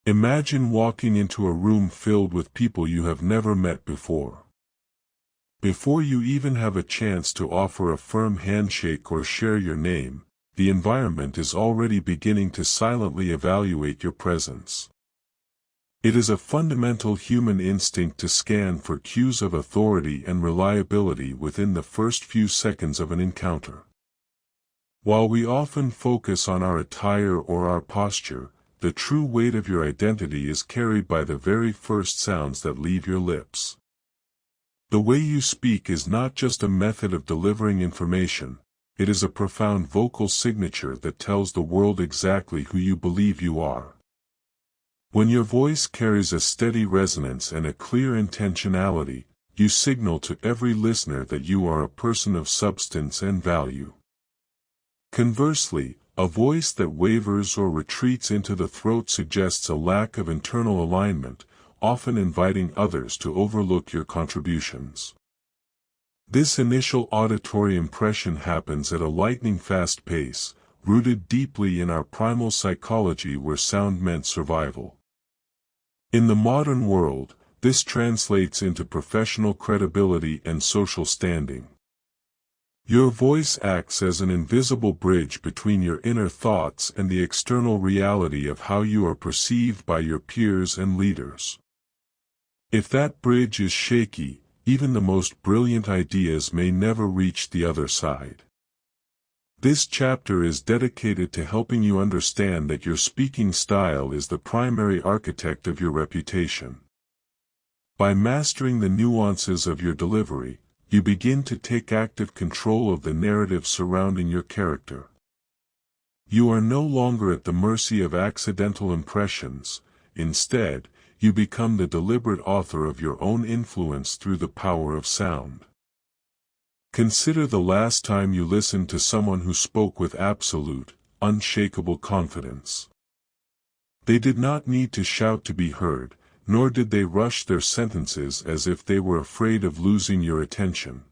Imagine walking into a room filled with people you have never met before. Before you even have a chance to offer a firm handshake or share your name, the environment is already beginning to silently evaluate your presence. It is a fundamental human instinct to scan for cues of authority and reliability within the first few seconds of an encounter. While we often focus on our attire or our posture, the true weight of your identity is carried by the very first sounds that leave your lips. The way you speak is not just a method of delivering information, it is a profound vocal signature that tells the world exactly who you believe you are. When your voice carries a steady resonance and a clear intentionality, you signal to every listener that you are a person of substance and value. Conversely, a voice that wavers or retreats into the throat suggests a lack of internal alignment, often inviting others to overlook your contributions. This initial auditory impression happens at a lightning-fast pace, rooted deeply in our primal psychology where sound meant survival. In the modern world, this translates into professional credibility and social standing. Your voice acts as an invisible bridge between your inner thoughts and the external reality of how you are perceived by your peers and leaders. If that bridge is shaky, even the most brilliant ideas may never reach the other side. This chapter is dedicated to helping you understand that your speaking style is the primary architect of your reputation. By mastering the nuances of your delivery, you begin to take active control of the narrative surrounding your character. You are no longer at the mercy of accidental impressions. Instead, you become the deliberate author of your own influence through the power of sound. Consider the last time you listened to someone who spoke with absolute, unshakable confidence. They did not need to shout to be heard, nor did they rush their sentences as if they were afraid of losing your attention.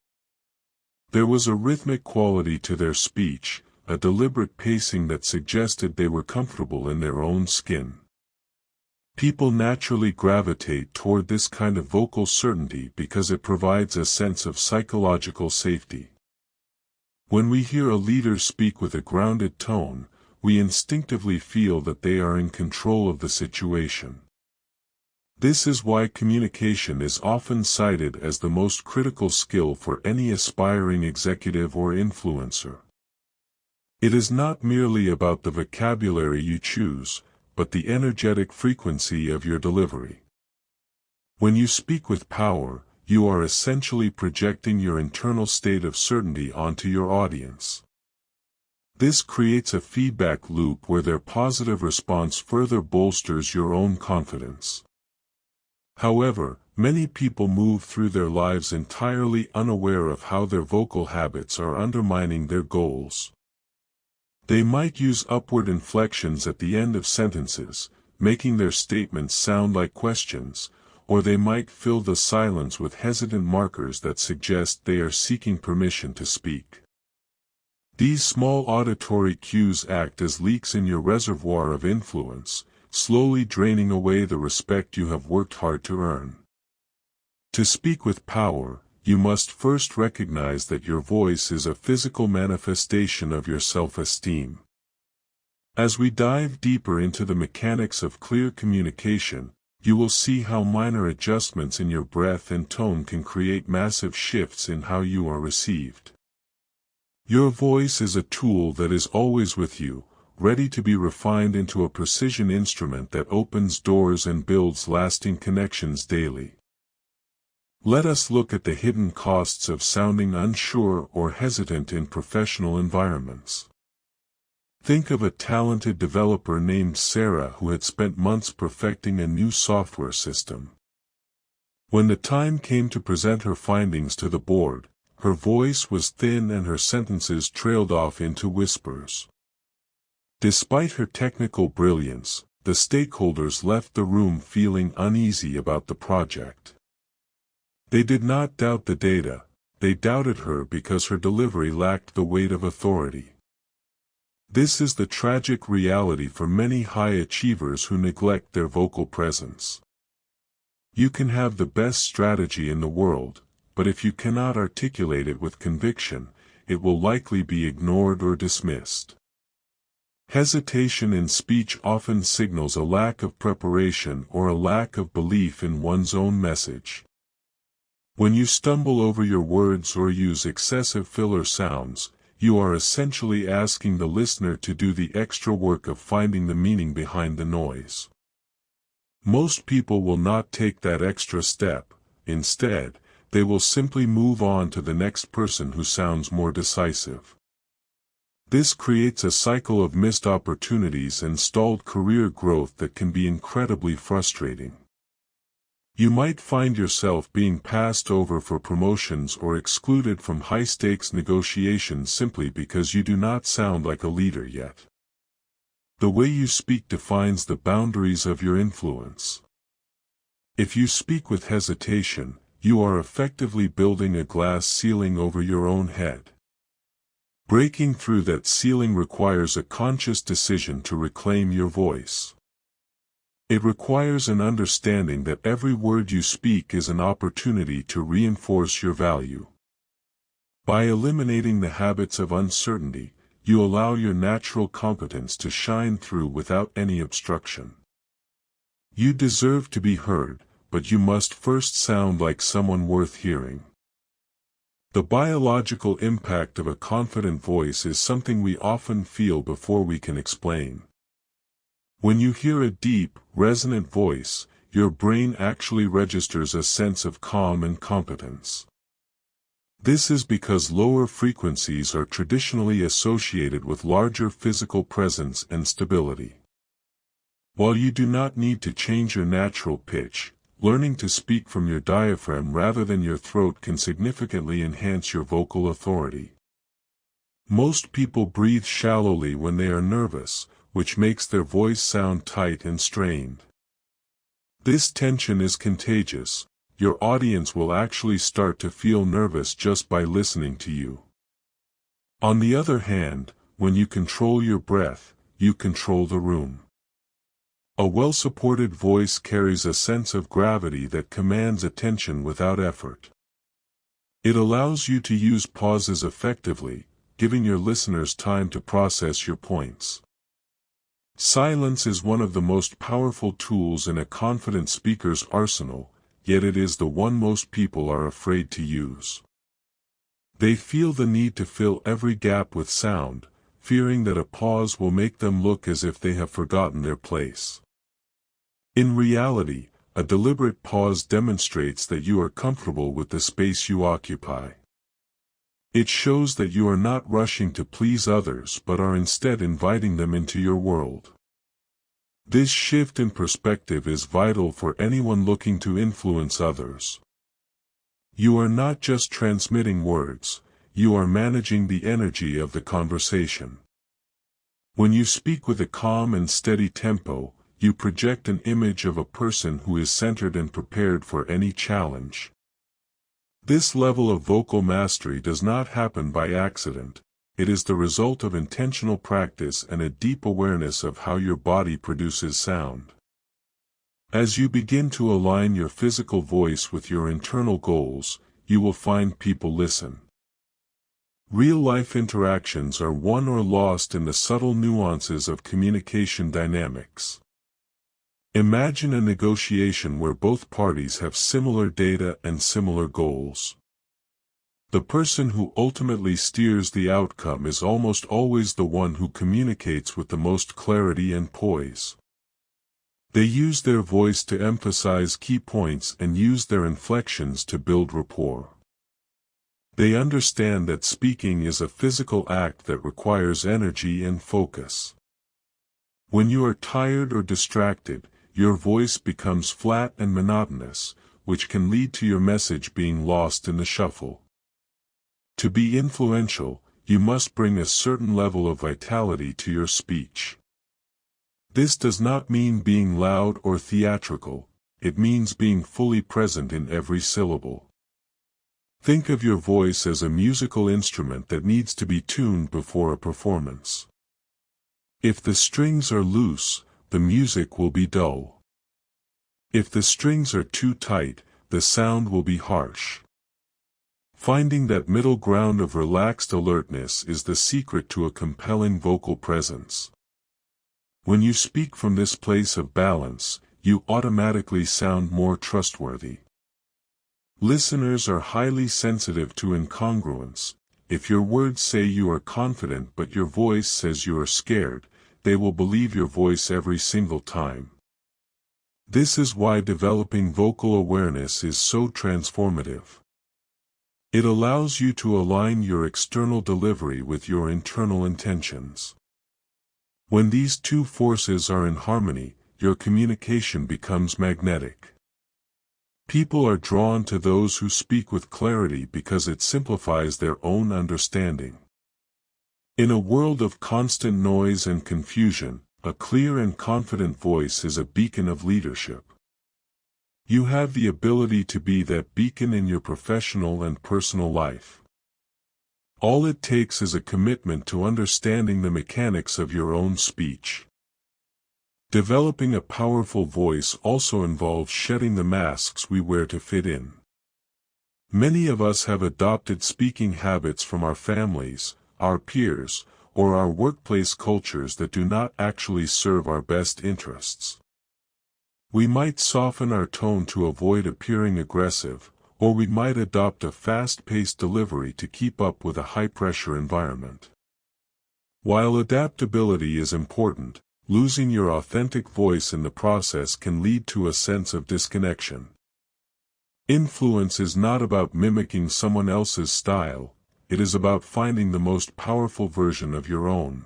There was a rhythmic quality to their speech, a deliberate pacing that suggested they were comfortable in their own skin. People naturally gravitate toward this kind of vocal certainty because it provides a sense of psychological safety. When we hear a leader speak with a grounded tone, we instinctively feel that they are in control of the situation. This is why communication is often cited as the most critical skill for any aspiring executive or influencer. It is not merely about the vocabulary you choose, but the energetic frequency of your delivery. When you speak with power, you are essentially projecting your internal state of certainty onto your audience. This creates a feedback loop where their positive response further bolsters your own confidence. However, many people move through their lives entirely unaware of how their vocal habits are undermining their goals. They might use upward inflections at the end of sentences, making their statements sound like questions, or they might fill the silence with hesitant markers that suggest they are seeking permission to speak. These small auditory cues act as leaks in your reservoir of influence, slowly draining away the respect you have worked hard to earn. To speak with power, you must first recognize that your voice is a physical manifestation of your self-esteem. As we dive deeper into the mechanics of clear communication, you will see how minor adjustments in your breath and tone can create massive shifts in how you are received. Your voice is a tool that is always with you, ready to be refined into a precision instrument that opens doors and builds lasting connections daily. Let us look at the hidden costs of sounding unsure or hesitant in professional environments. Think of a talented developer named Sarah who had spent months perfecting a new software system. When the time came to present her findings to the board, her voice was thin and her sentences trailed off into whispers. Despite her technical brilliance, the stakeholders left the room feeling uneasy about the project. They did not doubt the data, they doubted her because her delivery lacked the weight of authority. This is the tragic reality for many high achievers who neglect their vocal presence. You can have the best strategy in the world, but if you cannot articulate it with conviction, it will likely be ignored or dismissed. Hesitation in speech often signals a lack of preparation or a lack of belief in one's own message. When you stumble over your words or use excessive filler sounds, you are essentially asking the listener to do the extra work of finding the meaning behind the noise. Most people will not take that extra step. Instead, they will simply move on to the next person who sounds more decisive. This creates a cycle of missed opportunities and stalled career growth that can be incredibly frustrating. You might find yourself being passed over for promotions or excluded from high-stakes negotiations simply because you do not sound like a leader yet. The way you speak defines the boundaries of your influence. If you speak with hesitation, you are effectively building a glass ceiling over your own head. Breaking through that ceiling requires a conscious decision to reclaim your voice. It requires an understanding that every word you speak is an opportunity to reinforce your value. By eliminating the habits of uncertainty, you allow your natural competence to shine through without any obstruction. You deserve to be heard, but you must first sound like someone worth hearing. The biological impact of a confident voice is something we often feel before we can explain. When you hear a deep, resonant voice, your brain actually registers a sense of calm and competence. This is because lower frequencies are traditionally associated with larger physical presence and stability. While you do not need to change your natural pitch, learning to speak from your diaphragm rather than your throat can significantly enhance your vocal authority. Most people breathe shallowly when they are nervous, which makes their voice sound tight and strained. This tension is contagious. Your audience will actually start to feel nervous just by listening to you. On the other hand, when you control your breath, you control the room. A well-supported voice carries a sense of gravity that commands attention without effort. It allows you to use pauses effectively, giving your listeners time to process your points. Silence is one of the most powerful tools in a confident speaker's arsenal, yet it is the one most people are afraid to use. They feel the need to fill every gap with sound, fearing that a pause will make them look as if they have forgotten their place. In reality, a deliberate pause demonstrates that you are comfortable with the space you occupy. It shows that you are not rushing to please others but are instead inviting them into your world. This shift in perspective is vital for anyone looking to influence others. You are not just transmitting words, you are managing the energy of the conversation. When you speak with a calm and steady tempo, you project an image of a person who is centered and prepared for any challenge. This level of vocal mastery does not happen by accident. It is the result of intentional practice and a deep awareness of how your body produces sound. As you begin to align your physical voice with your internal goals, you will find people listen. Real-life interactions are won or lost in the subtle nuances of communication dynamics. Imagine a negotiation where both parties have similar data and similar goals. The person who ultimately steers the outcome is almost always the one who communicates with the most clarity and poise. They use their voice to emphasize key points and use their inflections to build rapport. They understand that speaking is a physical act that requires energy and focus. When you are tired or distracted, your voice becomes flat and monotonous, which can lead to your message being lost in the shuffle. To be influential, you must bring a certain level of vitality to your speech. This does not mean being loud or theatrical, it means being fully present in every syllable. Think of your voice as a musical instrument that needs to be tuned before a performance. If the strings are loose, the music will be dull. If the strings are too tight, the sound will be harsh. Finding that middle ground of relaxed alertness is the secret to a compelling vocal presence. When you speak from this place of balance, you automatically sound more trustworthy. Listeners are highly sensitive to incongruence. If your words say you are confident but your voice says you are scared, they will believe your voice every single time. This is why developing vocal awareness is so transformative. It allows you to align your external delivery with your internal intentions. When these two forces are in harmony, your communication becomes magnetic. People are drawn to those who speak with clarity because it simplifies their own understanding. In a world of constant noise and confusion, a clear and confident voice is a beacon of leadership. You have the ability to be that beacon in your professional and personal life. All it takes is a commitment to understanding the mechanics of your own speech. Developing a powerful voice also involves shedding the masks we wear to fit in. Many of us have adopted speaking habits from our families, our peers, or our workplace cultures that do not actually serve our best interests. We might soften our tone to avoid appearing aggressive, or we might adopt a fast-paced delivery to keep up with a high-pressure environment. While adaptability is important, losing your authentic voice in the process can lead to a sense of disconnection. Influence is not about mimicking someone else's style, it is about finding the most powerful version of your own.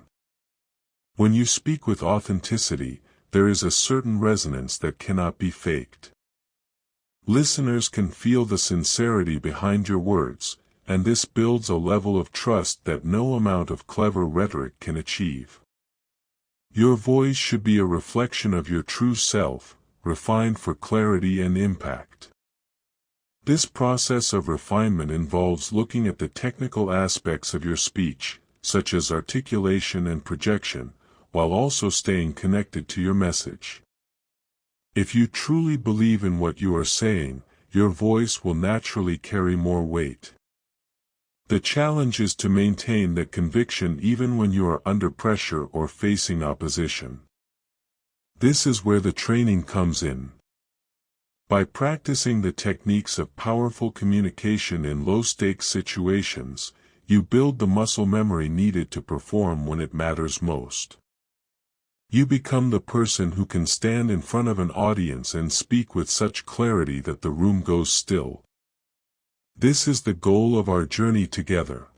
When you speak with authenticity, there is a certain resonance that cannot be faked. Listeners can feel the sincerity behind your words, and this builds a level of trust that no amount of clever rhetoric can achieve. Your voice should be a reflection of your true self, refined for clarity and impact. This process of refinement involves looking at the technical aspects of your speech, such as articulation and projection, while also staying connected to your message. If you truly believe in what you are saying, your voice will naturally carry more weight. The challenge is to maintain that conviction even when you are under pressure or facing opposition. This is where the training comes in. By practicing the techniques of powerful communication in low-stakes situations, you build the muscle memory needed to perform when it matters most. You become the person who can stand in front of an audience and speak with such clarity that the room goes still. This is the goal of our journey together.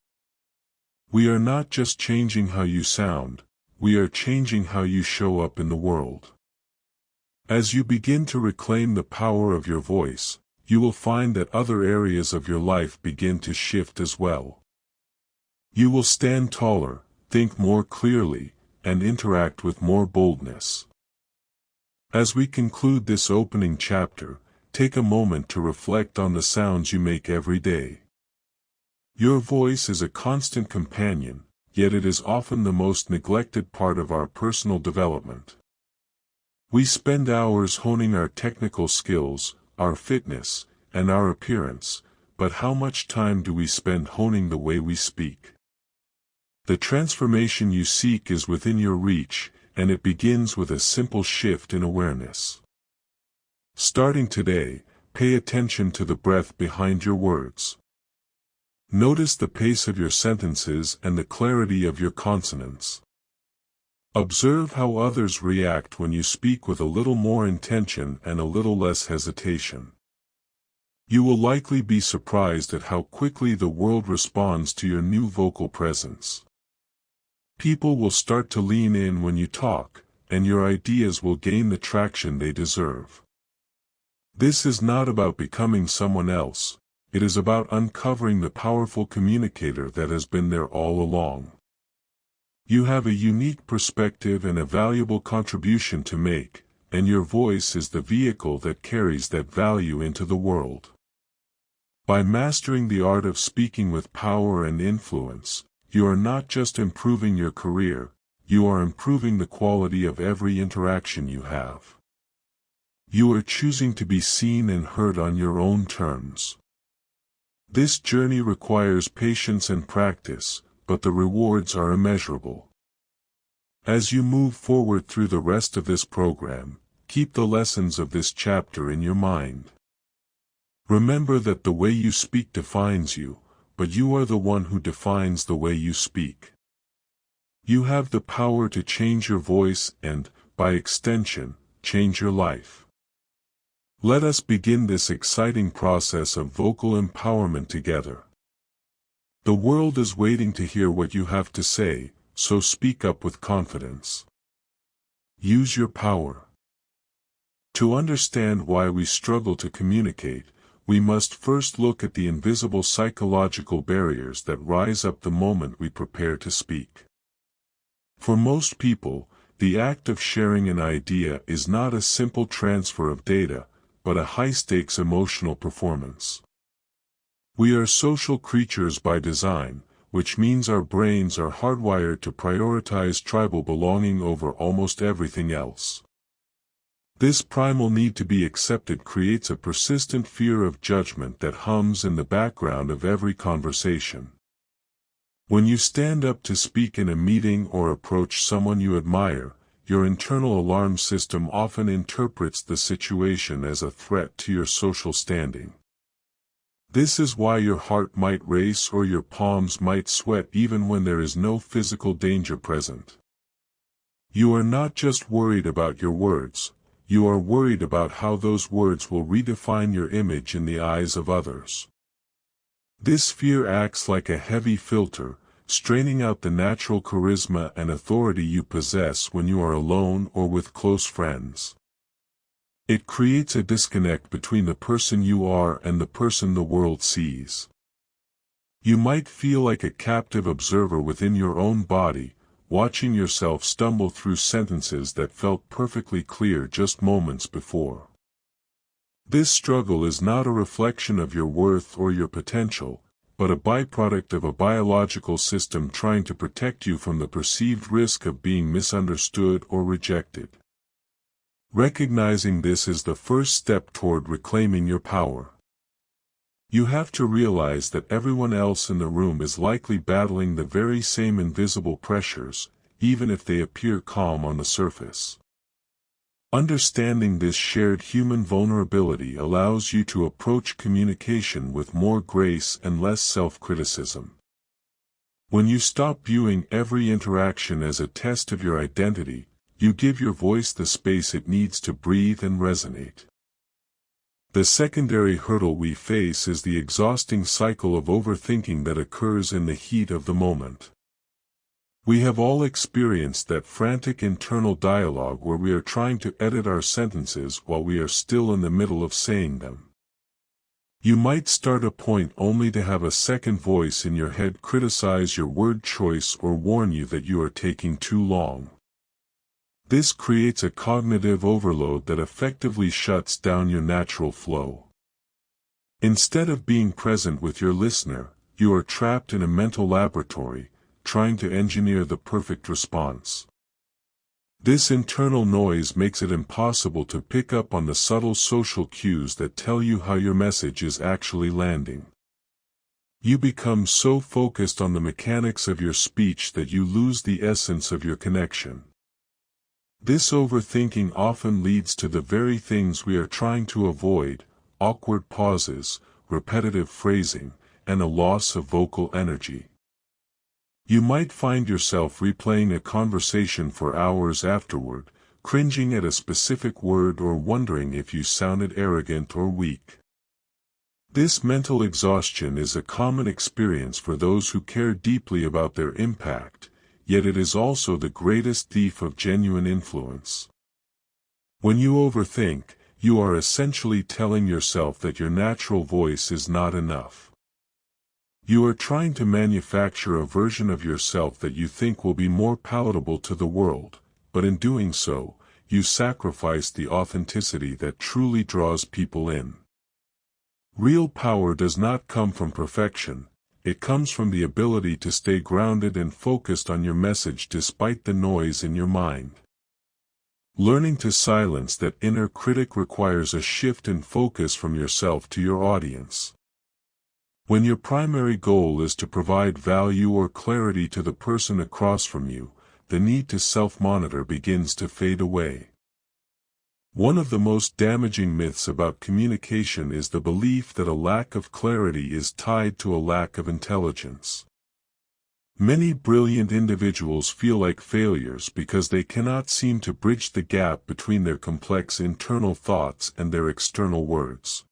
We are not just changing how you sound, we are changing how you show up in the world. As you begin to reclaim the power of your voice, you will find that other areas of your life begin to shift as well. You will stand taller, think more clearly, and interact with more boldness. As we conclude this opening chapter, take a moment to reflect on the sounds you make every day. Your voice is a constant companion, yet it is often the most neglected part of our personal development. We spend hours honing our technical skills, our fitness, and our appearance, but how much time do we spend honing the way we speak? The transformation you seek is within your reach, and it begins with a simple shift in awareness. Starting today, pay attention to the breath behind your words. Notice the pace of your sentences and the clarity of your consonants. Observe how others react when you speak with a little more intention and a little less hesitation. You will likely be surprised at how quickly the world responds to your new vocal presence. People will start to lean in when you talk, and your ideas will gain the traction they deserve. This is not about becoming someone else, it is about uncovering the powerful communicator that has been there all along. You have a unique perspective and a valuable contribution to make, and your voice is the vehicle that carries that value into the world. By mastering the art of speaking with power and influence, you are not just improving your career, you are improving the quality of every interaction you have. You are choosing to be seen and heard on your own terms. This journey requires patience and practice, but the rewards are immeasurable. As you move forward through the rest of this program, keep the lessons of this chapter in your mind. Remember that the way you speak defines you, but you are the one who defines the way you speak. You have the power to change your voice and, by extension, change your life. Let us begin this exciting process of vocal empowerment together. The world is waiting to hear what you have to say, so speak up with confidence. Use your power. To understand why we struggle to communicate, we must first look at the invisible psychological barriers that rise up the moment we prepare to speak. For most people, the act of sharing an idea is not a simple transfer of data, but a high-stakes emotional performance. We are social creatures by design, which means our brains are hardwired to prioritize tribal belonging over almost everything else. This primal need to be accepted creates a persistent fear of judgment that hums in the background of every conversation. When you stand up to speak in a meeting or approach someone you admire, your internal alarm system often interprets the situation as a threat to your social standing. This is why your heart might race or your palms might sweat even when there is no physical danger present. You are not just worried about your words, you are worried about how those words will redefine your image in the eyes of others. This fear acts like a heavy filter, straining out the natural charisma and authority you possess when you are alone or with close friends. It creates a disconnect between the person you are and the person the world sees. You might feel like a captive observer within your own body, watching yourself stumble through sentences that felt perfectly clear just moments before. This struggle is not a reflection of your worth or your potential, but a byproduct of a biological system trying to protect you from the perceived risk of being misunderstood or rejected. Recognizing this is the first step toward reclaiming your power. You have to realize that everyone else in the room is likely battling the very same invisible pressures, even if they appear calm on the surface. Understanding this shared human vulnerability allows you to approach communication with more grace and less self-criticism. When you stop viewing every interaction as a test of your identity, you give your voice the space it needs to breathe and resonate. The secondary hurdle we face is the exhausting cycle of overthinking that occurs in the heat of the moment. We have all experienced that frantic internal dialogue where we are trying to edit our sentences while we are still in the middle of saying them. You might start a point only to have a second voice in your head criticize your word choice or warn you that you are taking too long. This creates a cognitive overload that effectively shuts down your natural flow. Instead of being present with your listener, you are trapped in a mental laboratory, trying to engineer the perfect response. This internal noise makes it impossible to pick up on the subtle social cues that tell you how your message is actually landing. You become so focused on the mechanics of your speech that you lose the essence of your connection. This overthinking often leads to the very things we are trying to avoid: awkward pauses, repetitive phrasing, and a loss of vocal energy. You might find yourself replaying a conversation for hours afterward, cringing at a specific word or wondering if you sounded arrogant or weak. This mental exhaustion is a common experience for those who care deeply about their impact, yet it is also the greatest thief of genuine influence. When you overthink, you are essentially telling yourself that your natural voice is not enough. You are trying to manufacture a version of yourself that you think will be more palatable to the world, but in doing so, you sacrifice the authenticity that truly draws people in. Real power does not come from perfection, it comes from the ability to stay grounded and focused on your message despite the noise in your mind. Learning to silence that inner critic requires a shift in focus from yourself to your audience. When your primary goal is to provide value or clarity to the person across from you, the need to self-monitor begins to fade away. One of the most damaging myths about communication is the belief that a lack of clarity is tied to a lack of intelligence. Many brilliant individuals feel like failures because they cannot seem to bridge the gap between their complex internal thoughts and their external words.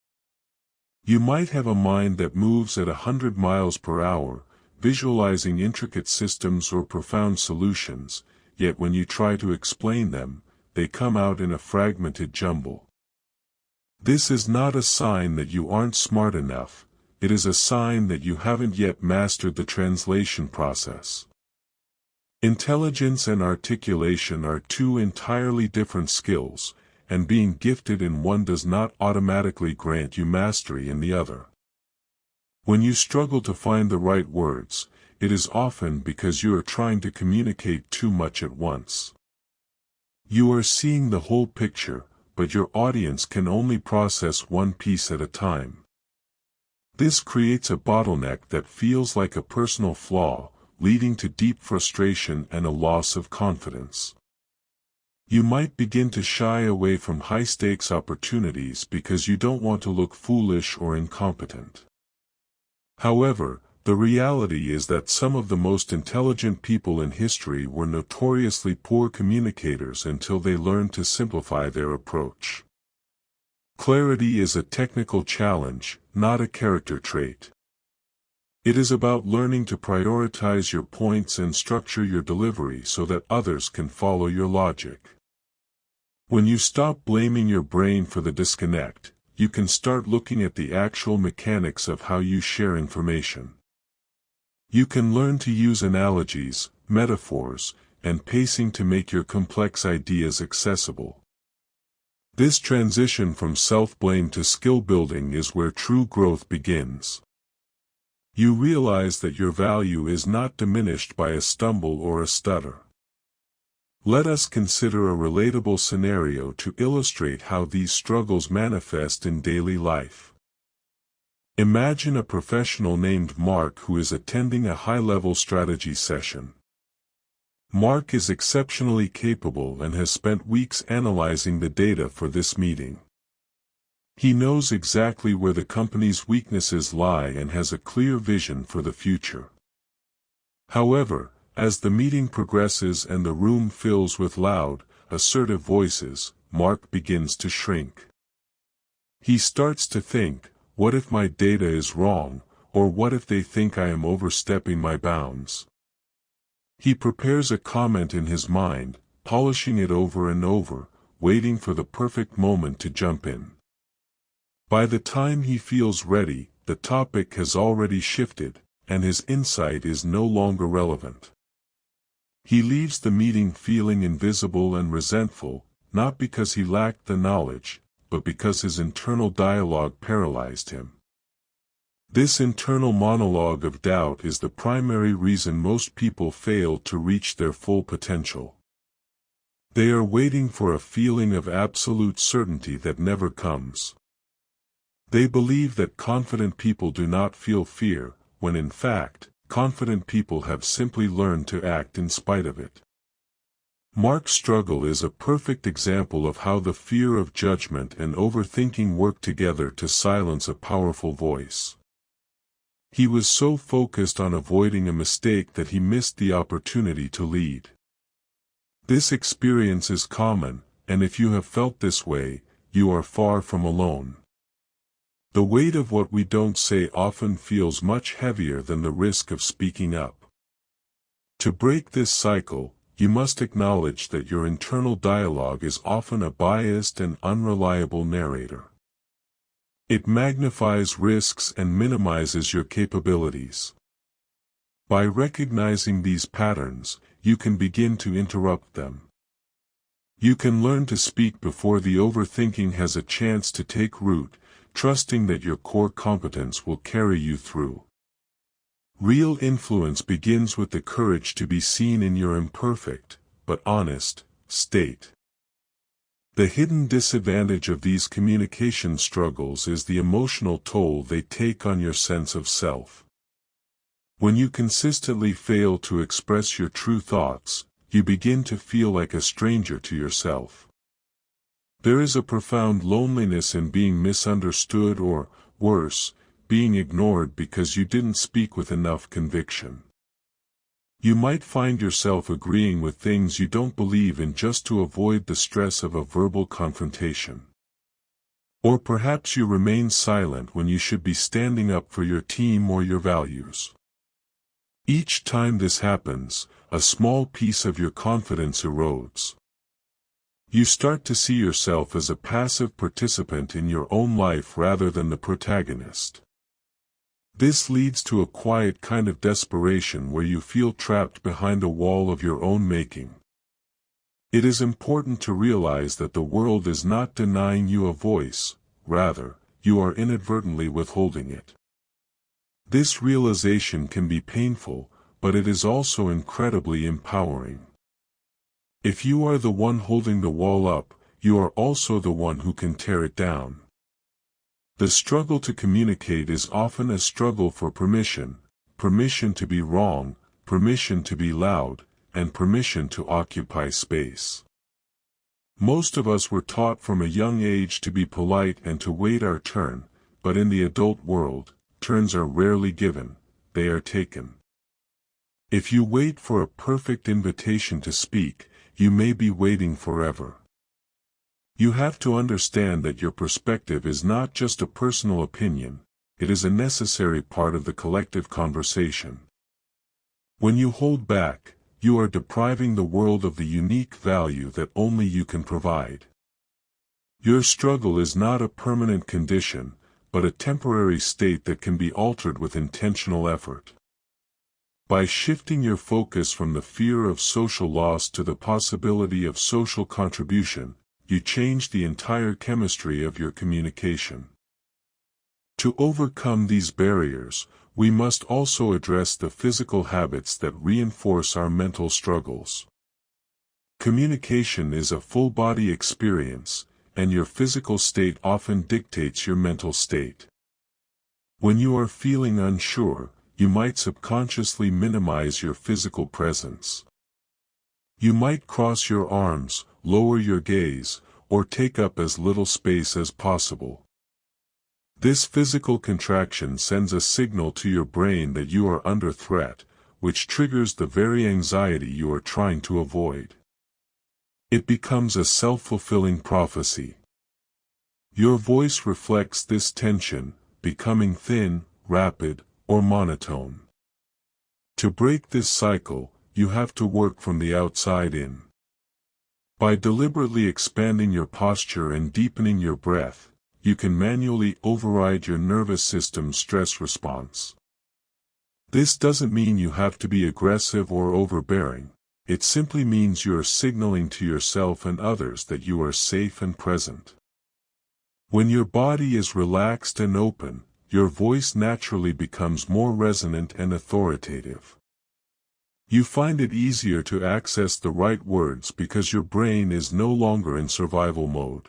You might have a mind that moves at 100 miles per hour, visualizing intricate systems or profound solutions, yet when you try to explain them, they come out in a fragmented jumble. This is not a sign that you aren't smart enough. It is a sign that you haven't yet mastered the translation process. Intelligence and articulation are two entirely different skills, and being gifted in one does not automatically grant you mastery in the other. When you struggle to find the right words, it is often because you are trying to communicate too much at once. You are seeing the whole picture, but your audience can only process one piece at a time. This creates a bottleneck that feels like a personal flaw, leading to deep frustration and a loss of confidence. You might begin to shy away from high-stakes opportunities because you don't want to look foolish or incompetent. However, the reality is that some of the most intelligent people in history were notoriously poor communicators until they learned to simplify their approach. Clarity is a technical challenge, not a character trait. It is about learning to prioritize your points and structure your delivery so that others can follow your logic. When you stop blaming your brain for the disconnect, you can start looking at the actual mechanics of how you share information. You can learn to use analogies, metaphors, and pacing to make your complex ideas accessible. This transition from self-blame to skill building is where true growth begins. You realize that your value is not diminished by a stumble or a stutter. Let us consider a relatable scenario to illustrate how these struggles manifest in daily life. Imagine a professional named Mark who is attending a high-level strategy session. Mark is exceptionally capable and has spent weeks analyzing the data for this meeting. He knows exactly where the company's weaknesses lie and has a clear vision for the future. However, as the meeting progresses and the room fills with loud, assertive voices, Mark begins to shrink. He starts to think, what if my data is wrong, or what if they think I am overstepping my bounds? He prepares a comment in his mind, polishing it over and over, waiting for the perfect moment to jump in. By the time he feels ready, the topic has already shifted, and his insight is no longer relevant. He leaves the meeting feeling invisible and resentful, not because he lacked the knowledge, but because his internal dialogue paralyzed him. This internal monologue of doubt is the primary reason most people fail to reach their full potential. They are waiting for a feeling of absolute certainty that never comes. They believe that confident people do not feel fear, when in fact, confident people have simply learned to act in spite of it. Mark's struggle is a perfect example of how the fear of judgment and overthinking work together to silence a powerful voice. He was so focused on avoiding a mistake that he missed the opportunity to lead. This experience is common, and if you have felt this way, you are far from alone. The weight of what we don't say often feels much heavier than the risk of speaking up. To break this cycle, you must acknowledge that your internal dialogue is often a biased and unreliable narrator. It magnifies risks and minimizes your capabilities. By recognizing these patterns, you can begin to interrupt them. You can learn to speak before the overthinking has a chance to take root, trusting that your core competence will carry you through. Real influence begins with the courage to be seen in your imperfect, but honest, state. The hidden disadvantage of these communication struggles is the emotional toll they take on your sense of self. When you consistently fail to express your true thoughts, you begin to feel like a stranger to yourself. There is a profound loneliness in being misunderstood or, worse, being ignored because you didn't speak with enough conviction. You might find yourself agreeing with things you don't believe in just to avoid the stress of a verbal confrontation. Or perhaps you remain silent when you should be standing up for your team or your values. Each time this happens, a small piece of your confidence erodes. You start to see yourself as a passive participant in your own life rather than the protagonist. This leads to a quiet kind of desperation where you feel trapped behind a wall of your own making. It is important to realize that the world is not denying you a voice, rather, you are inadvertently withholding it. This realization can be painful, but it is also incredibly empowering. If you are the one holding the wall up, you are also the one who can tear it down. The struggle to communicate is often a struggle for permission to be wrong, permission to be loud, and permission to occupy space. Most of us were taught from a young age to be polite and to wait our turn, but in the adult world, turns are rarely given, they are taken. If you wait for a perfect invitation to speak, you may be waiting forever. You have to understand that your perspective is not just a personal opinion, it is a necessary part of the collective conversation. When you hold back, you are depriving the world of the unique value that only you can provide. Your struggle is not a permanent condition, but a temporary state that can be altered with intentional effort. By shifting your focus from the fear of social loss to the possibility of social contribution, you change the entire chemistry of your communication. To overcome these barriers, we must also address the physical habits that reinforce our mental struggles. Communication is a full-body experience, and your physical state often dictates your mental state. When you are feeling unsure, you might subconsciously minimize your physical presence. You might cross your arms, lower your gaze, or take up as little space as possible. This physical contraction sends a signal to your brain that you are under threat, which triggers the very anxiety you are trying to avoid. It becomes a self-fulfilling prophecy. Your voice reflects this tension, becoming thin, rapid, or monotone. To break this cycle, you have to work from the outside in. By deliberately expanding your posture and deepening your breath, you can manually override your nervous system's stress response. This doesn't mean you have to be aggressive or overbearing, it simply means you are signaling to yourself and others that you are safe and present. When your body is relaxed and open, your voice naturally becomes more resonant and authoritative. You find it easier to access the right words because your brain is no longer in survival mode.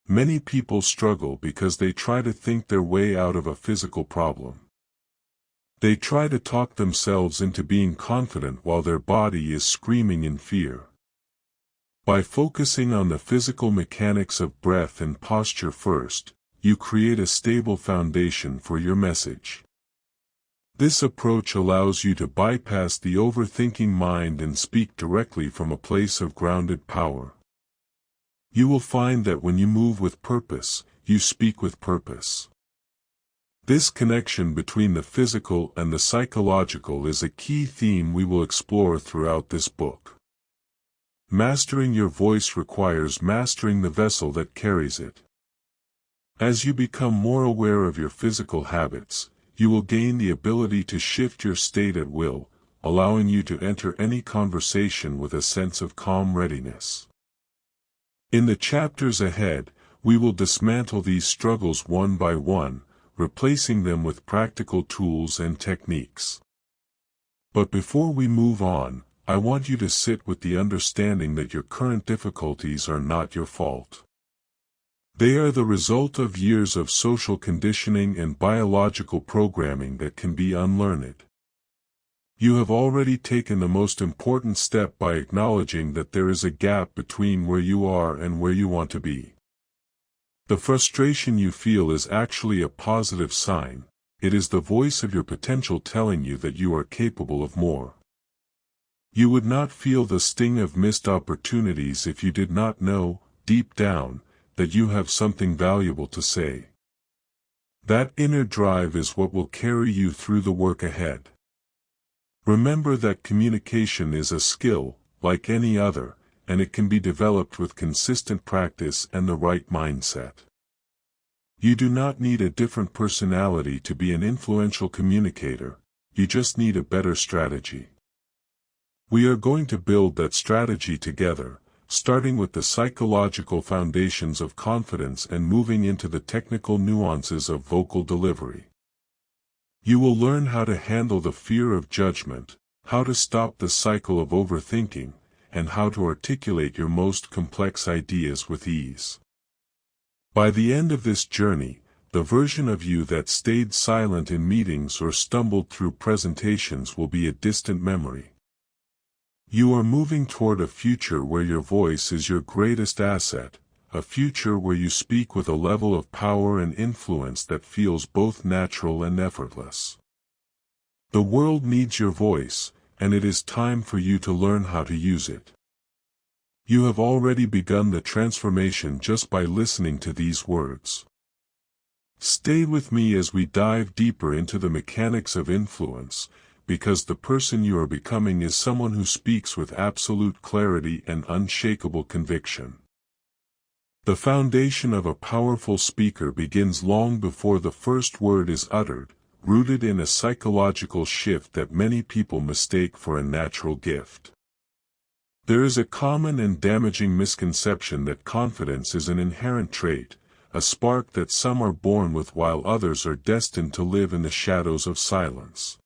Many people struggle because they try to think their way out of a physical problem. They try to talk themselves into being confident while their body is screaming in fear. By focusing on the physical mechanics of breath and posture first, you create a stable foundation for your message. This approach allows you to bypass the overthinking mind and speak directly from a place of grounded power. You will find that when you move with purpose, you speak with purpose. This connection between the physical and the psychological is a key theme we will explore throughout this book. Mastering your voice requires mastering the vessel that carries it. As you become more aware of your physical habits, you will gain the ability to shift your state at will, allowing you to enter any conversation with a sense of calm readiness. In the chapters ahead, we will dismantle these struggles one by one, replacing them with practical tools and techniques. But before we move on, I want you to sit with the understanding that your current difficulties are not your fault. They are the result of years of social conditioning and biological programming that can be unlearned. You have already taken the most important step by acknowledging that there is a gap between where you are and where you want to be. The frustration you feel is actually a positive sign. It is the voice of your potential telling you that you are capable of more. You would not feel the sting of missed opportunities if you did not know, deep down, that you have something valuable to say. That inner drive is what will carry you through the work ahead. Remember that communication is a skill, like any other, and it can be developed with consistent practice and the right mindset. You do not need a different personality to be an influential communicator, you just need a better strategy. We are going to build that strategy together, starting with the psychological foundations of confidence and moving into the technical nuances of vocal delivery. You will learn how to handle the fear of judgment, how to stop the cycle of overthinking, and how to articulate your most complex ideas with ease. By the end of this journey, the version of you that stayed silent in meetings or stumbled through presentations will be a distant memory. You are moving toward a future where your voice is your greatest asset, a future where you speak with a level of power and influence that feels both natural and effortless. The world needs your voice, and it is time for you to learn how to use it. You have already begun the transformation just by listening to these words. Stay with me as we dive deeper into the mechanics of influence, because the person you are becoming is someone who speaks with absolute clarity and unshakable conviction. The foundation of a powerful speaker begins long before the first word is uttered, rooted in a psychological shift that many people mistake for a natural gift. There is a common and damaging misconception that confidence is an inherent trait, a spark that some are born with while others are destined to live in the shadows of silence.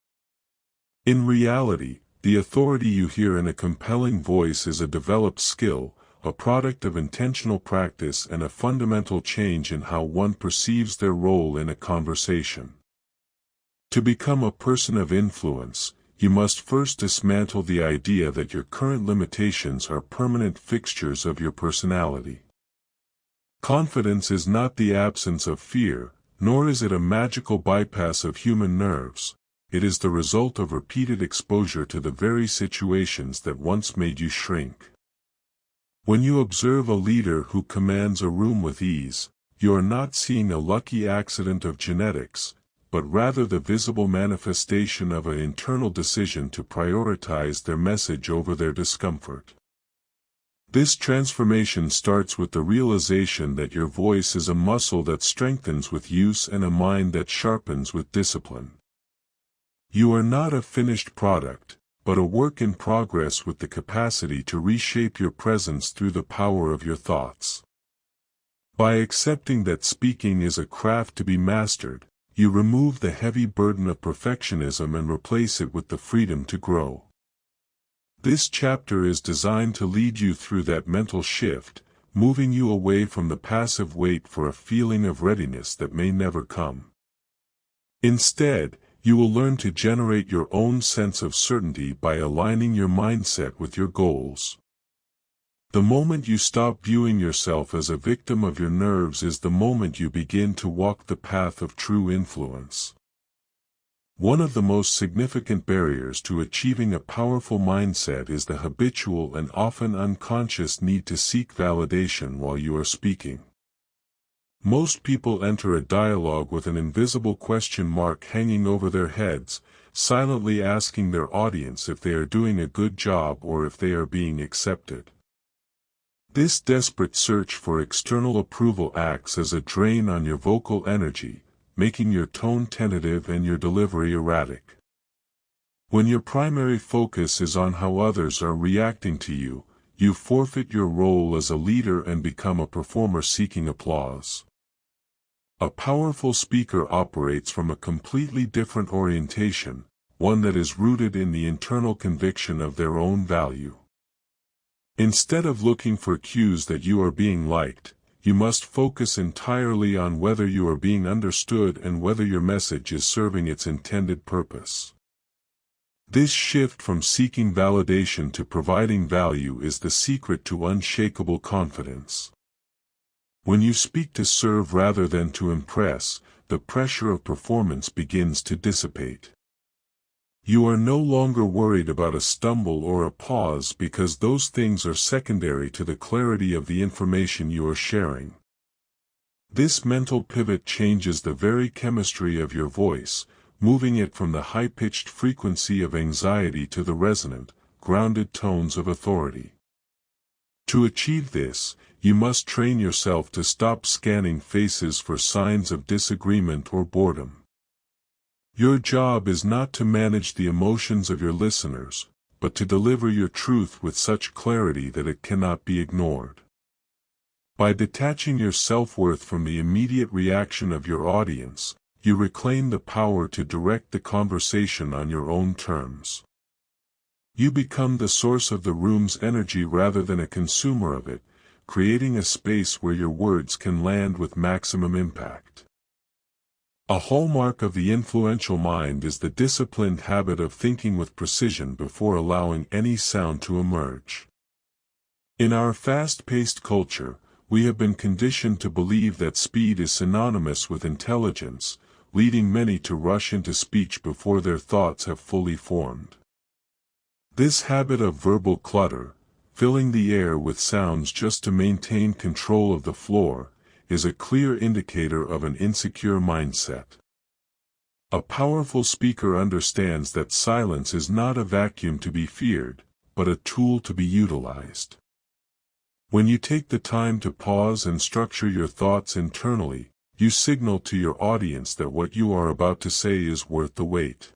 In reality, the authority you hear in a compelling voice is a developed skill, a product of intentional practice and a fundamental change in how one perceives their role in a conversation. To become a person of influence, you must first dismantle the idea that your current limitations are permanent fixtures of your personality. Confidence is not the absence of fear, nor is it a magical bypass of human nerves. It is the result of repeated exposure to the very situations that once made you shrink. When you observe a leader who commands a room with ease, you are not seeing a lucky accident of genetics, but rather the visible manifestation of an internal decision to prioritize their message over their discomfort. This transformation starts with the realization that your voice is a muscle that strengthens with use and a mind that sharpens with discipline. You are not a finished product, but a work in progress with the capacity to reshape your presence through the power of your thoughts. By accepting that speaking is a craft to be mastered, you remove the heavy burden of perfectionism and replace it with the freedom to grow. This chapter is designed to lead you through that mental shift, moving you away from the passive wait for a feeling of readiness that may never come. Instead, you will learn to generate your own sense of certainty by aligning your mindset with your goals. The moment you stop viewing yourself as a victim of your nerves is the moment you begin to walk the path of true influence. One of the most significant barriers to achieving a powerful mindset is the habitual and often unconscious need to seek validation while you are speaking. Most people enter a dialogue with an invisible question mark hanging over their heads, silently asking their audience if they are doing a good job or if they are being accepted. This desperate search for external approval acts as a drain on your vocal energy, making your tone tentative and your delivery erratic. When your primary focus is on how others are reacting to you, you forfeit your role as a leader and become a performer seeking applause. A powerful speaker operates from a completely different orientation, one that is rooted in the internal conviction of their own value. Instead of looking for cues that you are being liked, you must focus entirely on whether you are being understood and whether your message is serving its intended purpose. This shift from seeking validation to providing value is the secret to unshakable confidence. When you speak to serve rather than to impress, the pressure of performance begins to dissipate. You are no longer worried about a stumble or a pause because those things are secondary to the clarity of the information you are sharing. This mental pivot changes the very chemistry of your voice, moving it from the high-pitched frequency of anxiety to the resonant, grounded tones of authority. To achieve this, you must train yourself to stop scanning faces for signs of disagreement or boredom. Your job is not to manage the emotions of your listeners, but to deliver your truth with such clarity that it cannot be ignored. By detaching your self-worth from the immediate reaction of your audience, you reclaim the power to direct the conversation on your own terms. You become the source of the room's energy rather than a consumer of it, creating a space where your words can land with maximum impact. A hallmark of the influential mind is the disciplined habit of thinking with precision before allowing any sound to emerge. In our fast-paced culture, we have been conditioned to believe that speed is synonymous with intelligence, leading many to rush into speech before their thoughts have fully formed. This habit of verbal clutter, filling the air with sounds just to maintain control of the floor, is a clear indicator of an insecure mindset. A powerful speaker understands that silence is not a vacuum to be feared, but a tool to be utilized. When you take the time to pause and structure your thoughts internally, you signal to your audience that what you are about to say is worth the wait.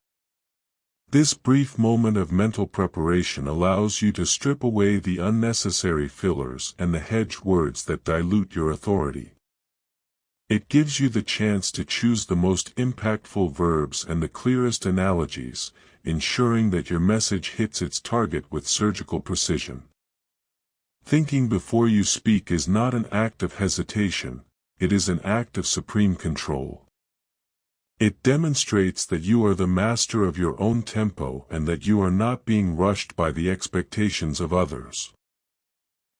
This brief moment of mental preparation allows you to strip away the unnecessary fillers and the hedged words that dilute your authority. It gives you the chance to choose the most impactful verbs and the clearest analogies, ensuring that your message hits its target with surgical precision. Thinking before you speak is not an act of hesitation, it is an act of supreme control. It demonstrates that you are the master of your own tempo and that you are not being rushed by the expectations of others.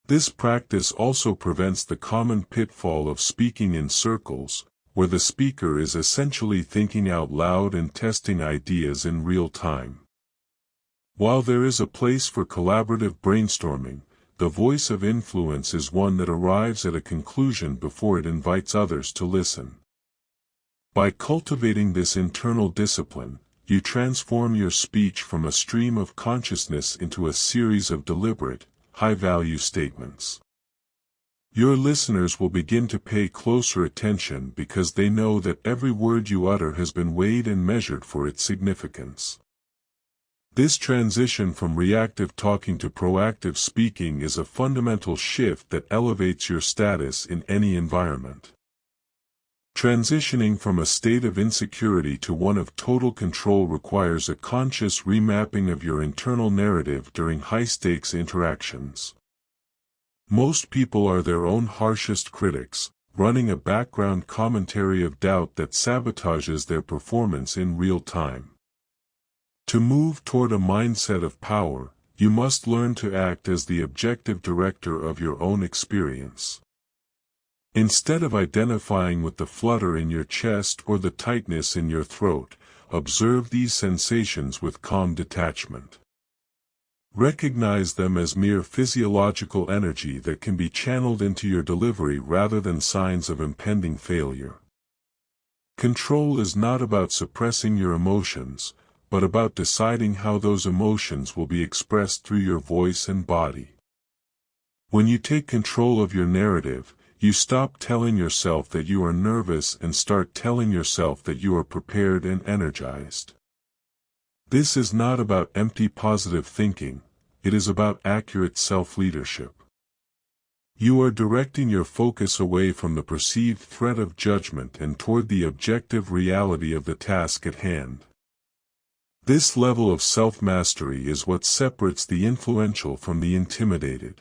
This practice also prevents the common pitfall of speaking in circles, where the speaker is essentially thinking out loud and testing ideas in real time. While there is a place for collaborative brainstorming, the voice of influence is one that arrives at a conclusion before it invites others to listen. By cultivating this internal discipline, you transform your speech from a stream of consciousness into a series of deliberate, high-value statements. Your listeners will begin to pay closer attention because they know that every word you utter has been weighed and measured for its significance. This transition from reactive talking to proactive speaking is a fundamental shift that elevates your status in any environment. Transitioning from a state of insecurity to one of total control requires a conscious remapping of your internal narrative during high-stakes interactions. Most people are their own harshest critics, running a background commentary of doubt that sabotages their performance in real time. To move toward a mindset of power, you must learn to act as the objective director of your own experience. Instead of identifying with the flutter in your chest or the tightness in your throat, observe these sensations with calm detachment. Recognize them as mere physiological energy that can be channeled into your delivery rather than signs of impending failure. Control is not about suppressing your emotions, but about deciding how those emotions will be expressed through your voice and body. When you take control of your narrative, you stop telling yourself that you are nervous and start telling yourself that you are prepared and energized. This is not about empty positive thinking, it is about accurate self-leadership. You are directing your focus away from the perceived threat of judgment and toward the objective reality of the task at hand. This level of self-mastery is what separates the influential from the intimidated.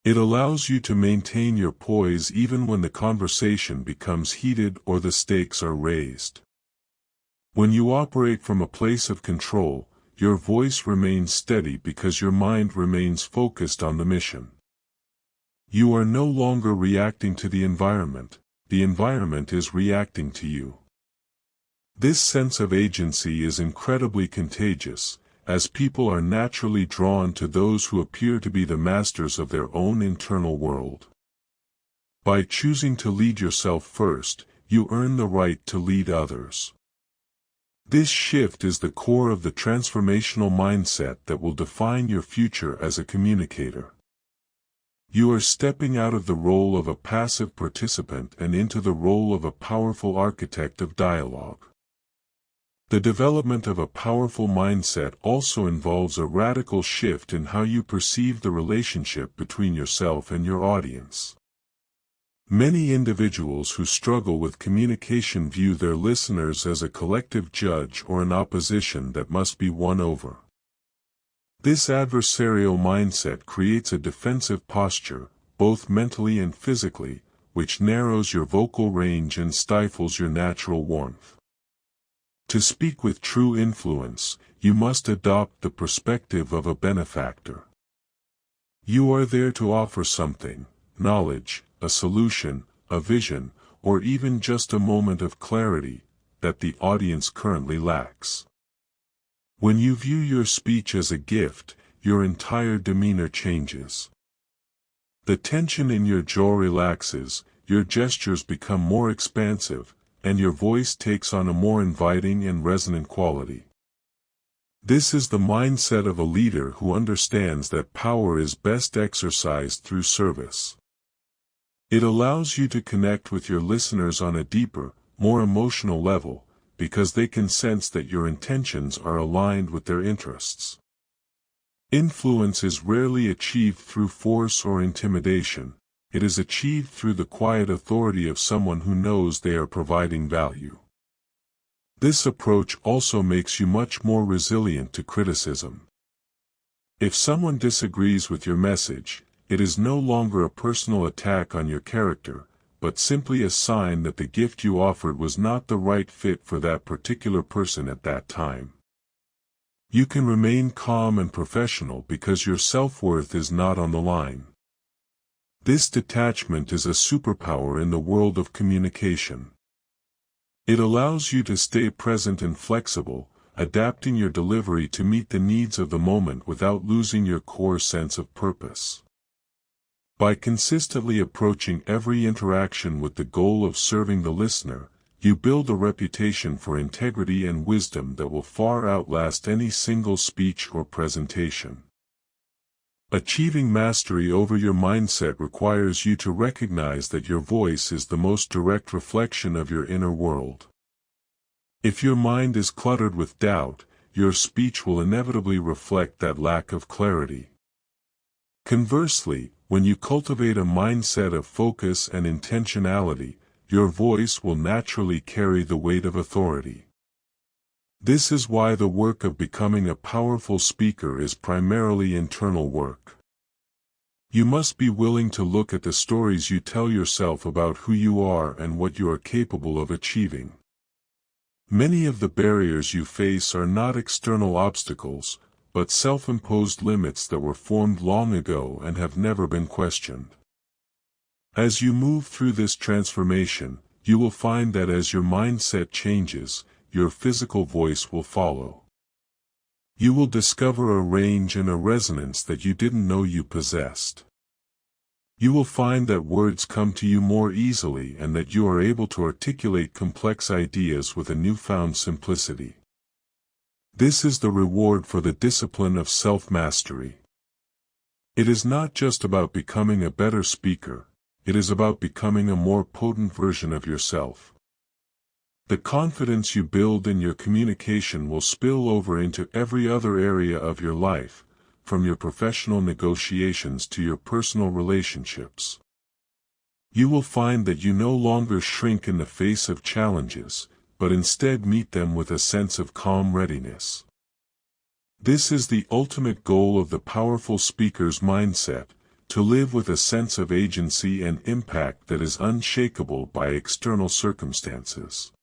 It allows you to maintain your poise even when the conversation becomes heated or the stakes are raised. When you operate from a place of control, your voice remains steady because your mind remains focused on the mission. You are no longer reacting to the environment is reacting to you. This sense of agency is incredibly contagious, as people are naturally drawn to those who appear to be the masters of their own internal world. By choosing to lead yourself first, you earn the right to lead others. This shift is the core of the transformational mindset that will define your future as a communicator. You are stepping out of the role of a passive participant and into the role of a powerful architect of dialogue. The development of a powerful mindset also involves a radical shift in how you perceive the relationship between yourself and your audience. Many individuals who struggle with communication view their listeners as a collective judge or an opposition that must be won over. This adversarial mindset creates a defensive posture, both mentally and physically, which narrows your vocal range and stifles your natural warmth. To speak with true influence, you must adopt the perspective of a benefactor. You are there to offer something, knowledge, a solution, a vision, or even just a moment of clarity, that the audience currently lacks. When you view your speech as a gift, your entire demeanor changes. The tension in your jaw relaxes, your gestures become more expansive, and your voice takes on a more inviting and resonant quality. This is the mindset of a leader who understands that power is best exercised through service. It allows you to connect with your listeners on a deeper, more emotional level, because they can sense that your intentions are aligned with their interests. Influence is rarely achieved through force or intimidation. It is achieved through the quiet authority of someone who knows they are providing value. This approach also makes you much more resilient to criticism. If someone disagrees with your message, it is no longer a personal attack on your character, but simply a sign that the gift you offered was not the right fit for that particular person at that time. You can remain calm and professional because your self-worth is not on the line. This detachment is a superpower in the world of communication. It allows you to stay present and flexible, adapting your delivery to meet the needs of the moment without losing your core sense of purpose. By consistently approaching every interaction with the goal of serving the listener, you build a reputation for integrity and wisdom that will far outlast any single speech or presentation. Achieving mastery over your mindset requires you to recognize that your voice is the most direct reflection of your inner world. If your mind is cluttered with doubt, your speech will inevitably reflect that lack of clarity. Conversely, when you cultivate a mindset of focus and intentionality, your voice will naturally carry the weight of authority. This is why the work of becoming a powerful speaker is primarily internal work. You must be willing to look at the stories you tell yourself about who you are and what you are capable of achieving. Many of the barriers you face are not external obstacles, but self-imposed limits that were formed long ago and have never been questioned. As you move through this transformation, you will find that as your mindset changes, your physical voice will follow. You will discover a range and a resonance that you didn't know you possessed. You will find that words come to you more easily and that you are able to articulate complex ideas with a newfound simplicity. This is the reward for the discipline of self-mastery. It is not just about becoming a better speaker, it is about becoming a more potent version of yourself. The confidence you build in your communication will spill over into every other area of your life, from your professional negotiations to your personal relationships. You will find that you no longer shrink in the face of challenges, but instead meet them with a sense of calm readiness. This is the ultimate goal of the powerful speaker's mindset, to live with a sense of agency and impact that is unshakable by external circumstances.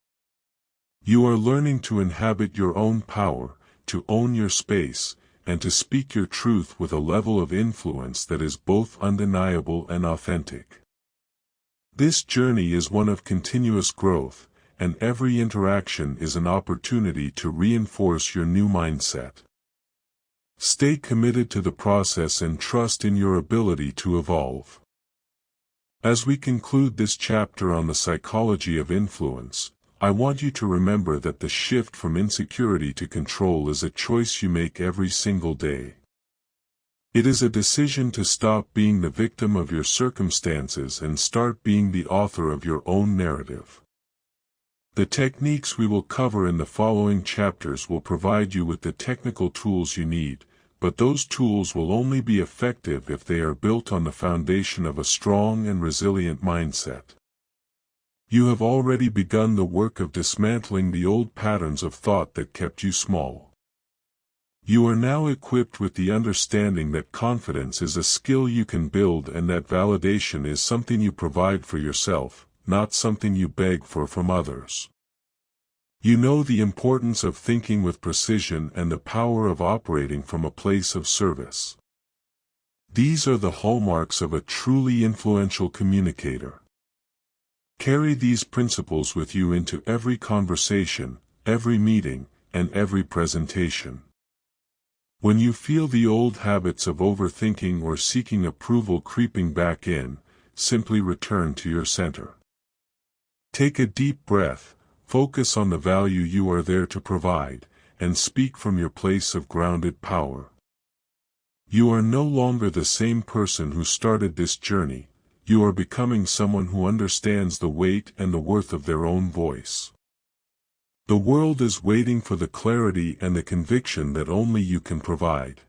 You are learning to inhabit your own power, to own your space, and to speak your truth with a level of influence that is both undeniable and authentic. This journey is one of continuous growth, and every interaction is an opportunity to reinforce your new mindset. Stay committed to the process and trust in your ability to evolve. As we conclude this chapter on the psychology of influence, I want you to remember that the shift from insecurity to control is a choice you make every single day. It is a decision to stop being the victim of your circumstances and start being the author of your own narrative. The techniques we will cover in the following chapters will provide you with the technical tools you need, but those tools will only be effective if they are built on the foundation of a strong and resilient mindset. You have already begun the work of dismantling the old patterns of thought that kept you small. You are now equipped with the understanding that confidence is a skill you can build and that validation is something you provide for yourself, not something you beg for from others. You know the importance of thinking with precision and the power of operating from a place of service. These are the hallmarks of a truly influential communicator. Carry these principles with you into every conversation, every meeting, and every presentation. When you feel the old habits of overthinking or seeking approval creeping back in, simply return to your center. Take a deep breath, focus on the value you are there to provide, and speak from your place of grounded power. You are no longer the same person who started this journey. You are becoming someone who understands the weight and the worth of their own voice. The world is waiting for the clarity and the conviction that only you can provide.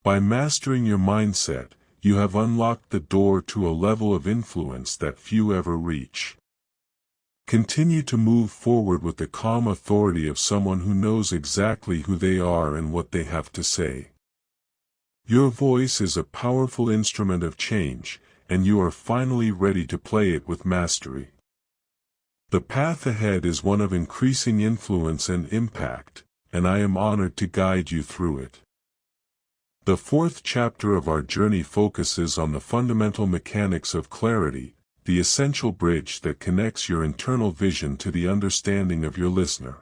By mastering your mindset, you have unlocked the door to a level of influence that few ever reach. Continue to move forward with the calm authority of someone who knows exactly who they are and what they have to say. Your voice is a powerful instrument of change, and you are finally ready to play it with mastery. The path ahead is one of increasing influence and impact, and I am honored to guide you through it. The fourth chapter of our journey focuses on the fundamental mechanics of clarity, the essential bridge that connects your internal vision to the understanding of your listener.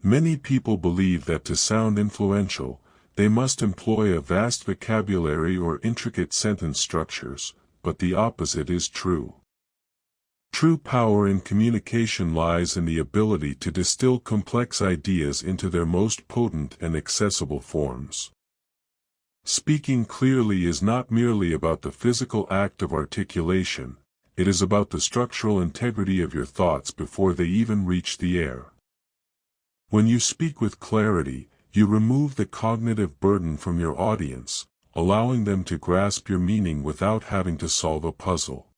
Many people believe that to sound influential, they must employ a vast vocabulary or intricate sentence structures, but the opposite is true. True power in communication lies in the ability to distill complex ideas into their most potent and accessible forms. Speaking clearly is not merely about the physical act of articulation, it is about the structural integrity of your thoughts before they even reach the air. When you speak with clarity, you remove the cognitive burden from your audience, allowing them to grasp your meaning without having to solve a puzzle.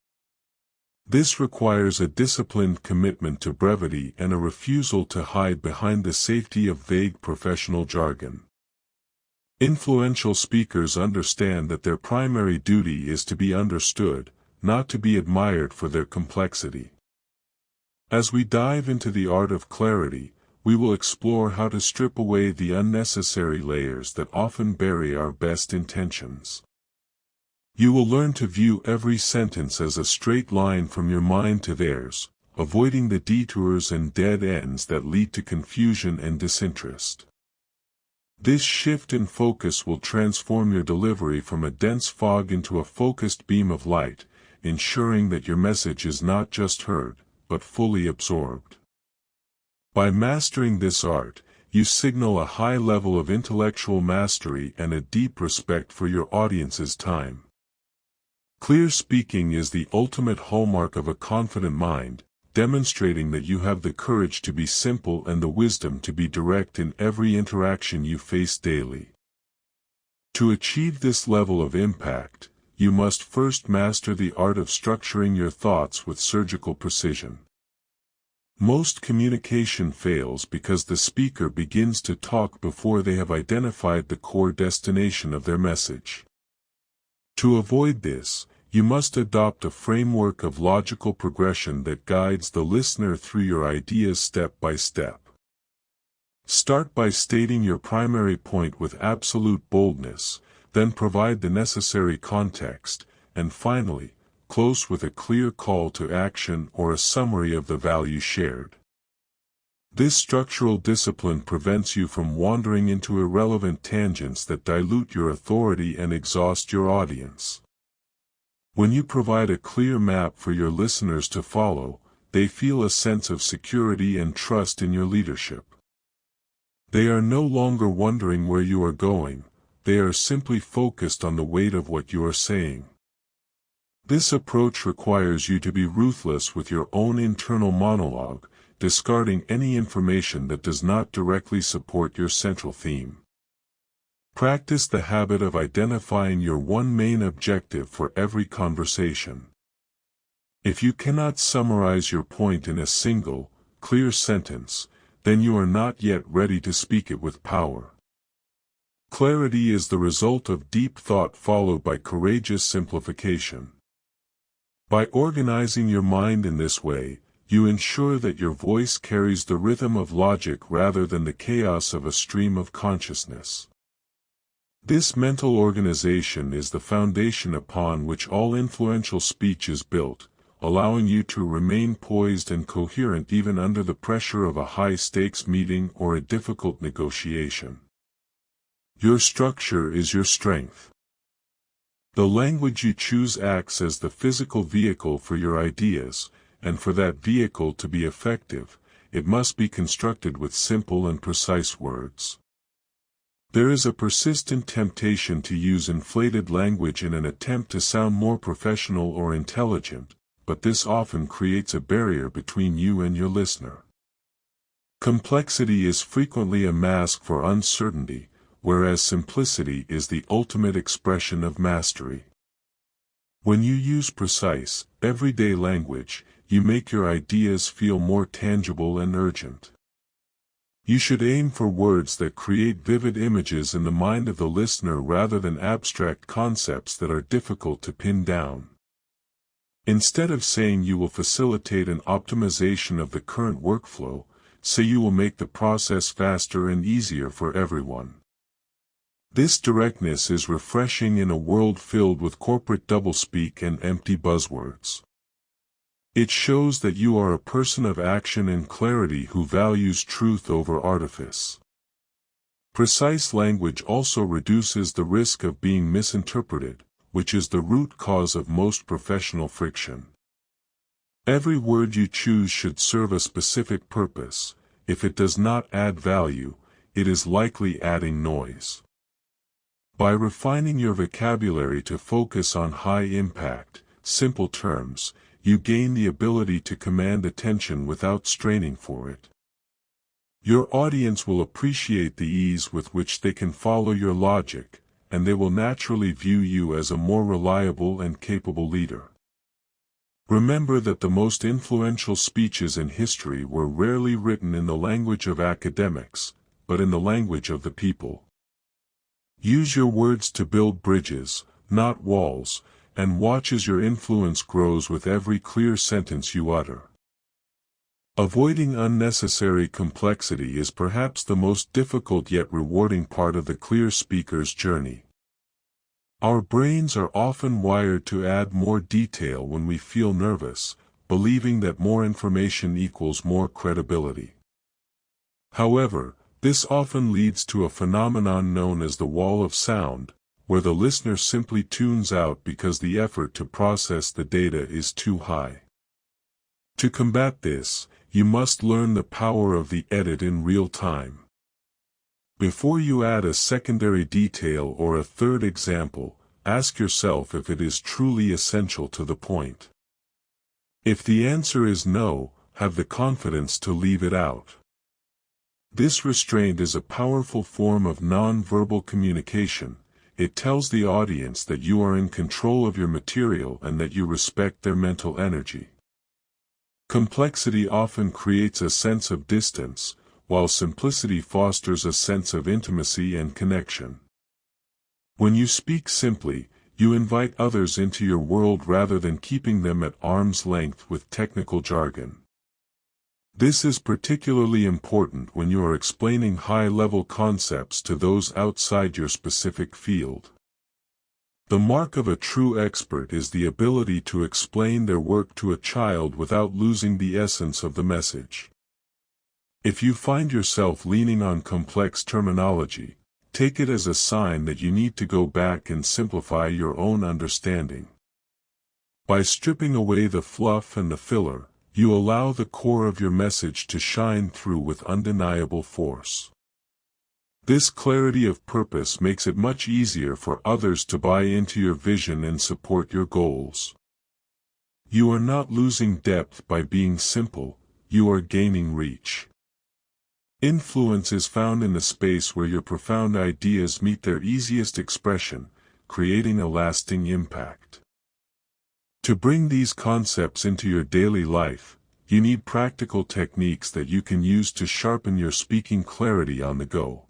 This requires a disciplined commitment to brevity and a refusal to hide behind the safety of vague professional jargon. Influential speakers understand that their primary duty is to be understood, not to be admired for their complexity. As we dive into the art of clarity, we will explore how to strip away the unnecessary layers that often bury our best intentions. You will learn to view every sentence as a straight line from your mind to theirs, avoiding the detours and dead ends that lead to confusion and disinterest. This shift in focus will transform your delivery from a dense fog into a focused beam of light, ensuring that your message is not just heard, but fully absorbed. By mastering this art, you signal a high level of intellectual mastery and a deep respect for your audience's time. Clear speaking is the ultimate hallmark of a confident mind, demonstrating that you have the courage to be simple and the wisdom to be direct in every interaction you face daily. To achieve this level of impact, you must first master the art of structuring your thoughts with surgical precision. Most communication fails because the speaker begins to talk before they have identified the core destination of their message. To avoid this, you must adopt a framework of logical progression that guides the listener through your ideas step by step. Start by stating your primary point with absolute boldness, then provide the necessary context, and finally, close with a clear call to action or a summary of the value shared. This structural discipline prevents you from wandering into irrelevant tangents that dilute your authority and exhaust your audience. When you provide a clear map for your listeners to follow, they feel a sense of security and trust in your leadership. They are no longer wondering where you are going, they are simply focused on the weight of what you are saying. This approach requires you to be ruthless with your own internal monologue, discarding any information that does not directly support your central theme. Practice the habit of identifying your one main objective for every conversation. If you cannot summarize your point in a single, clear sentence, then you are not yet ready to speak it with power. Clarity is the result of deep thought followed by courageous simplification. By organizing your mind in this way, you ensure that your voice carries the rhythm of logic rather than the chaos of a stream of consciousness. This mental organization is the foundation upon which all influential speech is built, allowing you to remain poised and coherent even under the pressure of a high-stakes meeting or a difficult negotiation. Your structure is your strength. The language you choose acts as the physical vehicle for your ideas, and for that vehicle to be effective, it must be constructed with simple and precise words. There is a persistent temptation to use inflated language in an attempt to sound more professional or intelligent, but this often creates a barrier between you and your listener. Complexity is frequently a mask for uncertainty, whereas simplicity is the ultimate expression of mastery. When you use precise, everyday language, you make your ideas feel more tangible and urgent. You should aim for words that create vivid images in the mind of the listener rather than abstract concepts that are difficult to pin down. Instead of saying you will facilitate an optimization of the current workflow, say you will make the process faster and easier for everyone. This directness is refreshing in a world filled with corporate doublespeak and empty buzzwords. It shows that you are a person of action and clarity who values truth over artifice. Precise language also reduces the risk of being misinterpreted, which is the root cause of most professional friction. Every word you choose should serve a specific purpose. If it does not add value, it is likely adding noise. By refining your vocabulary to focus on high-impact, simple terms, you gain the ability to command attention without straining for it. Your audience will appreciate the ease with which they can follow your logic, and they will naturally view you as a more reliable and capable leader. Remember that the most influential speeches in history were rarely written in the language of academics, but in the language of the people. Use your words to build bridges, not walls, and watch as your influence grows with every clear sentence you utter. Avoiding unnecessary complexity is perhaps the most difficult yet rewarding part of the clear speaker's journey. Our brains are often wired to add more detail when we feel nervous, believing that more information equals more credibility. However, this often leads to a phenomenon known as the wall of sound, where the listener simply tunes out because the effort to process the data is too high. To combat this, you must learn the power of the edit in real time. Before you add a secondary detail or a third example, ask yourself if it is truly essential to the point. If the answer is no, have the confidence to leave it out. This restraint is a powerful form of non-verbal communication. it tells the audience that you are in control of your material and that you respect their mental energy. Complexity often creates a sense of distance, while simplicity fosters a sense of intimacy and connection. When you speak simply, you invite others into your world rather than keeping them at arm's length with technical jargon. This is particularly important when you are explaining high-level concepts to those outside your specific field. The mark of a true expert is the ability to explain their work to a child without losing the essence of the message. If you find yourself leaning on complex terminology, take it as a sign that you need to go back and simplify your own understanding. By stripping away the fluff and the filler, you allow the core of your message to shine through with undeniable force. This clarity of purpose makes it much easier for others to buy into your vision and support your goals. You are not losing depth by being simple, you are gaining reach. Influence is found in the space where your profound ideas meet their easiest expression, creating a lasting impact. To bring these concepts into your daily life, you need practical techniques that you can use to sharpen your speaking clarity on the go.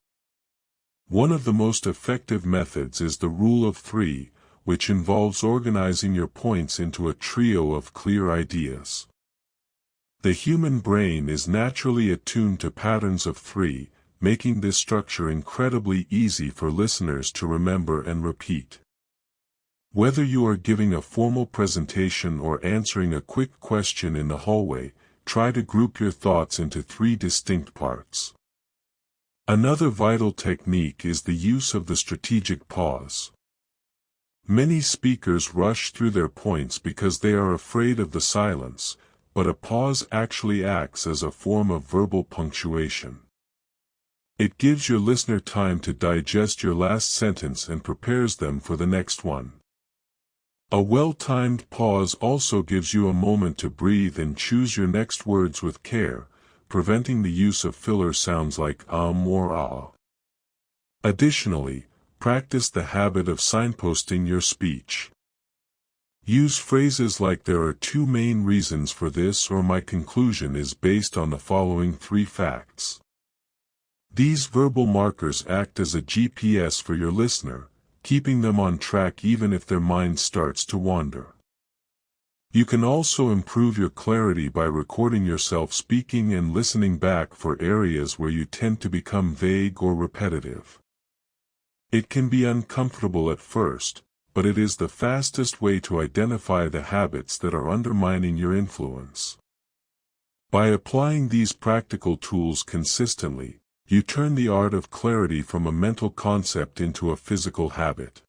One of the most effective methods is the Rule of 3, which involves organizing your points into a trio of clear ideas. The human brain is naturally attuned to patterns of 3, making this structure incredibly easy for listeners to remember and repeat. Whether you are giving a formal presentation or answering a quick question in the hallway, try to group your thoughts into 3 distinct parts. Another vital technique is the use of the strategic pause. Many speakers rush through their points because they are afraid of the silence, but a pause actually acts as a form of verbal punctuation. It gives your listener time to digest your last sentence and prepares them for the next one. A well-timed pause also gives you a moment to breathe and choose your next words with care, preventing the use of filler sounds like or ah. Additionally, practice the habit of signposting your speech. Use phrases like "there are 2 main reasons for this" or "my conclusion is based on the following 3 facts." These verbal markers act as a GPS for your listener, keeping them on track even if their mind starts to wander. You can also improve your clarity by recording yourself speaking and listening back for areas where you tend to become vague or repetitive. It can be uncomfortable at first, but it is the fastest way to identify the habits that are undermining your influence. By applying these practical tools consistently, you turn the art of clarity from a mental concept into a physical habit.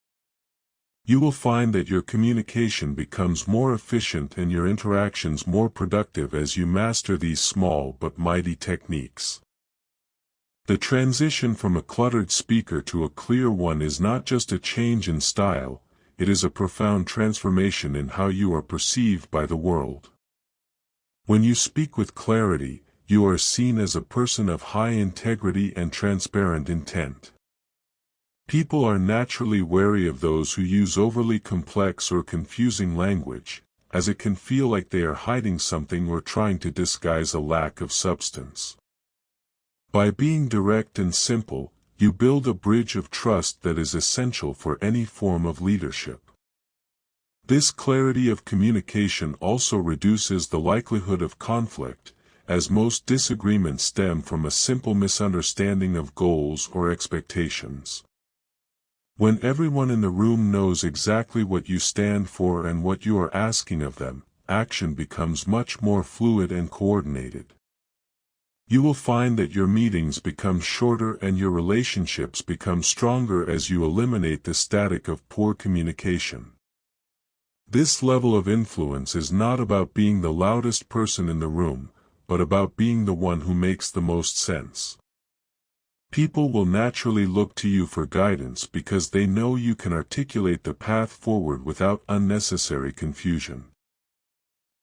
You will find that your communication becomes more efficient and your interactions more productive as you master these small but mighty techniques. The transition from a cluttered speaker to a clear one is not just a change in style, it is a profound transformation in how you are perceived by the world. When you speak with clarity, you are seen as a person of high integrity and transparent intent. People are naturally wary of those who use overly complex or confusing language, as it can feel like they are hiding something or trying to disguise a lack of substance. By being direct and simple, you build a bridge of trust that is essential for any form of leadership. This clarity of communication also reduces the likelihood of conflict, as most disagreements stem from a simple misunderstanding of goals or expectations. When everyone in the room knows exactly what you stand for and what you are asking of them, action becomes much more fluid and coordinated. You will find that your meetings become shorter and your relationships become stronger as you eliminate the static of poor communication. This level of influence is not about being the loudest person in the room, but about being the one who makes the most sense. People will naturally look to you for guidance because they know you can articulate the path forward without unnecessary confusion.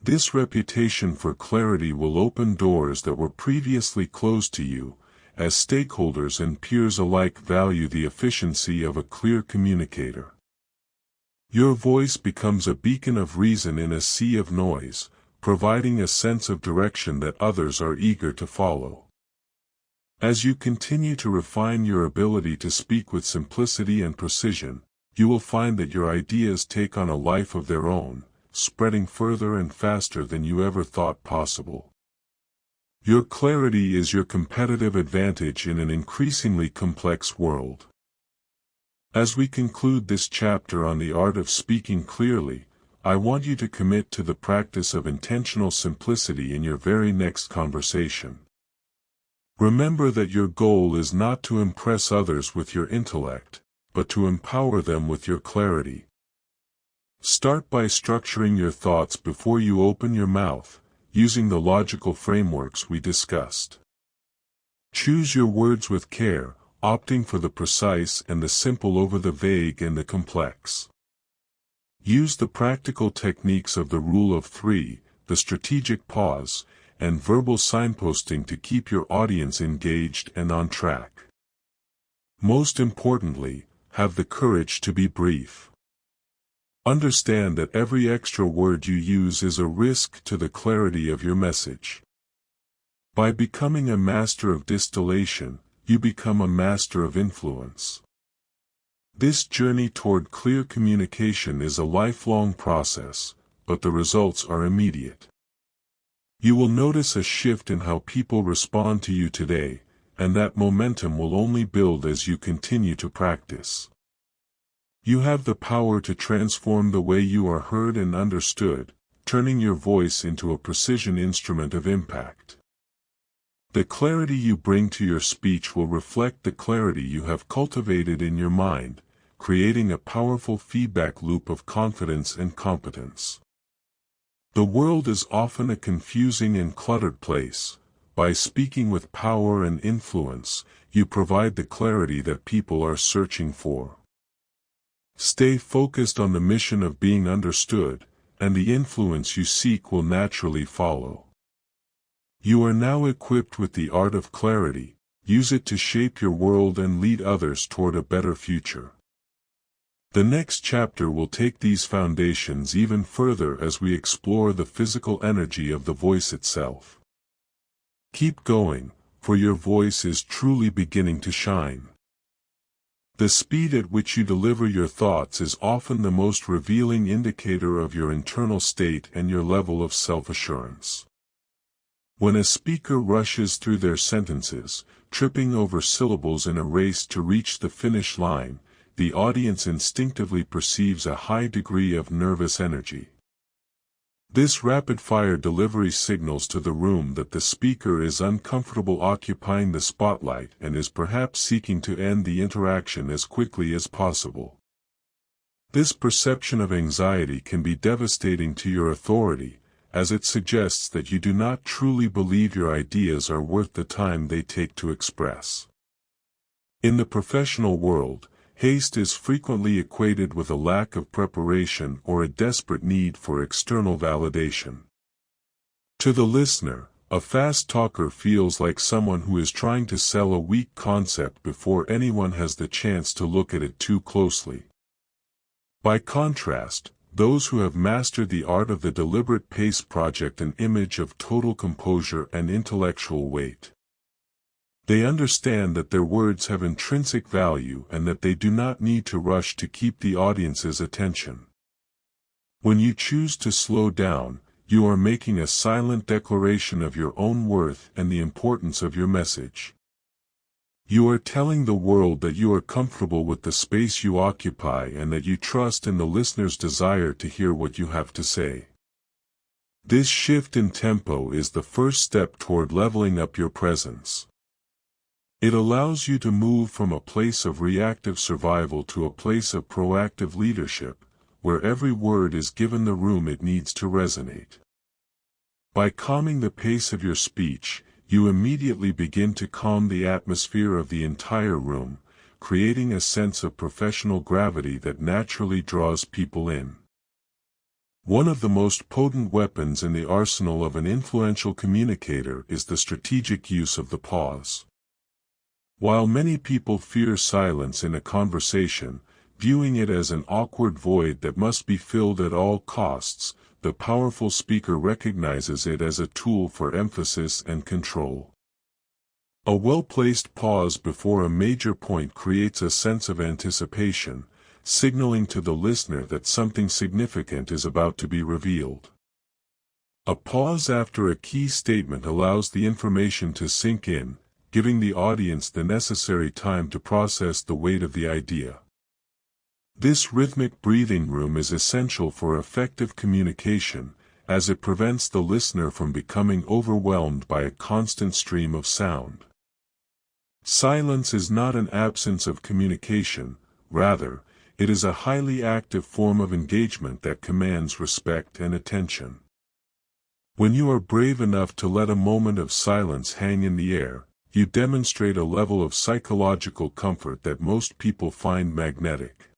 This reputation for clarity will open doors that were previously closed to you, as stakeholders and peers alike value the efficiency of a clear communicator. Your voice becomes a beacon of reason in a sea of noise, providing a sense of direction that others are eager to follow. As you continue to refine your ability to speak with simplicity and precision, you will find that your ideas take on a life of their own, spreading further and faster than you ever thought possible. Your clarity is your competitive advantage in an increasingly complex world. As we conclude this chapter on the art of speaking clearly, I want you to commit to the practice of intentional simplicity in your very next conversation. Remember that your goal is not to impress others with your intellect, but to empower them with your clarity. Start by structuring your thoughts before you open your mouth, using the logical frameworks we discussed. Choose your words with care, opting for the precise and the simple over the vague and the complex. Use the practical techniques of the rule of three, the strategic pause, and verbal signposting to keep your audience engaged and on track. Most importantly, have the courage to be brief. Understand that every extra word you use is a risk to the clarity of your message. By becoming a master of distillation, you become a master of influence. This journey toward clear communication is a lifelong process, but the results are immediate. You will notice a shift in how people respond to you today, and that momentum will only build as you continue to practice. You have the power to transform the way you are heard and understood, turning your voice into a precision instrument of impact. The clarity you bring to your speech will reflect the clarity you have cultivated in your mind, creating a powerful feedback loop of confidence and competence. The world is often a confusing and cluttered place. By speaking with power and influence, you provide the clarity that people are searching for. Stay focused on the mission of being understood, and the influence you seek will naturally follow. You are now equipped with the art of clarity. Use it to shape your world and lead others toward a better future. The next chapter will take these foundations even further as we explore the physical energy of the voice itself. Keep going, for your voice is truly beginning to shine. The speed at which you deliver your thoughts is often the most revealing indicator of your internal state and your level of self-assurance. When a speaker rushes through their sentences, tripping over syllables in a race to reach the finish line, the audience instinctively perceives a high degree of nervous energy. This rapid-fire delivery signals to the room that the speaker is uncomfortable occupying the spotlight and is perhaps seeking to end the interaction as quickly as possible. This perception of anxiety can be devastating to your authority, as it suggests that you do not truly believe your ideas are worth the time they take to express. In the professional world, haste is frequently equated with a lack of preparation or a desperate need for external validation. To the listener, a fast talker feels like someone who is trying to sell a weak concept before anyone has the chance to look at it too closely. By contrast, those who have mastered the art of the deliberate pace project an image of total composure and intellectual weight. They understand that their words have intrinsic value and that they do not need to rush to keep the audience's attention. When you choose to slow down, you are making a silent declaration of your own worth and the importance of your message. You are telling the world that you are comfortable with the space you occupy and that you trust in the listener's desire to hear what you have to say. This shift in tempo is the first step toward leveling up your presence. It allows you to move from a place of reactive survival to a place of proactive leadership, where every word is given the room it needs to resonate. By calming the pace of your speech, you immediately begin to calm the atmosphere of the entire room, creating a sense of professional gravity that naturally draws people in. One of the most potent weapons in the arsenal of an influential communicator is the strategic use of the pause. While many people fear silence in a conversation, viewing it as an awkward void that must be filled at all costs, the powerful speaker recognizes it as a tool for emphasis and control. A well-placed pause before a major point creates a sense of anticipation, signaling to the listener that something significant is about to be revealed. A pause after a key statement allows the information to sink in, giving the audience the necessary time to process the weight of the idea. This rhythmic breathing room is essential for effective communication, as it prevents the listener from becoming overwhelmed by a constant stream of sound. Silence is not an absence of communication, rather, it is a highly active form of engagement that commands respect and attention. When you are brave enough to let a moment of silence hang in the air, you demonstrate a level of psychological comfort that most people find magnetic.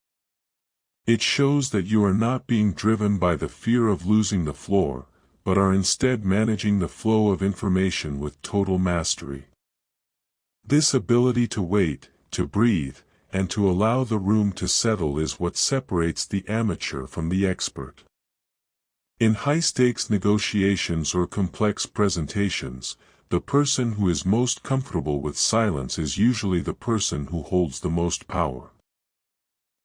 It shows that you are not being driven by the fear of losing the floor, but are instead managing the flow of information with total mastery. This ability to wait, to breathe, and to allow the room to settle is what separates the amateur from the expert. In high-stakes negotiations or complex presentations, the person who is most comfortable with silence is usually the person who holds the most power.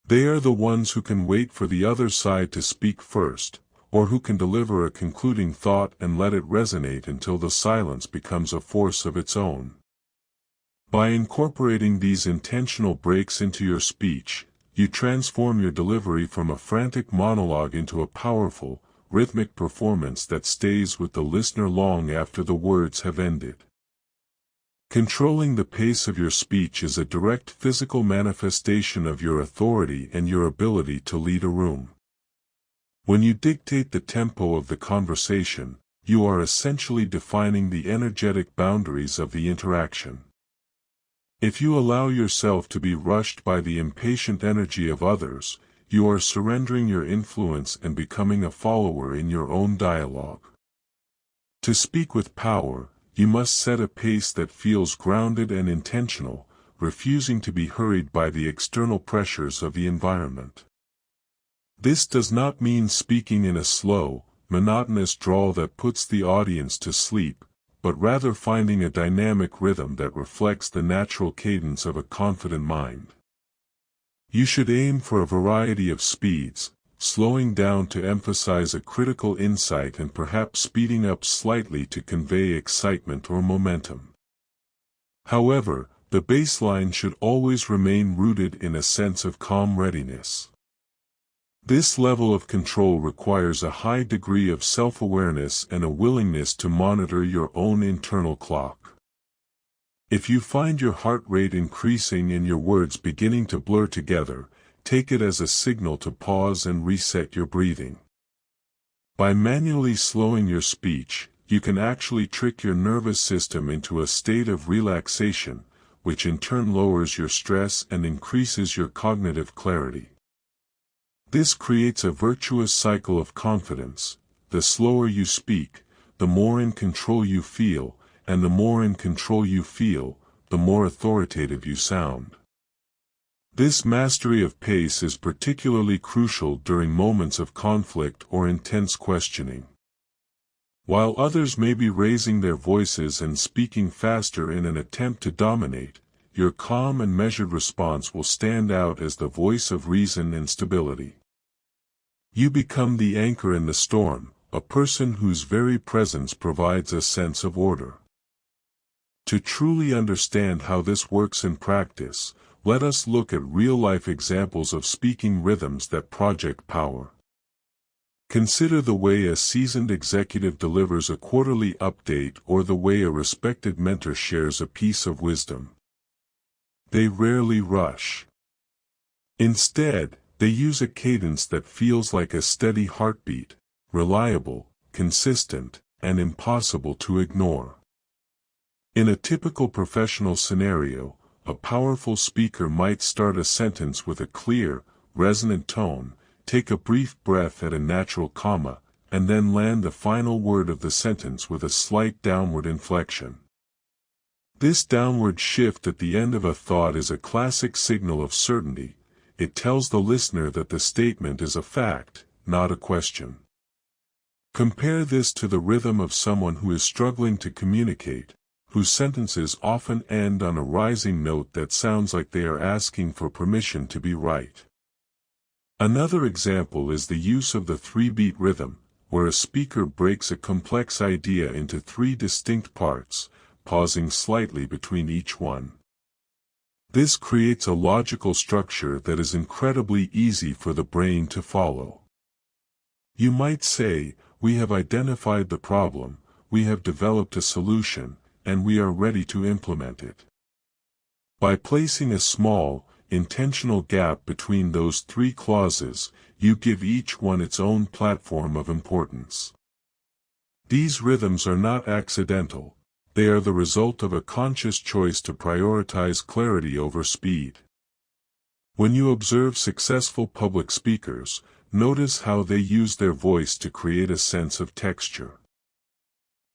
They are the ones who can wait for the other side to speak first, or who can deliver a concluding thought and let it resonate until the silence becomes a force of its own. By incorporating these intentional breaks into your speech, you transform your delivery from a frantic monologue into a powerful, rhythmic performance that stays with the listener long after the words have ended. Controlling the pace of your speech is a direct physical manifestation of your authority and your ability to lead a room. When you dictate the tempo of the conversation, you are essentially defining the energetic boundaries of the interaction. If you allow yourself to be rushed by the impatient energy of others, you are surrendering your influence and becoming a follower in your own dialogue. To speak with power, you must set a pace that feels grounded and intentional, refusing to be hurried by the external pressures of the environment. This does not mean speaking in a slow, monotonous drawl that puts the audience to sleep, but rather finding a dynamic rhythm that reflects the natural cadence of a confident mind. You should aim for a variety of speeds, slowing down to emphasize a critical insight and perhaps speeding up slightly to convey excitement or momentum. However, the baseline should always remain rooted in a sense of calm readiness. This level of control requires a high degree of self-awareness and a willingness to monitor your own internal clock. If you find your heart rate increasing and your words beginning to blur together, take it as a signal to pause and reset your breathing. By manually slowing your speech, you can actually trick your nervous system into a state of relaxation, which in turn lowers your stress and increases your cognitive clarity. This creates a virtuous cycle of confidence. The slower you speak, the more in control you feel, and the more in control you feel, the more authoritative you sound. This mastery of pace is particularly crucial during moments of conflict or intense questioning. While others may be raising their voices and speaking faster in an attempt to dominate, your calm and measured response will stand out as the voice of reason and stability. You become the anchor in the storm, a person whose very presence provides a sense of order. To truly understand how this works in practice, let us look at real-life examples of speaking rhythms that project power. Consider the way a seasoned executive delivers a quarterly update or the way a respected mentor shares a piece of wisdom. They rarely rush. Instead, they use a cadence that feels like a steady heartbeat, reliable, consistent, and impossible to ignore. In a typical professional scenario, a powerful speaker might start a sentence with a clear, resonant tone, take a brief breath at a natural comma, and then land the final word of the sentence with a slight downward inflection. This downward shift at the end of a thought is a classic signal of certainty. It tells the listener that the statement is a fact, not a question. Compare this to the rhythm of someone who is struggling to communicate, whose sentences often end on a rising note that sounds like they are asking for permission to be right. Another example is the use of the 3-beat rhythm, where a speaker breaks a complex idea into 3 distinct parts, pausing slightly between each one. This creates a logical structure that is incredibly easy for the brain to follow. You might say, "We have identified the problem, we have developed a solution, and we are ready to implement it." By placing a small, intentional gap between those 3 clauses, you give each one its own platform of importance. These rhythms are not accidental. They are the result of a conscious choice to prioritize clarity over speed. When you observe successful public speakers, notice how they use their voice to create a sense of texture.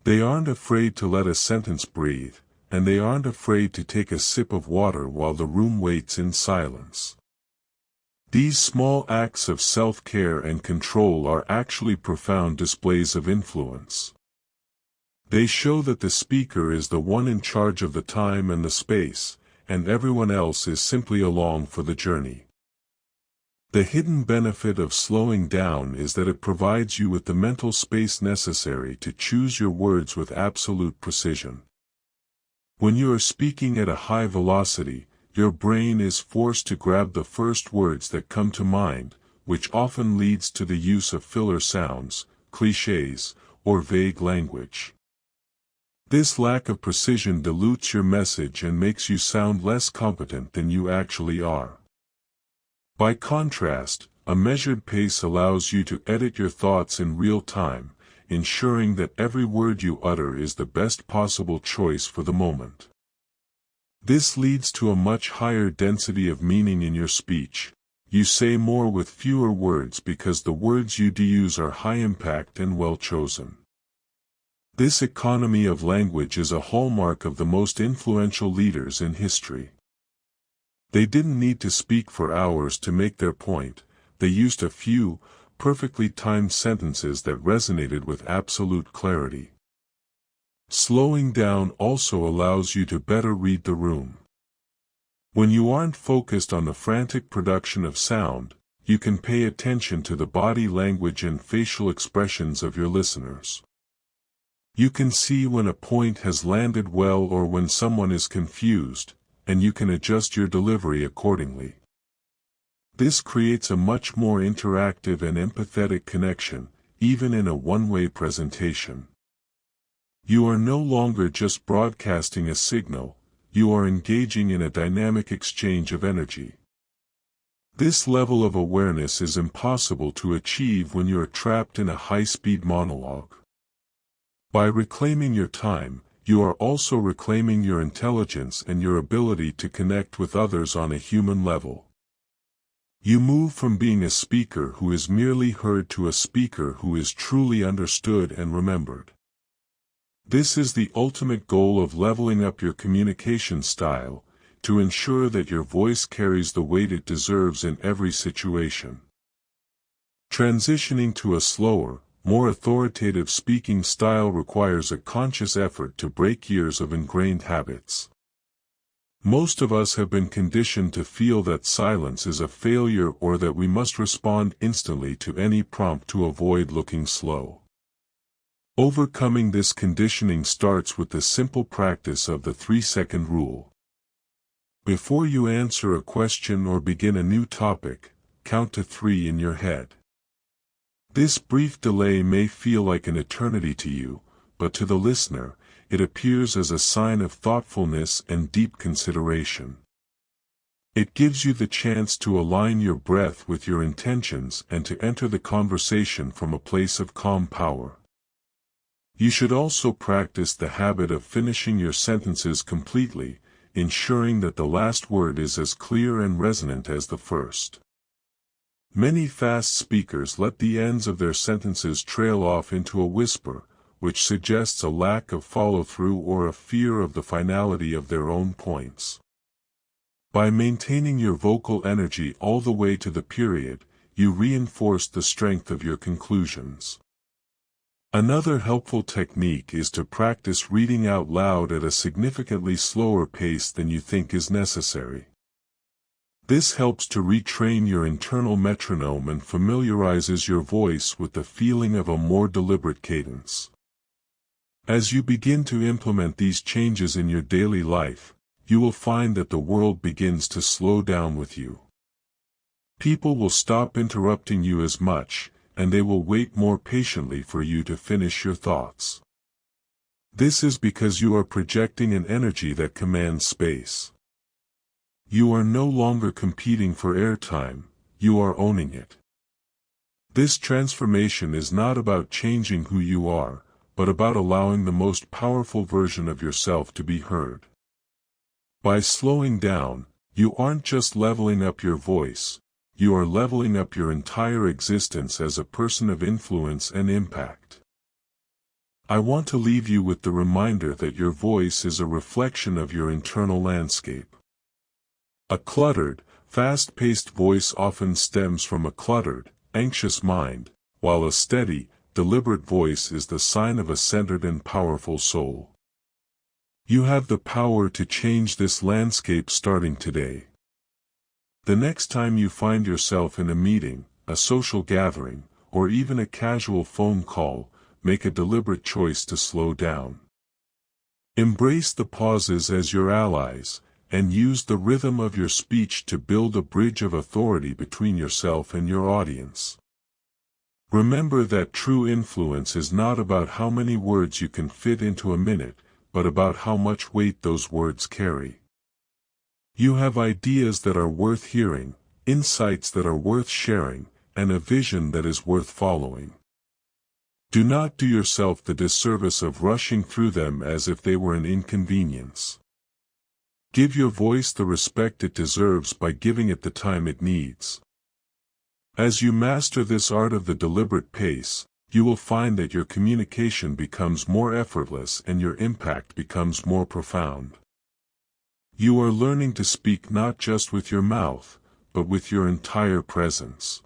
They aren't afraid to let a sentence breathe, and they aren't afraid to take a sip of water while the room waits in silence. These small acts of self-care and control are actually profound displays of influence. They show that the speaker is the one in charge of the time and the space, and everyone else is simply along for the journey. The hidden benefit of slowing down is that it provides you with the mental space necessary to choose your words with absolute precision. When you are speaking at a high velocity, your brain is forced to grab the first words that come to mind, which often leads to the use of filler sounds, clichés, or vague language. This lack of precision dilutes your message and makes you sound less competent than you actually are. By contrast, a measured pace allows you to edit your thoughts in real time, ensuring that every word you utter is the best possible choice for the moment. This leads to a much higher density of meaning in your speech. You say more with fewer words because the words you do use are high impact and well chosen. This economy of language is a hallmark of the most influential leaders in history. They didn't need to speak for hours to make their point. They used a few, perfectly timed sentences that resonated with absolute clarity. Slowing down also allows you to better read the room. When you aren't focused on the frantic production of sound, you can pay attention to the body language and facial expressions of your listeners. You can see when a point has landed well or when someone is confused, and you can adjust your delivery accordingly. This creates a much more interactive and empathetic connection, even in a one-way presentation. You are no longer just broadcasting a signal, you are engaging in a dynamic exchange of energy. This level of awareness is impossible to achieve when you are trapped in a high-speed monologue. By reclaiming your time, you are also reclaiming your intelligence and your ability to connect with others on a human level. You move from being a speaker who is merely heard to a speaker who is truly understood and remembered. This is the ultimate goal of leveling up your communication style, to ensure that your voice carries the weight it deserves in every situation. Transitioning to a slower, more authoritative speaking style requires a conscious effort to break years of ingrained habits. Most of us have been conditioned to feel that silence is a failure or that we must respond instantly to any prompt to avoid looking slow. Overcoming this conditioning starts with the simple practice of the 3-second rule. Before you answer a question or begin a new topic, count to 3 in your head. This brief delay may feel like an eternity to you, but to the listener, it appears as a sign of thoughtfulness and deep consideration. It gives you the chance to align your breath with your intentions and to enter the conversation from a place of calm power. You should also practice the habit of finishing your sentences completely, ensuring that the last word is as clear and resonant as the first. Many fast speakers let the ends of their sentences trail off into a whisper, which suggests a lack of follow-through or a fear of the finality of their own points. By maintaining your vocal energy all the way to the period, you reinforce the strength of your conclusions. Another helpful technique is to practice reading out loud at a significantly slower pace than you think is necessary. This helps to retrain your internal metronome and familiarizes your voice with the feeling of a more deliberate cadence. As you begin to implement these changes in your daily life, you will find that the world begins to slow down with you. People will stop interrupting you as much, and they will wait more patiently for you to finish your thoughts. This is because you are projecting an energy that commands space. You are no longer competing for airtime, you are owning it. This transformation is not about changing who you are, but about allowing the most powerful version of yourself to be heard. By slowing down, you aren't just leveling up your voice, you are leveling up your entire existence as a person of influence and impact. I want to leave you with the reminder that your voice is a reflection of your internal landscape. A cluttered, fast-paced voice often stems from a cluttered, anxious mind, while a steady, deliberate voice is the sign of a centered and powerful soul. You have the power to change this landscape starting today. The next time you find yourself in a meeting, a social gathering, or even a casual phone call, make a deliberate choice to slow down. Embrace the pauses as your allies, and use the rhythm of your speech to build a bridge of authority between yourself and your audience. Remember that true influence is not about how many words you can fit into a minute, but about how much weight those words carry. You have ideas that are worth hearing, insights that are worth sharing, and a vision that is worth following. Do not do yourself the disservice of rushing through them as if they were an inconvenience. Give your voice the respect it deserves by giving it the time it needs. As you master this art of the deliberate pace, you will find that your communication becomes more effortless and your impact becomes more profound. You are learning to speak not just with your mouth, but with your entire presence.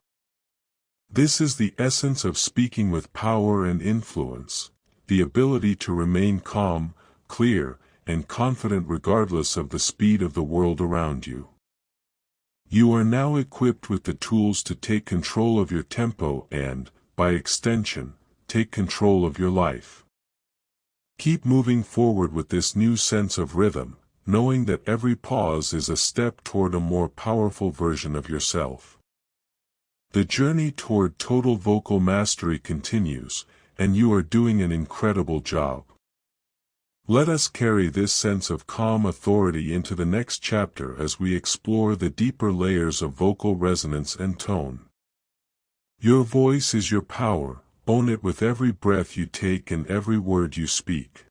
This is the essence of speaking with power and influence, the ability to remain calm, clear, and confident regardless of the speed of the world around you. You are now equipped with the tools to take control of your tempo and, by extension, take control of your life. Keep moving forward with this new sense of rhythm, knowing that every pause is a step toward a more powerful version of yourself. The journey toward total vocal mastery continues, and you are doing an incredible job. Let us carry this sense of calm authority into the next chapter as we explore the deeper layers of vocal resonance and tone. Your voice is your power, own it with every breath you take and every word you speak.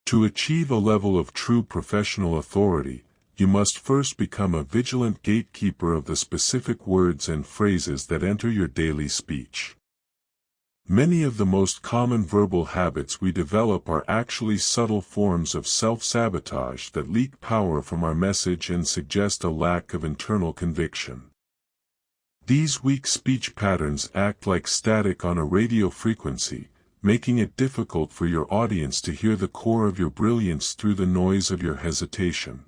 To achieve a level of true professional authority, you must first become a vigilant gatekeeper of the specific words and phrases that enter your daily speech. Many of the most common verbal habits we develop are actually subtle forms of self-sabotage that leak power from our message and suggest a lack of internal conviction. These weak speech patterns act like static on a radio frequency, making it difficult for your audience to hear the core of your brilliance through the noise of your hesitation.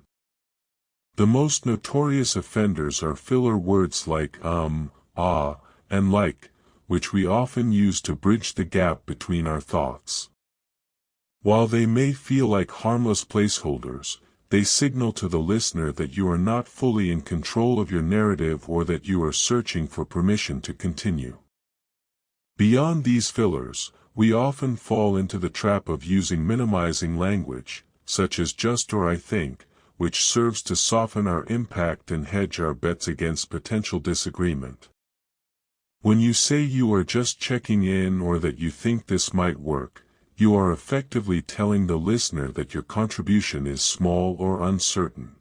The most notorious offenders are filler words like ah, and like, which we often use to bridge the gap between our thoughts. While they may feel like harmless placeholders, they signal to the listener that you are not fully in control of your narrative or that you are searching for permission to continue. Beyond these fillers, we often fall into the trap of using minimizing language, such as just or I think, which serves to soften our impact and hedge our bets against potential disagreement. When you say you are just checking in or that you think this might work, you are effectively telling the listener that your contribution is small or uncertain.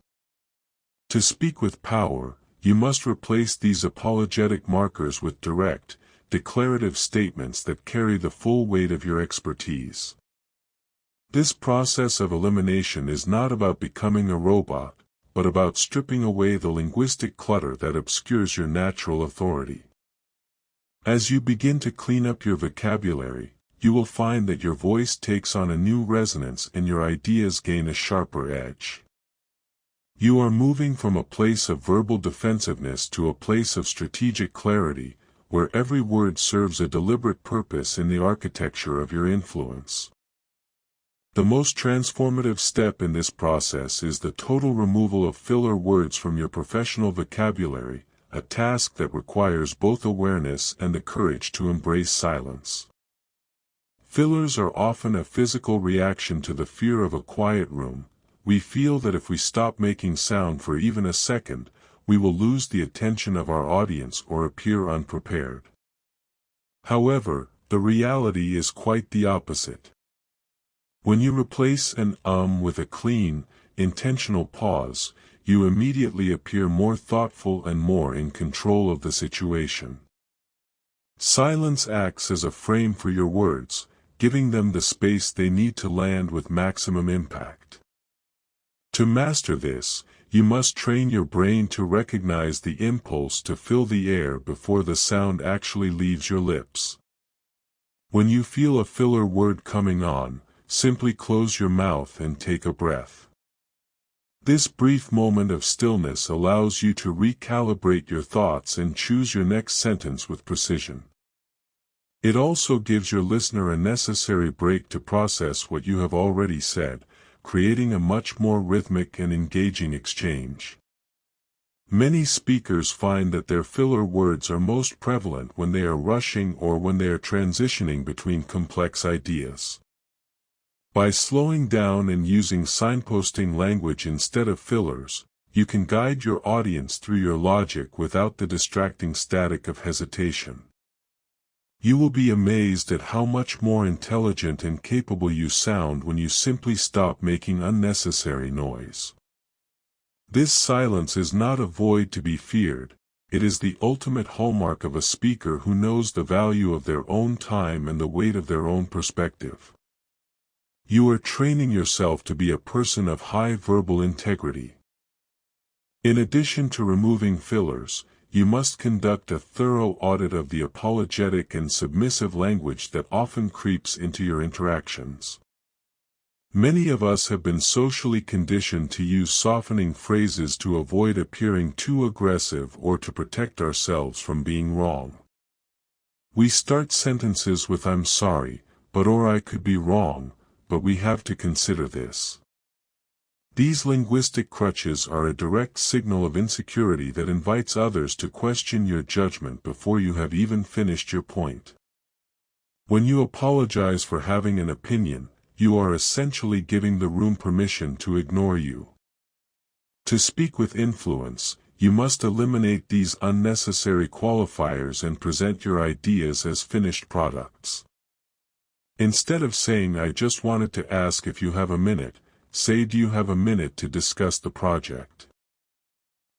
To speak with power, you must replace these apologetic markers with direct, declarative statements that carry the full weight of your expertise. This process of elimination is not about becoming a robot, but about stripping away the linguistic clutter that obscures your natural authority. As you begin to clean up your vocabulary, you will find that your voice takes on a new resonance and your ideas gain a sharper edge. You are moving from a place of verbal defensiveness to a place of strategic clarity, where every word serves a deliberate purpose in the architecture of your influence. The most transformative step in this process is the total removal of filler words from your professional vocabulary, a task that requires both awareness and the courage to embrace silence. Fillers are often a physical reaction to the fear of a quiet room. We feel that if we stop making sound for even a second, we will lose the attention of our audience or appear unprepared. However, the reality is quite the opposite. When you replace an with a clean, intentional pause, you immediately appear more thoughtful and more in control of the situation. Silence acts as a frame for your words, giving them the space they need to land with maximum impact. To master this, you must train your brain to recognize the impulse to fill the air before the sound actually leaves your lips. When you feel a filler word coming on, simply close your mouth and take a breath. This brief moment of stillness allows you to recalibrate your thoughts and choose your next sentence with precision. It also gives your listener a necessary break to process what you have already said, creating a much more rhythmic and engaging exchange. Many speakers find that their filler words are most prevalent when they are rushing or when they are transitioning between complex ideas. By slowing down and using signposting language instead of fillers, you can guide your audience through your logic without the distracting static of hesitation. You will be amazed at how much more intelligent and capable you sound when you simply stop making unnecessary noise. This silence is not a void to be feared, it is the ultimate hallmark of a speaker who knows the value of their own time and the weight of their own perspective. You are training yourself to be a person of high verbal integrity. In addition to removing fillers, you must conduct a thorough audit of the apologetic and submissive language that often creeps into your interactions. Many of us have been socially conditioned to use softening phrases to avoid appearing too aggressive or to protect ourselves from being wrong. We start sentences with "I'm sorry, but" or "I could be wrong, but we have to consider this." These linguistic crutches are a direct signal of insecurity that invites others to question your judgment before you have even finished your point. When you apologize for having an opinion, you are essentially giving the room permission to ignore you. To speak with influence, you must eliminate these unnecessary qualifiers and present your ideas as finished products. Instead of saying "I just wanted to ask if you have a minute," say "Do you have a minute to discuss the project?"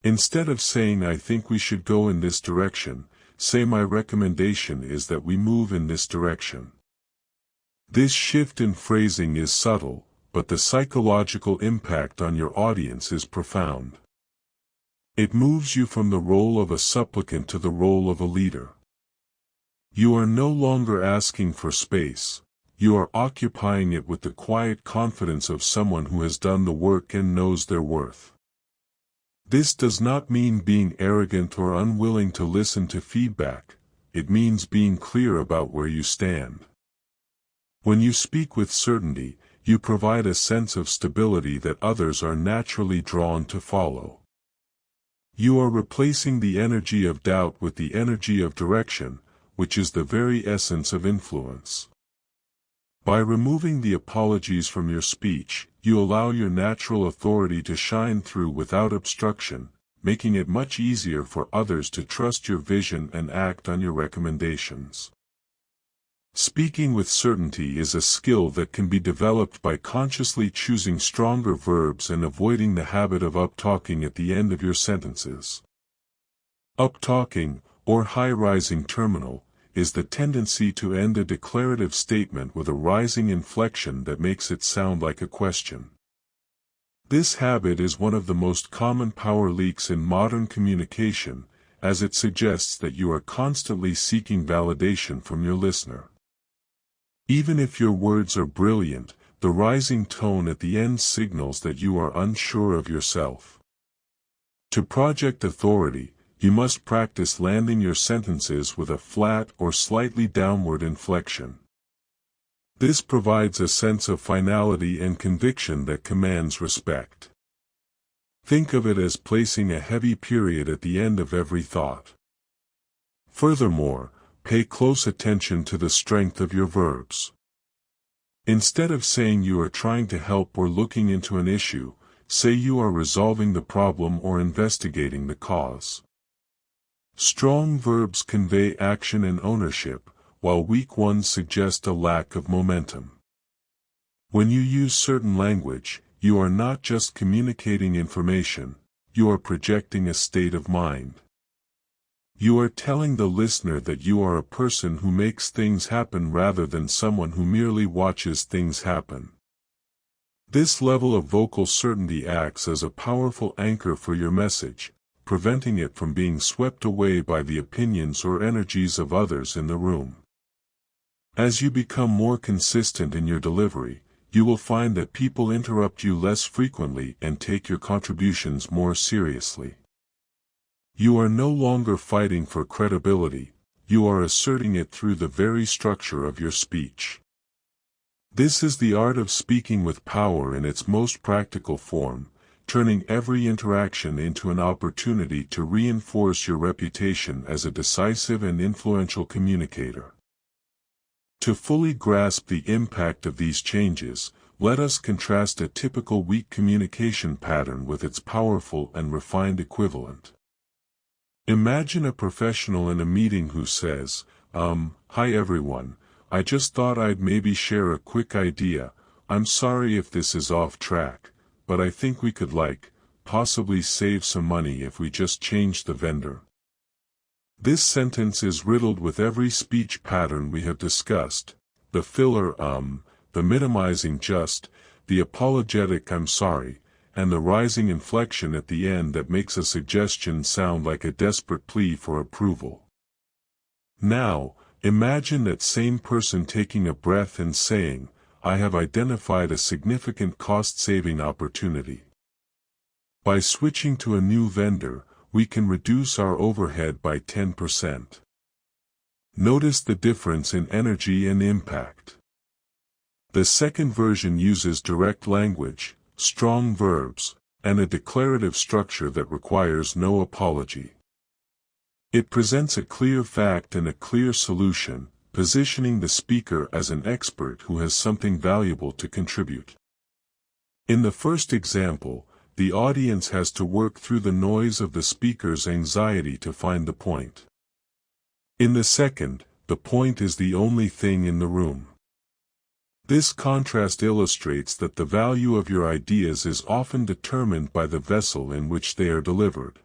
Instead of saying "I think we should go in this direction," say "My recommendation is that we move in this direction." This shift in phrasing is subtle, but the psychological impact on your audience is profound. It moves you from the role of a supplicant to the role of a leader. You are no longer asking for space, you are occupying it with the quiet confidence of someone who has done the work and knows their worth. This does not mean being arrogant or unwilling to listen to feedback, it means being clear about where you stand. When you speak with certainty, you provide a sense of stability that others are naturally drawn to follow. You are replacing the energy of doubt with the energy of direction, which is the very essence of influence. By removing the apologies from your speech, you allow your natural authority to shine through without obstruction, making it much easier for others to trust your vision and act on your recommendations. Speaking with certainty is a skill that can be developed by consciously choosing stronger verbs and avoiding the habit of up-talking at the end of your sentences. Up-talking, or high-rising terminal, is the tendency to end a declarative statement with a rising inflection that makes it sound like a question. This habit is one of the most common power leaks in modern communication, as it suggests that you are constantly seeking validation from your listener. Even if your words are brilliant, the rising tone at the end signals that you are unsure of yourself. To project authority, you must practice landing your sentences with a flat or slightly downward inflection. This provides a sense of finality and conviction that commands respect. Think of it as placing a heavy period at the end of every thought. Furthermore, pay close attention to the strength of your verbs. Instead of saying you are trying to help or looking into an issue, say you are resolving the problem or investigating the cause. Strong verbs convey action and ownership, while weak ones suggest a lack of momentum. When you use certain language, you are not just communicating information, you are projecting a state of mind. You are telling the listener that you are a person who makes things happen rather than someone who merely watches things happen. This level of vocal certainty acts as a powerful anchor for your message, preventing it from being swept away by the opinions or energies of others in the room. As you become more consistent in your delivery, you will find that people interrupt you less frequently and take your contributions more seriously. You are no longer fighting for credibility, you are asserting it through the very structure of your speech. This is the art of speaking with power in its most practical form, turning every interaction into an opportunity to reinforce your reputation as a decisive and influential communicator. To fully grasp the impact of these changes, let us contrast a typical weak communication pattern with its powerful and refined equivalent. Imagine a professional in a meeting who says, "Hi everyone, I just thought I'd maybe share a quick idea. I'm sorry if this is off track, but I think we could possibly save some money if we just change the vendor." This sentence is riddled with every speech pattern we have discussed: the filler the minimizing just, the apologetic "I'm sorry," and the rising inflection at the end that makes a suggestion sound like a desperate plea for approval. Now, imagine that same person taking a breath and saying, "I have identified a significant cost-saving opportunity. By switching to a new vendor, we can reduce our overhead by 10%. Notice the difference in energy and impact. The second version uses direct language, strong verbs, and a declarative structure that requires no apology. It presents a clear fact and a clear solution, positioning the speaker as an expert who has something valuable to contribute. In the first example, the audience has to work through the noise of the speaker's anxiety to find the point. In the second, the point is the only thing in the room. This contrast illustrates that the value of your ideas is often determined by the vessel in which they are delivered.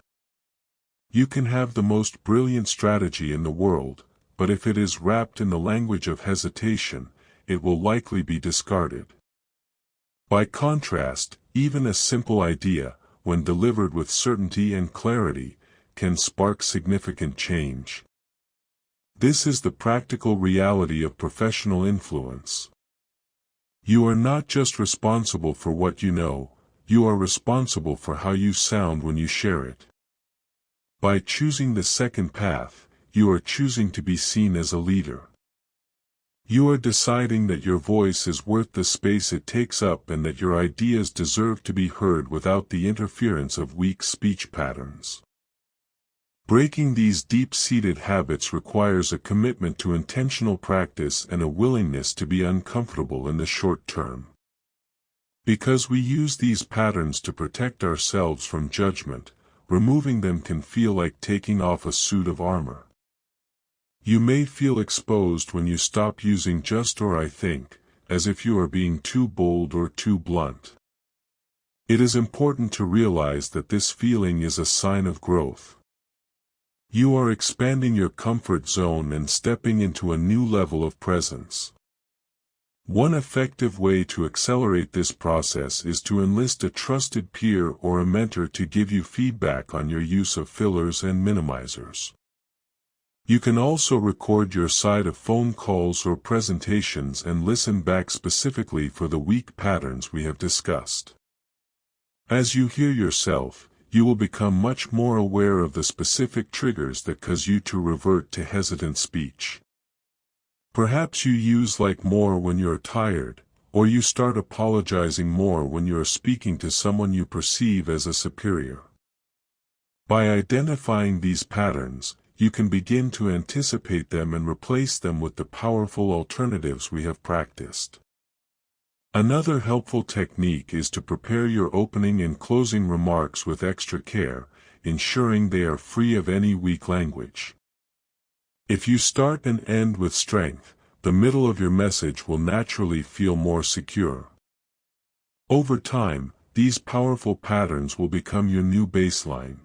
You can have the most brilliant strategy in the world, but if it is wrapped in the language of hesitation, it will likely be discarded. By contrast, even a simple idea, when delivered with certainty and clarity, can spark significant change. This is the practical reality of professional influence. You are not just responsible for what you know, you are responsible for how you sound when you share it. By choosing the second path, you are choosing to be seen as a leader. You are deciding that your voice is worth the space it takes up and that your ideas deserve to be heard without the interference of weak speech patterns. Breaking these deep-seated habits requires a commitment to intentional practice and a willingness to be uncomfortable in the short term. Because we use these patterns to protect ourselves from judgment, removing them can feel like taking off a suit of armor. You may feel exposed when you stop using just or I think, as if you are being too bold or too blunt. It is important to realize that this feeling is a sign of growth. You are expanding your comfort zone and stepping into a new level of presence. One effective way to accelerate this process is to enlist a trusted peer or a mentor to give you feedback on your use of fillers and minimizers. You can also record your side of phone calls or presentations and listen back specifically for the weak patterns we have discussed. As you hear yourself, you will become much more aware of the specific triggers that cause you to revert to hesitant speech. Perhaps you use like more when you're tired, or you start apologizing more when you are speaking to someone you perceive as a superior. By identifying these patterns, you can begin to anticipate them and replace them with the powerful alternatives we have practiced. Another helpful technique is to prepare your opening and closing remarks with extra care, ensuring they are free of any weak language. If you start and end with strength, the middle of your message will naturally feel more secure. Over time, these powerful patterns will become your new baseline.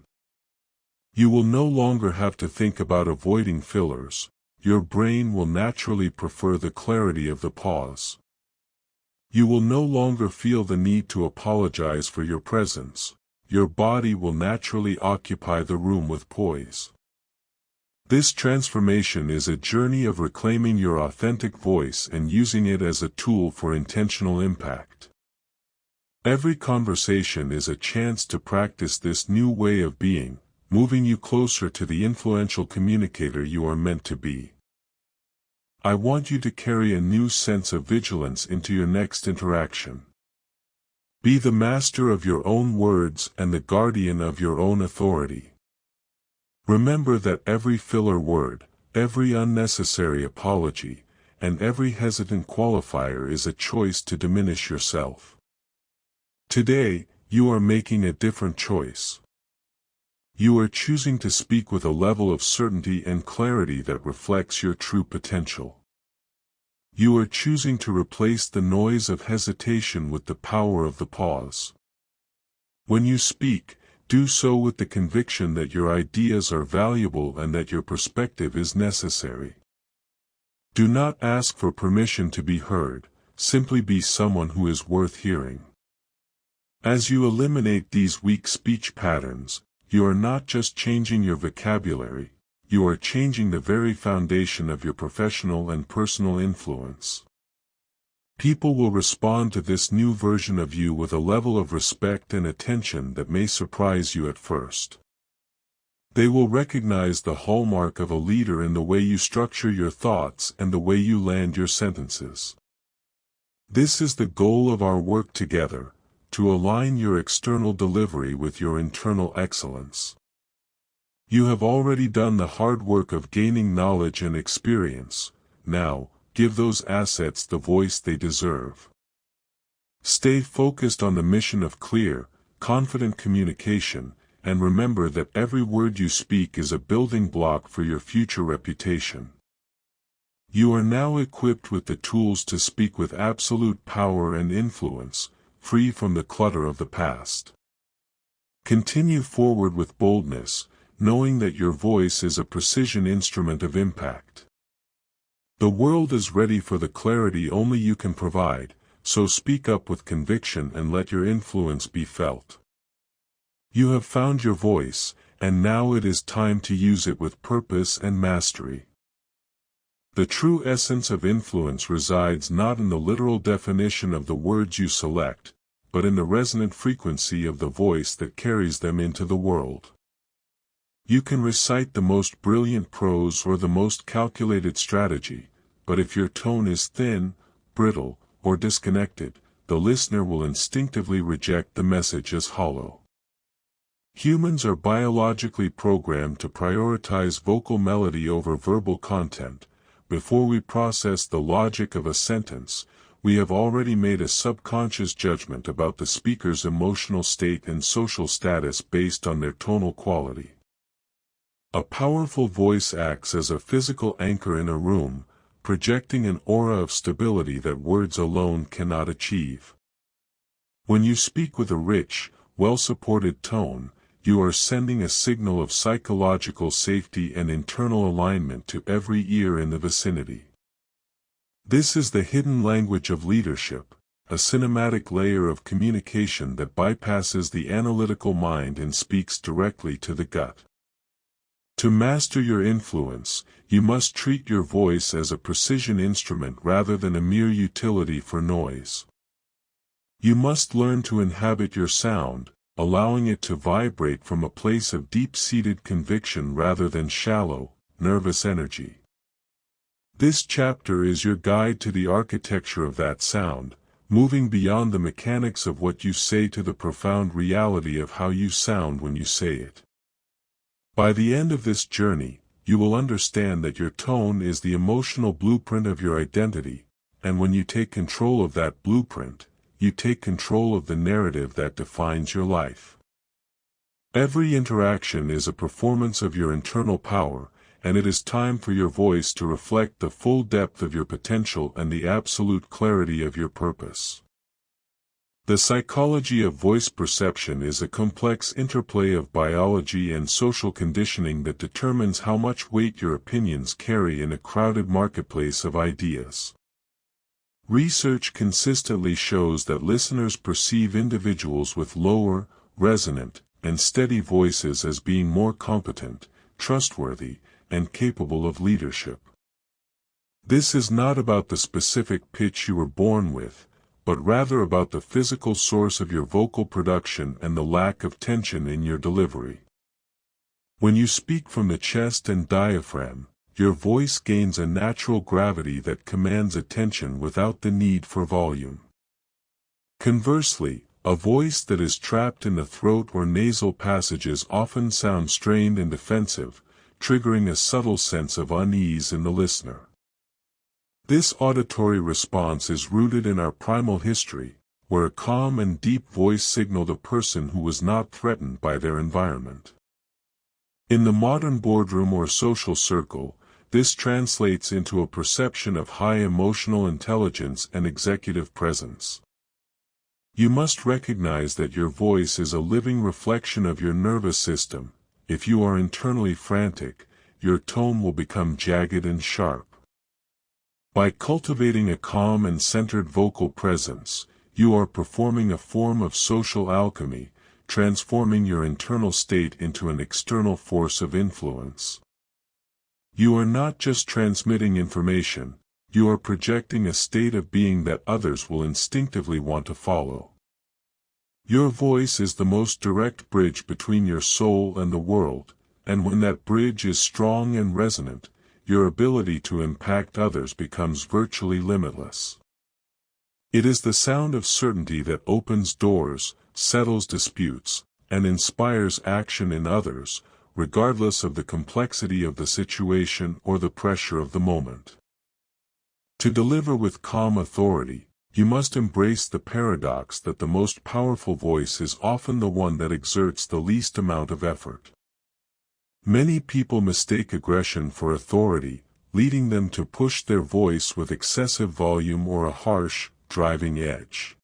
You will no longer have to think about avoiding fillers. Your brain will naturally prefer the clarity of the pause. You will no longer feel the need to apologize for your presence. Your body will naturally occupy the room with poise. This transformation is a journey of reclaiming your authentic voice and using it as a tool for intentional impact. Every conversation is a chance to practice this new way of being, moving you closer to the influential communicator you are meant to be. I want you to carry a new sense of vigilance into your next interaction. Be the master of your own words and the guardian of your own authority. Remember that every filler word, every unnecessary apology, and every hesitant qualifier is a choice to diminish yourself. Today, you are making a different choice. You are choosing to speak with a level of certainty and clarity that reflects your true potential. You are choosing to replace the noise of hesitation with the power of the pause. When you speak, do so with the conviction that your ideas are valuable and that your perspective is necessary. Do not ask for permission to be heard, simply be someone who is worth hearing. As you eliminate these weak speech patterns, you are not just changing your vocabulary, you are changing the very foundation of your professional and personal influence. People will respond to this new version of you with a level of respect and attention that may surprise you at first. They will recognize the hallmark of a leader in the way you structure your thoughts and the way you land your sentences. This is the goal of our work together, to align your external delivery with your internal excellence. You have already done the hard work of gaining knowledge and experience. Now, give those assets the voice they deserve. Stay focused on the mission of clear, confident communication, and remember that every word you speak is a building block for your future reputation. You are now equipped with the tools to speak with absolute power and influence, free from the clutter of the past. Continue forward with boldness, knowing that your voice is a precision instrument of impact. The world is ready for the clarity only you can provide, so speak up with conviction and let your influence be felt. You have found your voice, and now it is time to use it with purpose and mastery. The true essence of influence resides not in the literal definition of the words you select, but in the resonant frequency of the voice that carries them into the world. You can recite the most brilliant prose or the most calculated strategy, but if your tone is thin, brittle, or disconnected, the listener will instinctively reject the message as hollow. Humans are biologically programmed to prioritize vocal melody over verbal content. Before we process the logic of a sentence, we have already made a subconscious judgment about the speaker's emotional state and social status based on their tonal quality. A powerful voice acts as a physical anchor in a room, projecting an aura of stability that words alone cannot achieve. When you speak with a rich, well-supported tone, you are sending a signal of psychological safety and internal alignment to every ear in the vicinity. This is the hidden language of leadership, a cinematic layer of communication that bypasses the analytical mind and speaks directly to the gut. To master your influence, you must treat your voice as a precision instrument rather than a mere utility for noise. You must learn to inhabit your sound, allowing it to vibrate from a place of deep-seated conviction rather than shallow, nervous energy. This chapter is your guide to the architecture of that sound, moving beyond the mechanics of what you say to the profound reality of how you sound when you say it. By the end of this journey, you will understand that your tone is the emotional blueprint of your identity, and when you take control of that blueprint, you take control of the narrative that defines your life. Every interaction is a performance of your internal power, and it is time for your voice to reflect the full depth of your potential and the absolute clarity of your purpose. The psychology of voice perception is a complex interplay of biology and social conditioning that determines how much weight your opinions carry in a crowded marketplace of ideas. Research consistently shows that listeners perceive individuals with lower, resonant, and steady voices as being more competent, trustworthy, and capable of leadership. This is not about the specific pitch you were born with, but rather about the physical source of your vocal production and the lack of tension in your delivery. When you speak from the chest and diaphragm, your voice gains a natural gravity that commands attention without the need for volume. Conversely, a voice that is trapped in the throat or nasal passages often sounds strained and defensive, triggering a subtle sense of unease in the listener. This auditory response is rooted in our primal history, where a calm and deep voice signaled a person who was not threatened by their environment. In the modern boardroom or social circle, this translates into a perception of high emotional intelligence and executive presence. You must recognize that your voice is a living reflection of your nervous system. If you are internally frantic, your tone will become jagged and sharp. By cultivating a calm and centered vocal presence, you are performing a form of social alchemy, transforming your internal state into an external force of influence. You are not just transmitting information, you are projecting a state of being that others will instinctively want to follow. Your voice is the most direct bridge between your soul and the world, and when that bridge is strong and resonant, your ability to impact others becomes virtually limitless. It is the sound of certainty that opens doors, settles disputes, and inspires action in others, regardless of the complexity of the situation or the pressure of the moment. To deliver with calm authority, you must embrace the paradox that the most powerful voice is often the one that exerts the least amount of effort. Many people mistake aggression for authority, leading them to push their voice with excessive volume or a harsh, driving edge.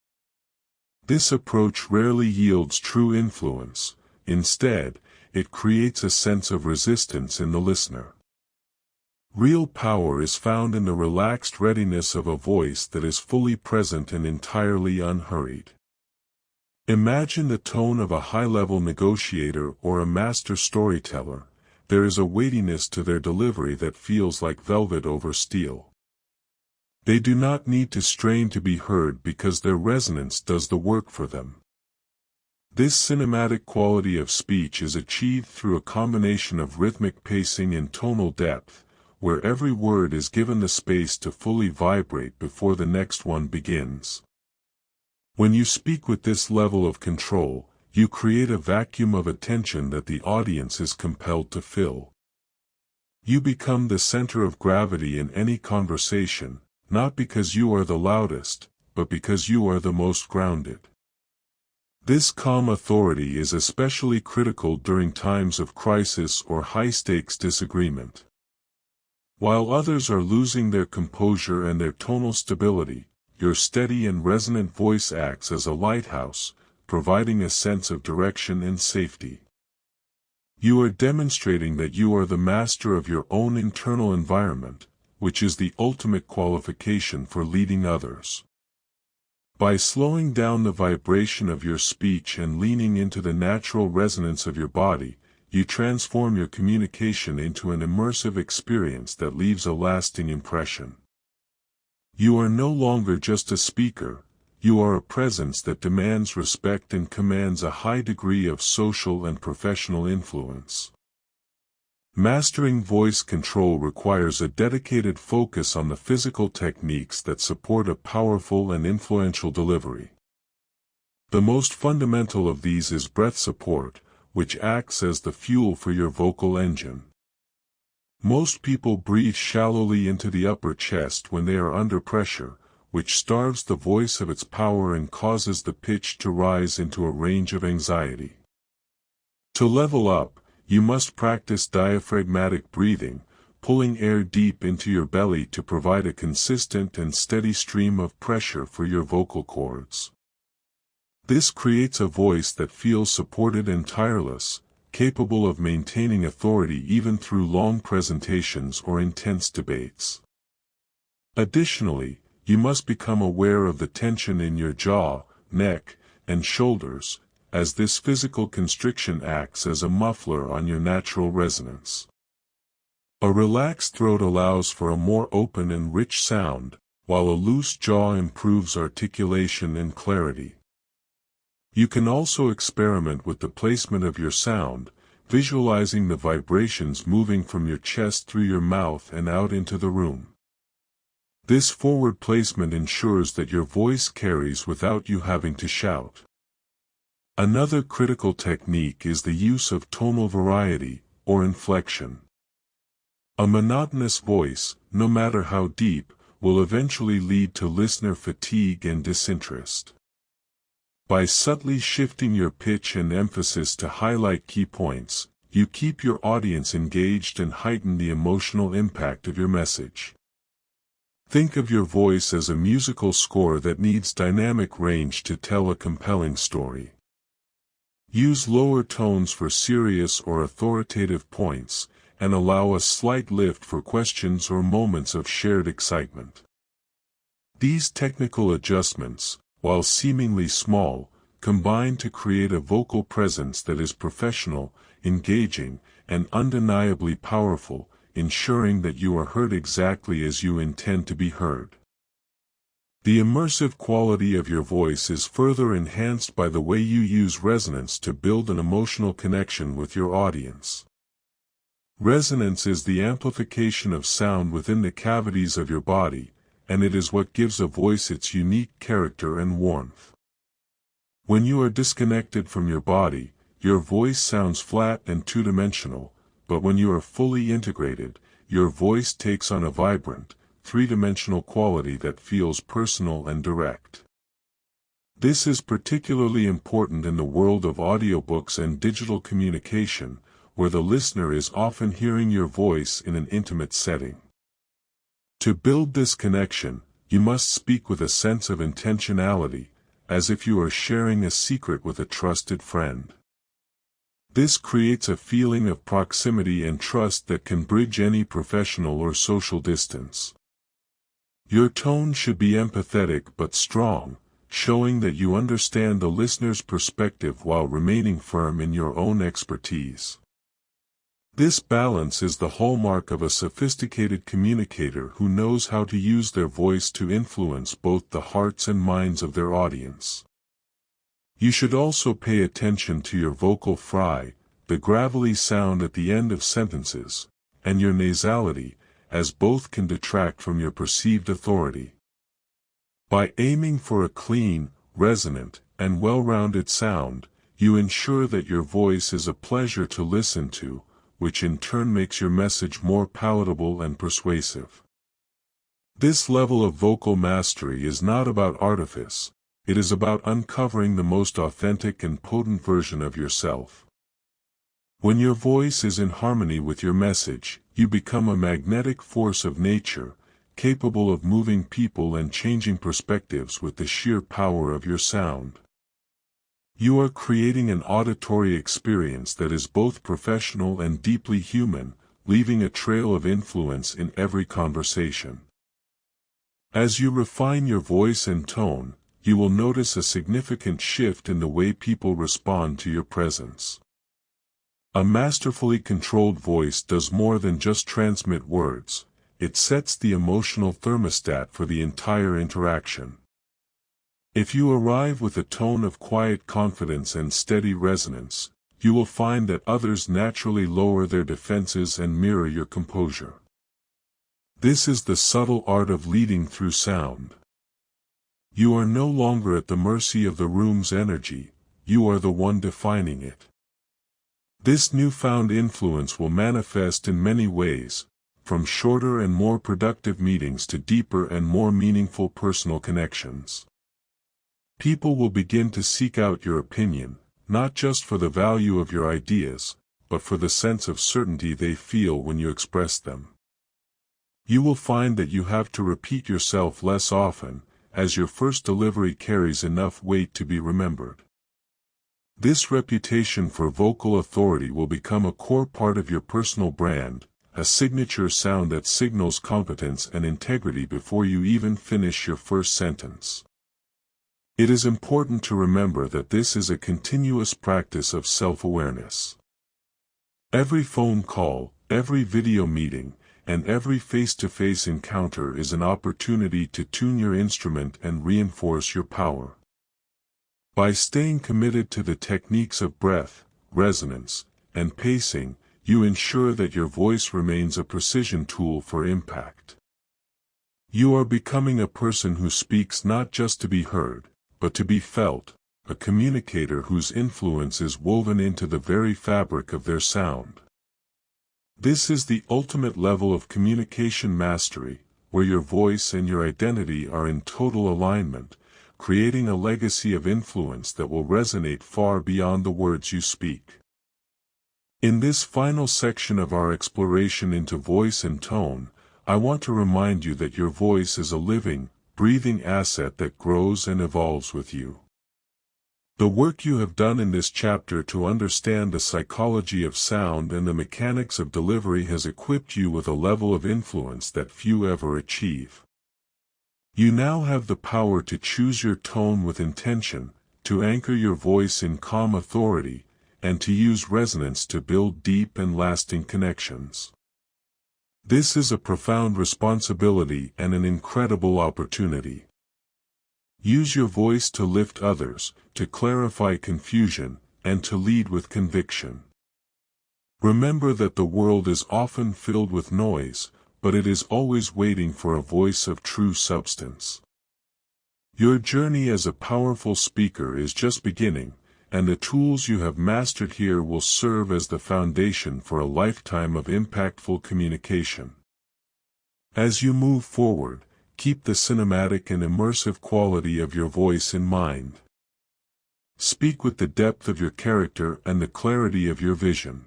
This approach rarely yields true influence. Instead, it creates a sense of resistance in the listener. Real power is found in the relaxed readiness of a voice that is fully present and entirely unhurried. Imagine the tone of a high-level negotiator or a master storyteller. There is a weightiness to their delivery that feels like velvet over steel. They do not need to strain to be heard because their resonance does the work for them. This cinematic quality of speech is achieved through a combination of rhythmic pacing and tonal depth, where every word is given the space to fully vibrate before the next one begins. When you speak with this level of control, you create a vacuum of attention that the audience is compelled to fill. You become the center of gravity in any conversation, not because you are the loudest, but because you are the most grounded. This calm authority is especially critical during times of crisis or high-stakes disagreement. While others are losing their composure and their tonal stability, your steady and resonant voice acts as a lighthouse, providing a sense of direction and safety. You are demonstrating that you are the master of your own internal environment, which is the ultimate qualification for leading others. By slowing down the vibration of your speech and leaning into the natural resonance of your body, you transform your communication into an immersive experience that leaves a lasting impression. You are no longer just a speaker, you are a presence that demands respect and commands a high degree of social and professional influence. Mastering voice control requires a dedicated focus on the physical techniques that support a powerful and influential delivery. The most fundamental of these is breath support, which acts as the fuel for your vocal engine. Most people breathe shallowly into the upper chest when they are under pressure, which starves the voice of its power and causes the pitch to rise into a range of anxiety. To level up, you must practice diaphragmatic breathing, pulling air deep into your belly to provide a consistent and steady stream of pressure for your vocal cords. This creates a voice that feels supported and tireless, capable of maintaining authority even through long presentations or intense debates. Additionally, you must become aware of the tension in your jaw, neck, and shoulders, as this physical constriction acts as a muffler on your natural resonance. A relaxed throat allows for a more open and rich sound, while a loose jaw improves articulation and clarity. You can also experiment with the placement of your sound, visualizing the vibrations moving from your chest through your mouth and out into the room. This forward placement ensures that your voice carries without you having to shout. Another critical technique is the use of tonal variety, or inflection. A monotonous voice, no matter how deep, will eventually lead to listener fatigue and disinterest. By subtly shifting your pitch and emphasis to highlight key points, you keep your audience engaged and heighten the emotional impact of your message. Think of your voice as a musical score that needs dynamic range to tell a compelling story. Use lower tones for serious or authoritative points, and allow a slight lift for questions or moments of shared excitement. These technical adjustments, while seemingly small, combine to create a vocal presence that is professional, engaging, and undeniably powerful, ensuring that you are heard exactly as you intend to be heard. The immersive quality of your voice is further enhanced by the way you use resonance to build an emotional connection with your audience. Resonance is the amplification of sound within the cavities of your body, and it is what gives a voice its unique character and warmth. When you are disconnected from your body, your voice sounds flat and two-dimensional, but when you are fully integrated, your voice takes on a vibrant, three-dimensional quality that feels personal and direct. This is particularly important in the world of audiobooks and digital communication, where the listener is often hearing your voice in an intimate setting. To build this connection, you must speak with a sense of intentionality, as if you are sharing a secret with a trusted friend. This creates a feeling of proximity and trust that can bridge any professional or social distance. Your tone should be empathetic but strong, showing that you understand the listener's perspective while remaining firm in your own expertise. This balance is the hallmark of a sophisticated communicator who knows how to use their voice to influence both the hearts and minds of their audience. You should also pay attention to your vocal fry, the gravelly sound at the end of sentences, and your nasality, as both can detract from your perceived authority. By aiming for a clean, resonant, and well-rounded sound, you ensure that your voice is a pleasure to listen to, which in turn makes your message more palatable and persuasive. This level of vocal mastery is not about artifice, it is about uncovering the most authentic and potent version of yourself. When your voice is in harmony with your message, you become a magnetic force of nature, capable of moving people and changing perspectives with the sheer power of your sound. You are creating an auditory experience that is both professional and deeply human, leaving a trail of influence in every conversation. As you refine your voice and tone, you will notice a significant shift in the way people respond to your presence. A masterfully controlled voice does more than just transmit words, it sets the emotional thermostat for the entire interaction. If you arrive with a tone of quiet confidence and steady resonance, you will find that others naturally lower their defenses and mirror your composure. This is the subtle art of leading through sound. You are no longer at the mercy of the room's energy, you are the one defining it. This newfound influence will manifest in many ways, from shorter and more productive meetings to deeper and more meaningful personal connections. People will begin to seek out your opinion, not just for the value of your ideas, but for the sense of certainty they feel when you express them. You will find that you have to repeat yourself less often, as your first delivery carries enough weight to be remembered. This reputation for vocal authority will become a core part of your personal brand, a signature sound that signals competence and integrity before you even finish your first sentence. It is important to remember that this is a continuous practice of self-awareness. Every phone call, every video meeting, and every face-to-face encounter is an opportunity to tune your instrument and reinforce your power. By staying committed to the techniques of breath, resonance, and pacing, you ensure that your voice remains a precision tool for impact. You are becoming a person who speaks not just to be heard, but to be felt, a communicator whose influence is woven into the very fabric of their sound. This is the ultimate level of communication mastery, where your voice and your identity are in total alignment, creating a legacy of influence that will resonate far beyond the words you speak. In this final section of our exploration into voice and tone, I want to remind you that your voice is a living, breathing asset that grows and evolves with you. The work you have done in this chapter to understand the psychology of sound and the mechanics of delivery has equipped you with a level of influence that few ever achieve. You now have the power to choose your tone with intention, to anchor your voice in calm authority, and to use resonance to build deep and lasting connections. This is a profound responsibility and an incredible opportunity. Use your voice to lift others, to clarify confusion, and to lead with conviction. Remember that the world is often filled with noise, but it is always waiting for a voice of true substance. Your journey as a powerful speaker is just beginning, and the tools you have mastered here will serve as the foundation for a lifetime of impactful communication. As you move forward, keep the cinematic and immersive quality of your voice in mind. Speak with the depth of your character and the clarity of your vision.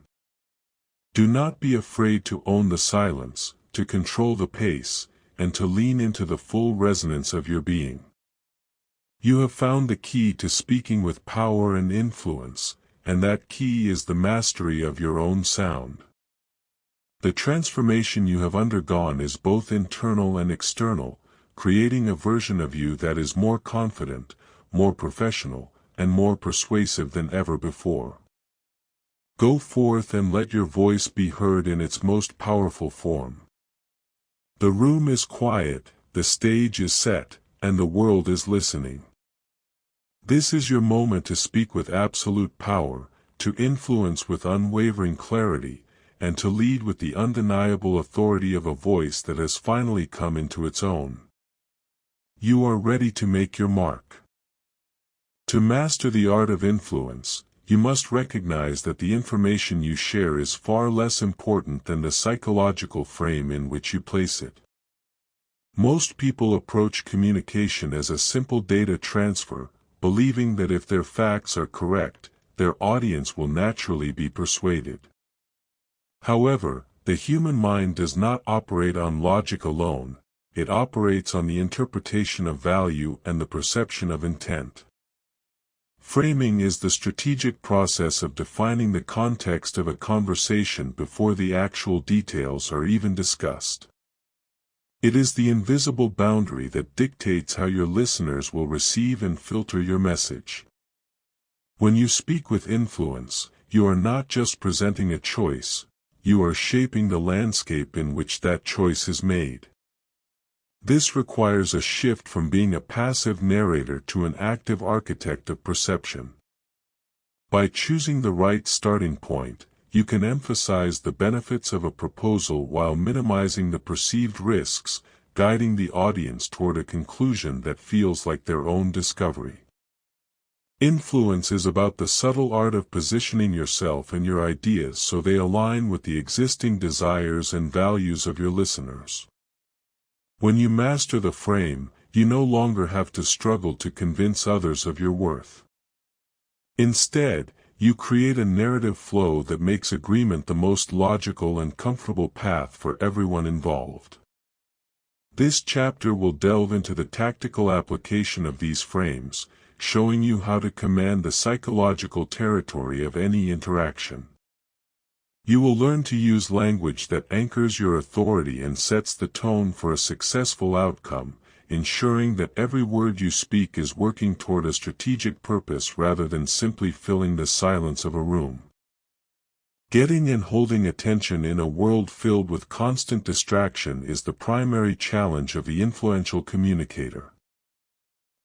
Do not be afraid to own the silence, to control the pace, and to lean into the full resonance of your being. You have found the key to speaking with power and influence, and that key is the mastery of your own sound. The transformation you have undergone is both internal and external, creating a version of you that is more confident, more professional, and more persuasive than ever before. Go forth and let your voice be heard in its most powerful form. The room is quiet, the stage is set, and the world is listening. This is your moment to speak with absolute power, to influence with unwavering clarity, and to lead with the undeniable authority of a voice that has finally come into its own. You are ready to make your mark. To master the art of influence, you must recognize that the information you share is far less important than the psychological frame in which you place it. Most people approach communication as a simple data transfer, believing that if their facts are correct, their audience will naturally be persuaded. However, the human mind does not operate on logic alone, it operates on the interpretation of value and the perception of intent. Framing is the strategic process of defining the context of a conversation before the actual details are even discussed. It is the invisible boundary that dictates how your listeners will receive and filter your message. When you speak with influence, you are not just presenting a choice, you are shaping the landscape in which that choice is made. This requires a shift from being a passive narrator to an active architect of perception. By choosing the right starting point, you can emphasize the benefits of a proposal while minimizing the perceived risks, guiding the audience toward a conclusion that feels like their own discovery. Influence is about the subtle art of positioning yourself and your ideas so they align with the existing desires and values of your listeners. When you master the frame, you no longer have to struggle to convince others of your worth. Instead, you create a narrative flow that makes agreement the most logical and comfortable path for everyone involved. This chapter will delve into the tactical application of these frames, showing you how to command the psychological territory of any interaction. You will learn to use language that anchors your authority and sets the tone for a successful outcome, ensuring that every word you speak is working toward a strategic purpose rather than simply filling the silence of a room. Getting and holding attention in a world filled with constant distraction is the primary challenge of the influential communicator.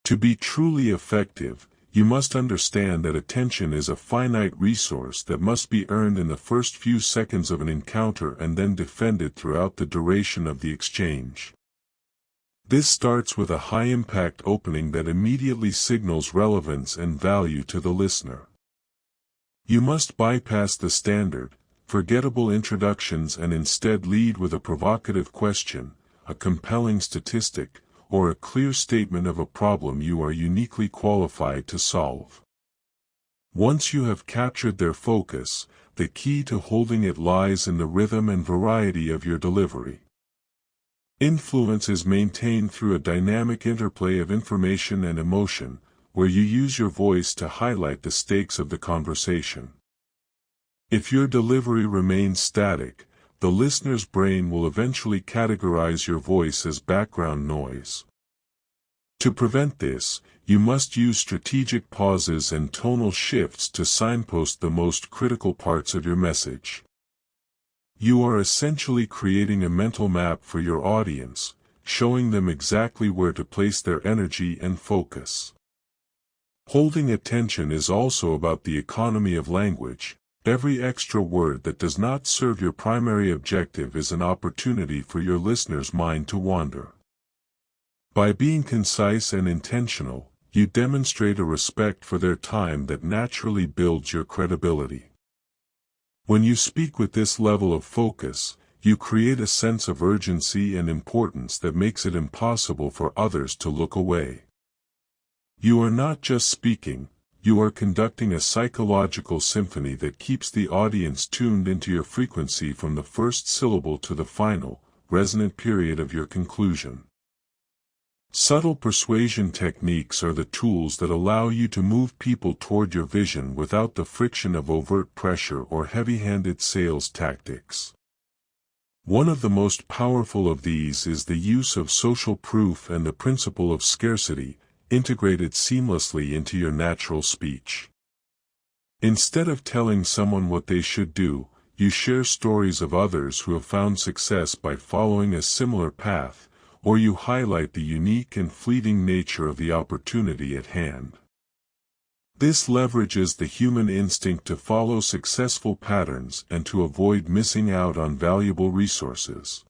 To be truly effective, you must understand that attention is a finite resource that must be earned in the first few seconds of an encounter and then defended throughout the duration of the exchange. This starts with a high-impact opening that immediately signals relevance and value to the listener. You must bypass the standard, forgettable introductions and instead lead with a provocative question, a compelling statistic, or a clear statement of a problem you are uniquely qualified to solve. Once you have captured their focus, the key to holding it lies in the rhythm and variety of your delivery. Influence is maintained through a dynamic interplay of information and emotion, where you use your voice to highlight the stakes of the conversation. If your delivery remains static, the listener's brain will eventually categorize your voice as background noise. To prevent this, you must use strategic pauses and tonal shifts to signpost the most critical parts of your message. You are essentially creating a mental map for your audience, showing them exactly where to place their energy and focus. Holding attention is also about the economy of language. Every extra word that does not serve your primary objective is an opportunity for your listener's mind to wander. By being concise and intentional, you demonstrate a respect for their time that naturally builds your credibility. When you speak with this level of focus, you create a sense of urgency and importance that makes it impossible for others to look away. You are not just speaking, you are conducting a psychological symphony that keeps the audience tuned into your frequency from the first syllable to the final, resonant period of your conclusion. Subtle persuasion techniques are the tools that allow you to move people toward your vision without the friction of overt pressure or heavy-handed sales tactics. One of the most powerful of these is the use of social proof and the principle of scarcity, integrated seamlessly into your natural speech. Instead of telling someone what they should do, you share stories of others who have found success by following a similar path, or you highlight the unique and fleeting nature of the opportunity at hand. This leverages the human instinct to follow successful patterns and to avoid missing out on valuable resources.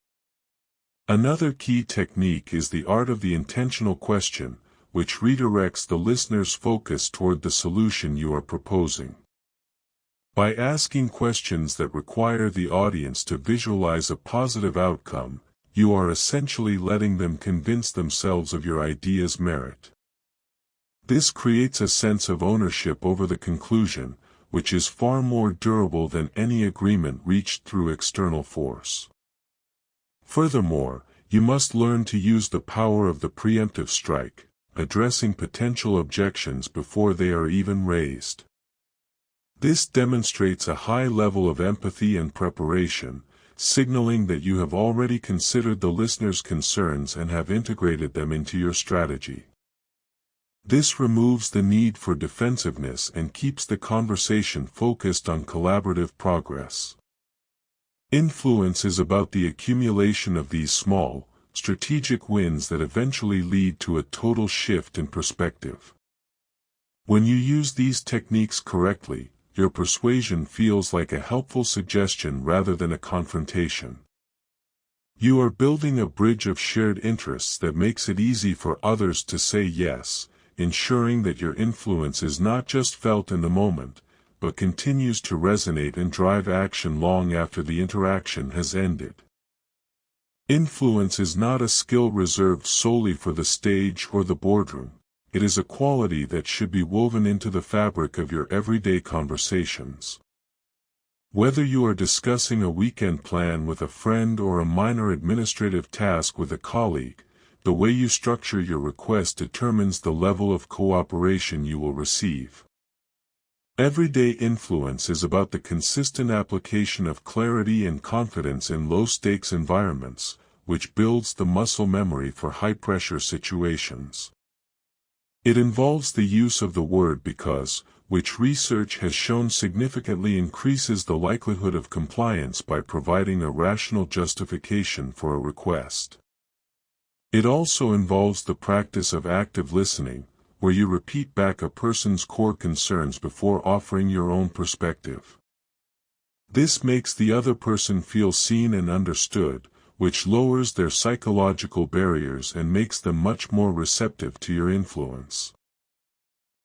Another key technique is the art of the intentional question, which redirects the listener's focus toward the solution you are proposing. By asking questions that require the audience to visualize a positive outcome, you are essentially letting them convince themselves of your idea's merit. This creates a sense of ownership over the conclusion, which is far more durable than any agreement reached through external force. Furthermore, you must learn to use the power of the preemptive strike, addressing potential objections before they are even raised. This demonstrates a high level of empathy and preparation, signaling that you have already considered the listener's concerns and have integrated them into your strategy. This removes the need for defensiveness and keeps the conversation focused on collaborative progress. Influence is about the accumulation of these small, strategic wins that eventually lead to a total shift in perspective. When you use these techniques correctly, your persuasion feels like a helpful suggestion rather than a confrontation. You are building a bridge of shared interests that makes it easy for others to say yes, ensuring that your influence is not just felt in the moment, but continues to resonate and drive action long after the interaction has ended. Influence is not a skill reserved solely for the stage or the boardroom. It is a quality that should be woven into the fabric of your everyday conversations. Whether you are discussing a weekend plan with a friend or a minor administrative task with a colleague, the way you structure your request determines the level of cooperation you will receive. Everyday influence is about the consistent application of clarity and confidence in low-stakes environments, which builds the muscle memory for high-pressure situations. It involves the use of the word because, which research has shown significantly increases the likelihood of compliance by providing a rational justification for a request. It also involves the practice of active listening, where you repeat back a person's core concerns before offering your own perspective. This makes the other person feel seen and understood, which lowers their psychological barriers and makes them much more receptive to your influence.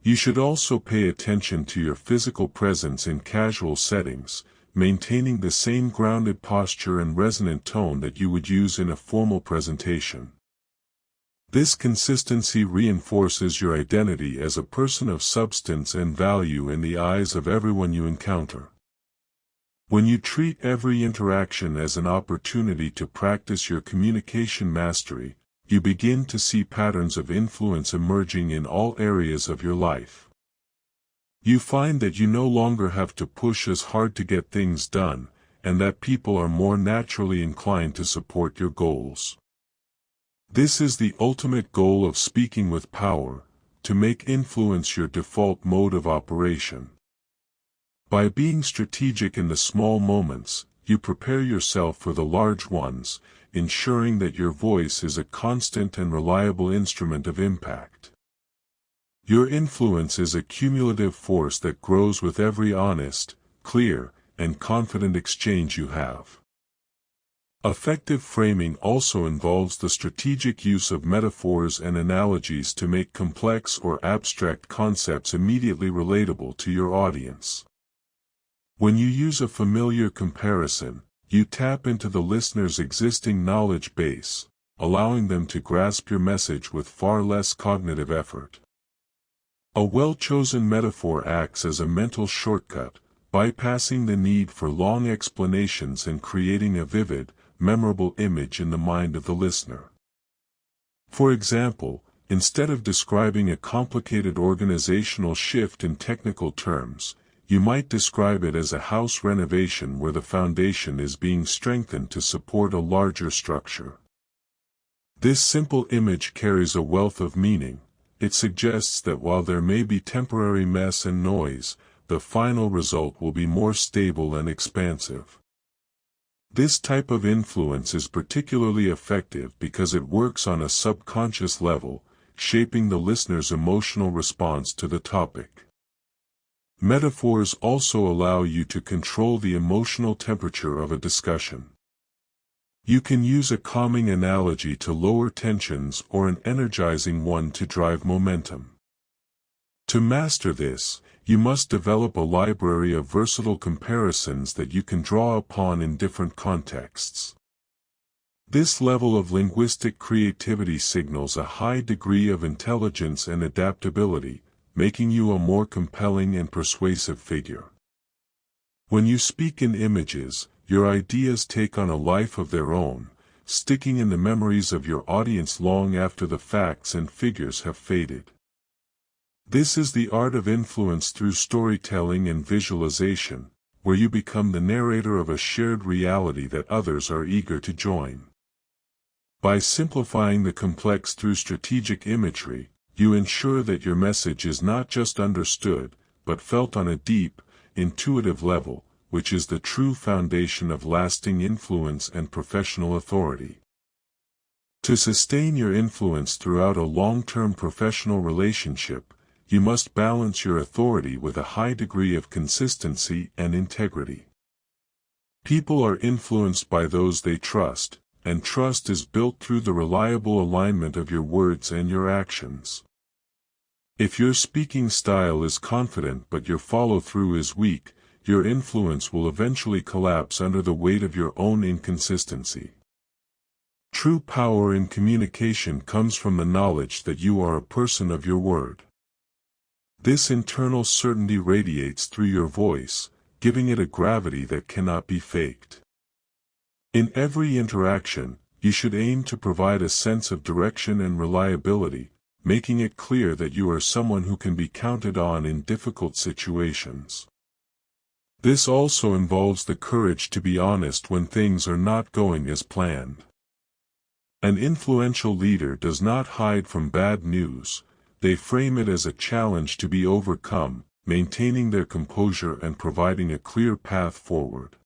You should also pay attention to your physical presence in casual settings, maintaining the same grounded posture and resonant tone that you would use in a formal presentation. This consistency reinforces your identity as a person of substance and value in the eyes of everyone you encounter. When you treat every interaction as an opportunity to practice your communication mastery, you begin to see patterns of influence emerging in all areas of your life. You find that you no longer have to push as hard to get things done, and that people are more naturally inclined to support your goals. This is the ultimate goal of speaking with power, to make influence your default mode of operation. By being strategic in the small moments, you prepare yourself for the large ones, ensuring that your voice is a constant and reliable instrument of impact. Your influence is a cumulative force that grows with every honest, clear, and confident exchange you have. Effective framing also involves the strategic use of metaphors and analogies to make complex or abstract concepts immediately relatable to your audience. When you use a familiar comparison, you tap into the listener's existing knowledge base, allowing them to grasp your message with far less cognitive effort. A well-chosen metaphor acts as a mental shortcut, bypassing the need for long explanations and creating a vivid, memorable image in the mind of the listener. For example, instead of describing a complicated organizational shift in technical terms, you might describe it as a house renovation where the foundation is being strengthened to support a larger structure. This simple image carries a wealth of meaning. It suggests that while there may be temporary mess and noise, the final result will be more stable and expansive. This type of influence is particularly effective because it works on a subconscious level, shaping the listener's emotional response to the topic. Metaphors also allow you to control the emotional temperature of a discussion. You can use a calming analogy to lower tensions or an energizing one to drive momentum. To master this, you must develop a library of versatile comparisons that you can draw upon in different contexts. This level of linguistic creativity signals a high degree of intelligence and adaptability, making you a more compelling and persuasive figure. When you speak in images, your ideas take on a life of their own, sticking in the memories of your audience long after the facts and figures have faded. This is the art of influence through storytelling and visualization, where you become the narrator of a shared reality that others are eager to join. By simplifying the complex through strategic imagery, you ensure that your message is not just understood, but felt on a deep, intuitive level, which is the true foundation of lasting influence and professional authority. To sustain your influence throughout a long-term professional relationship, you must balance your authority with a high degree of consistency and integrity. People are influenced by those they trust, and trust is built through the reliable alignment of your words and your actions. If your speaking style is confident but your follow-through is weak, your influence will eventually collapse under the weight of your own inconsistency. True power in communication comes from the knowledge that you are a person of your word. This internal certainty radiates through your voice, giving it a gravity that cannot be faked. In every interaction, you should aim to provide a sense of direction and reliability, making it clear that you are someone who can be counted on in difficult situations. This also involves the courage to be honest when things are not going as planned. An influential leader does not hide from bad news. They frame it as a challenge to be overcome, maintaining their composure and providing a clear path forward.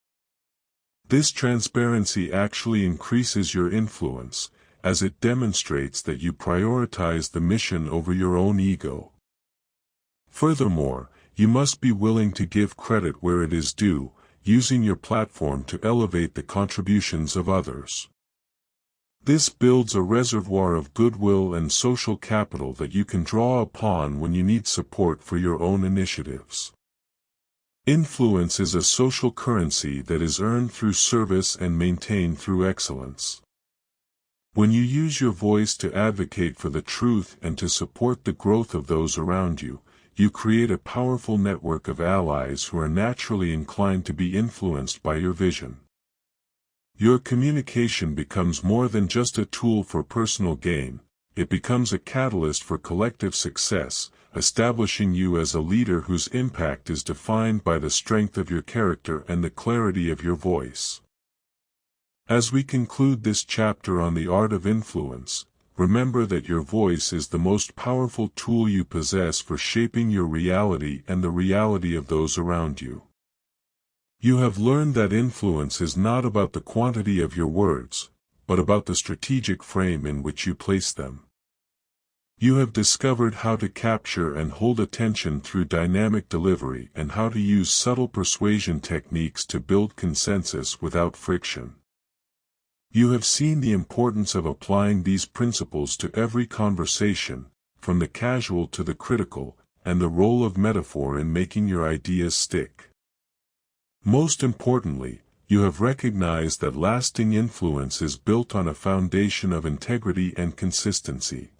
This transparency actually increases your influence, as it demonstrates that you prioritize the mission over your own ego. Furthermore, you must be willing to give credit where it is due, using your platform to elevate the contributions of others. This builds a reservoir of goodwill and social capital that you can draw upon when you need support for your own initiatives. Influence is a social currency that is earned through service and maintained through excellence. When you use your voice to advocate for the truth and to support the growth of those around you, you create a powerful network of allies who are naturally inclined to be influenced by your vision. Your communication becomes more than just a tool for personal gain, it becomes a catalyst for collective success, establishing you as a leader whose impact is defined by the strength of your character and the clarity of your voice. As we conclude this chapter on the art of influence, remember that your voice is the most powerful tool you possess for shaping your reality and the reality of those around you. You have learned that influence is not about the quantity of your words, but about the strategic frame in which you place them. You have discovered how to capture and hold attention through dynamic delivery and how to use subtle persuasion techniques to build consensus without friction. You have seen the importance of applying these principles to every conversation, from the casual to the critical, and the role of metaphor in making your ideas stick. Most importantly, you have recognized that lasting influence is built on a foundation of integrity and consistency.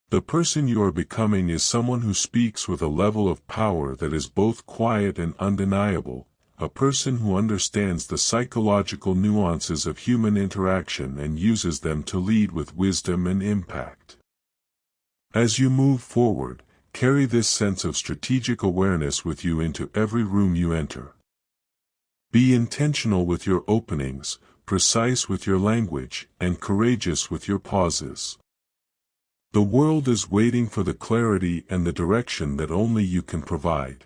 The person you are becoming is someone who speaks with a level of power that is both quiet and undeniable, a person who understands the psychological nuances of human interaction and uses them to lead with wisdom and impact. As you move forward, carry this sense of strategic awareness with you into every room you enter. Be intentional with your openings, precise with your language, and courageous with your pauses. The world is waiting for the clarity and the direction that only you can provide.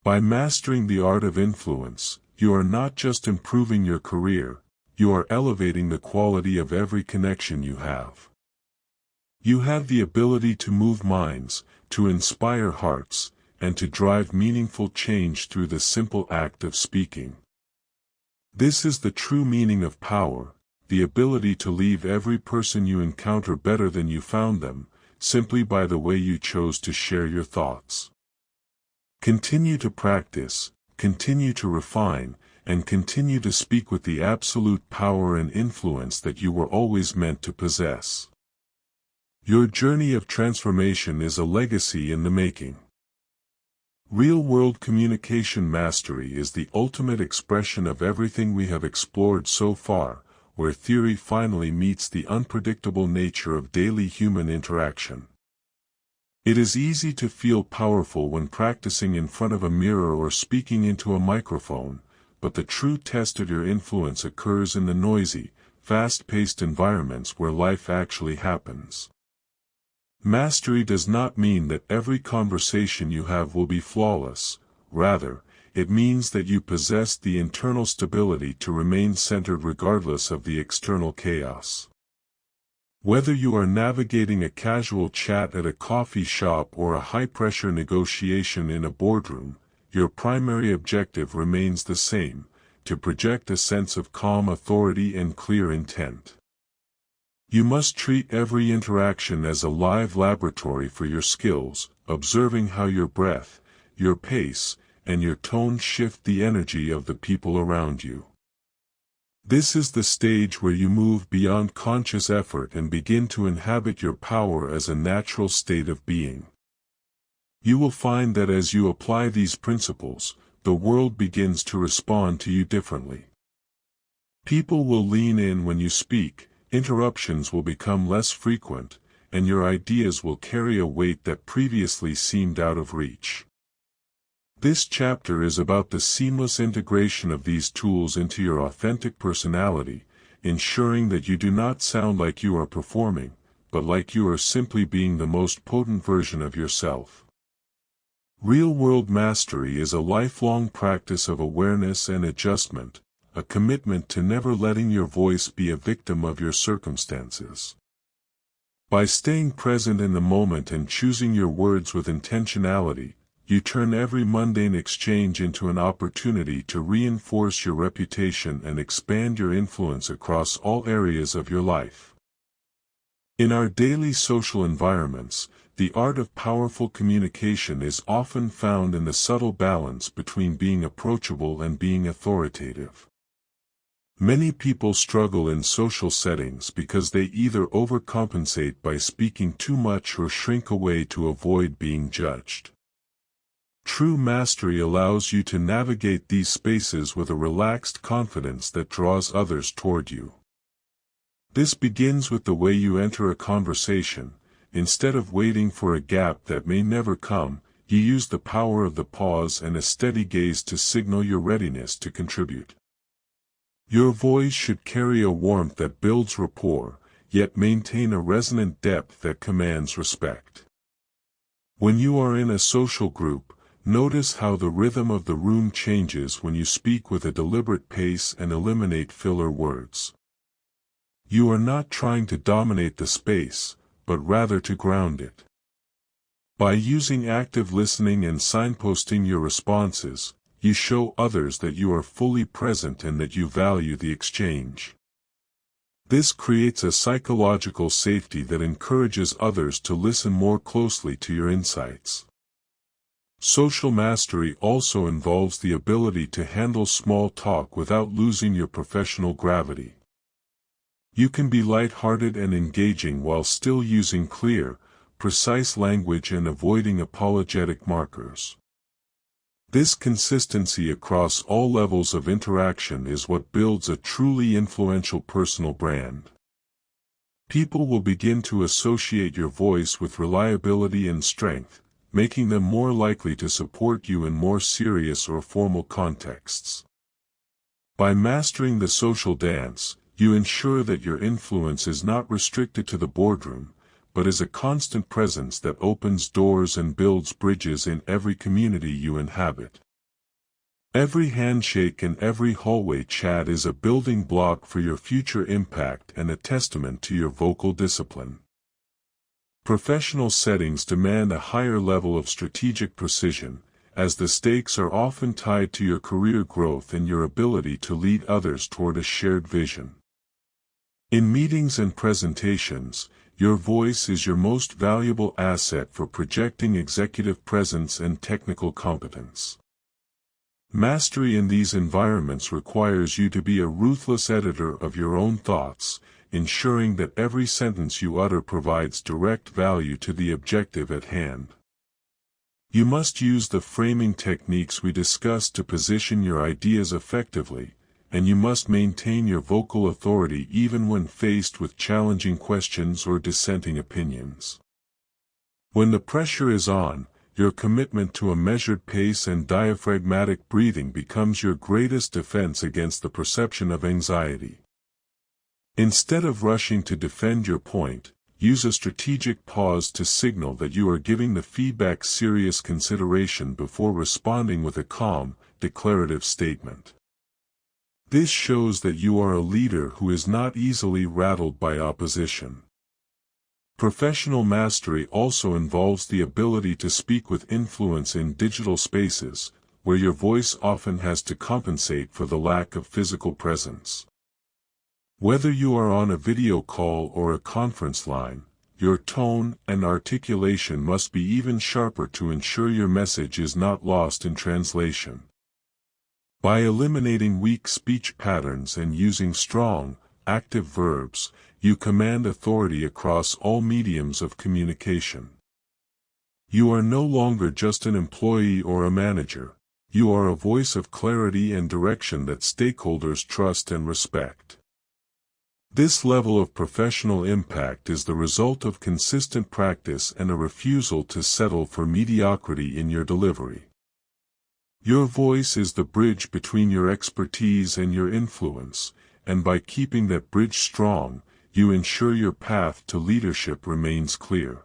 By mastering the art of influence, you are not just improving your career, you are elevating the quality of every connection you have. You have the ability to move minds, to inspire hearts, and to drive meaningful change through the simple act of speaking. This is the true meaning of power, the ability to leave every person you encounter better than you found them, simply by the way you chose to share your thoughts. Continue to practice, continue to refine, and continue to speak with the absolute power and influence that you were always meant to possess. Your journey of transformation is a legacy in the making. Real-world communication mastery is the ultimate expression of everything we have explored so far, where theory finally meets the unpredictable nature of daily human interaction. It is easy to feel powerful when practicing in front of a mirror or speaking into a microphone, but the true test of your influence occurs in the noisy, fast-paced environments where life actually happens. Mastery does not mean that every conversation you have will be flawless. Rather, it means that you possess the internal stability to remain centered regardless of the external chaos. Whether you are navigating a casual chat at a coffee shop or a high-pressure negotiation in a boardroom, your primary objective remains the same: to project a sense of calm authority and clear intent. You must treat every interaction as a live laboratory for your skills, observing how your breath, your pace, and your tone shift the energy of the people around you. This is the stage where you move beyond conscious effort and begin to inhabit your power as a natural state of being. You will find that as you apply these principles, the world begins to respond to you differently. People will lean in when you speak, interruptions will become less frequent, and your ideas will carry a weight that previously seemed out of reach. This chapter is about the seamless integration of these tools into your authentic personality, ensuring that you do not sound like you are performing, but like you are simply being the most potent version of yourself. Real-world mastery is a lifelong practice of awareness and adjustment, a commitment to never letting your voice be a victim of your circumstances. By staying present in the moment and choosing your words with intentionality, you turn every mundane exchange into an opportunity to reinforce your reputation and expand your influence across all areas of your life. In our daily social environments, the art of powerful communication is often found in the subtle balance between being approachable and being authoritative. Many people struggle in social settings because they either overcompensate by speaking too much or shrink away to avoid being judged. True mastery allows you to navigate these spaces with a relaxed confidence that draws others toward you. This begins with the way you enter a conversation. Instead of waiting for a gap that may never come, you use the power of the pause and a steady gaze to signal your readiness to contribute. Your voice should carry a warmth that builds rapport, yet maintain a resonant depth that commands respect. When you are in a social group, notice how the rhythm of the room changes when you speak with a deliberate pace and eliminate filler words. You are not trying to dominate the space, but rather to ground it. By using active listening and signposting your responses, you show others that you are fully present and that you value the exchange. This creates a psychological safety that encourages others to listen more closely to your insights. Social mastery also involves the ability to handle small talk without losing your professional gravity. You can be light-hearted and engaging while still using clear, precise language and avoiding apologetic markers. This consistency across all levels of interaction is what builds a truly influential personal brand. People will begin to associate your voice with reliability and strength, making them more likely to support you in more serious or formal contexts. By mastering the social dance, you ensure that your influence is not restricted to the boardroom, but is a constant presence that opens doors and builds bridges in every community you inhabit. Every handshake and every hallway chat is a building block for your future impact and a testament to your vocal discipline. Professional settings demand a higher level of strategic precision, as the stakes are often tied to your career growth and your ability to lead others toward a shared vision. In meetings and presentations, your voice is your most valuable asset for projecting executive presence and technical competence. Mastery in these environments requires you to be a ruthless editor of your own thoughts, ensuring that every sentence you utter provides direct value to the objective at hand. You must use the framing techniques we discussed to position your ideas effectively, and you must maintain your vocal authority even when faced with challenging questions or dissenting opinions. When the pressure is on, your commitment to a measured pace and diaphragmatic breathing becomes your greatest defense against the perception of anxiety. Instead of rushing to defend your point, use a strategic pause to signal that you are giving the feedback serious consideration before responding with a calm, declarative statement. This shows that you are a leader who is not easily rattled by opposition. Professional mastery also involves the ability to speak with influence in digital spaces, where your voice often has to compensate for the lack of physical presence. Whether you are on a video call or a conference line, your tone and articulation must be even sharper to ensure your message is not lost in translation. By eliminating weak speech patterns and using strong, active verbs, you command authority across all mediums of communication. You are no longer just an employee or a manager. You are a voice of clarity and direction that stakeholders trust and respect. This level of professional impact is the result of consistent practice and a refusal to settle for mediocrity in your delivery. Your voice is the bridge between your expertise and your influence, and by keeping that bridge strong, you ensure your path to leadership remains clear.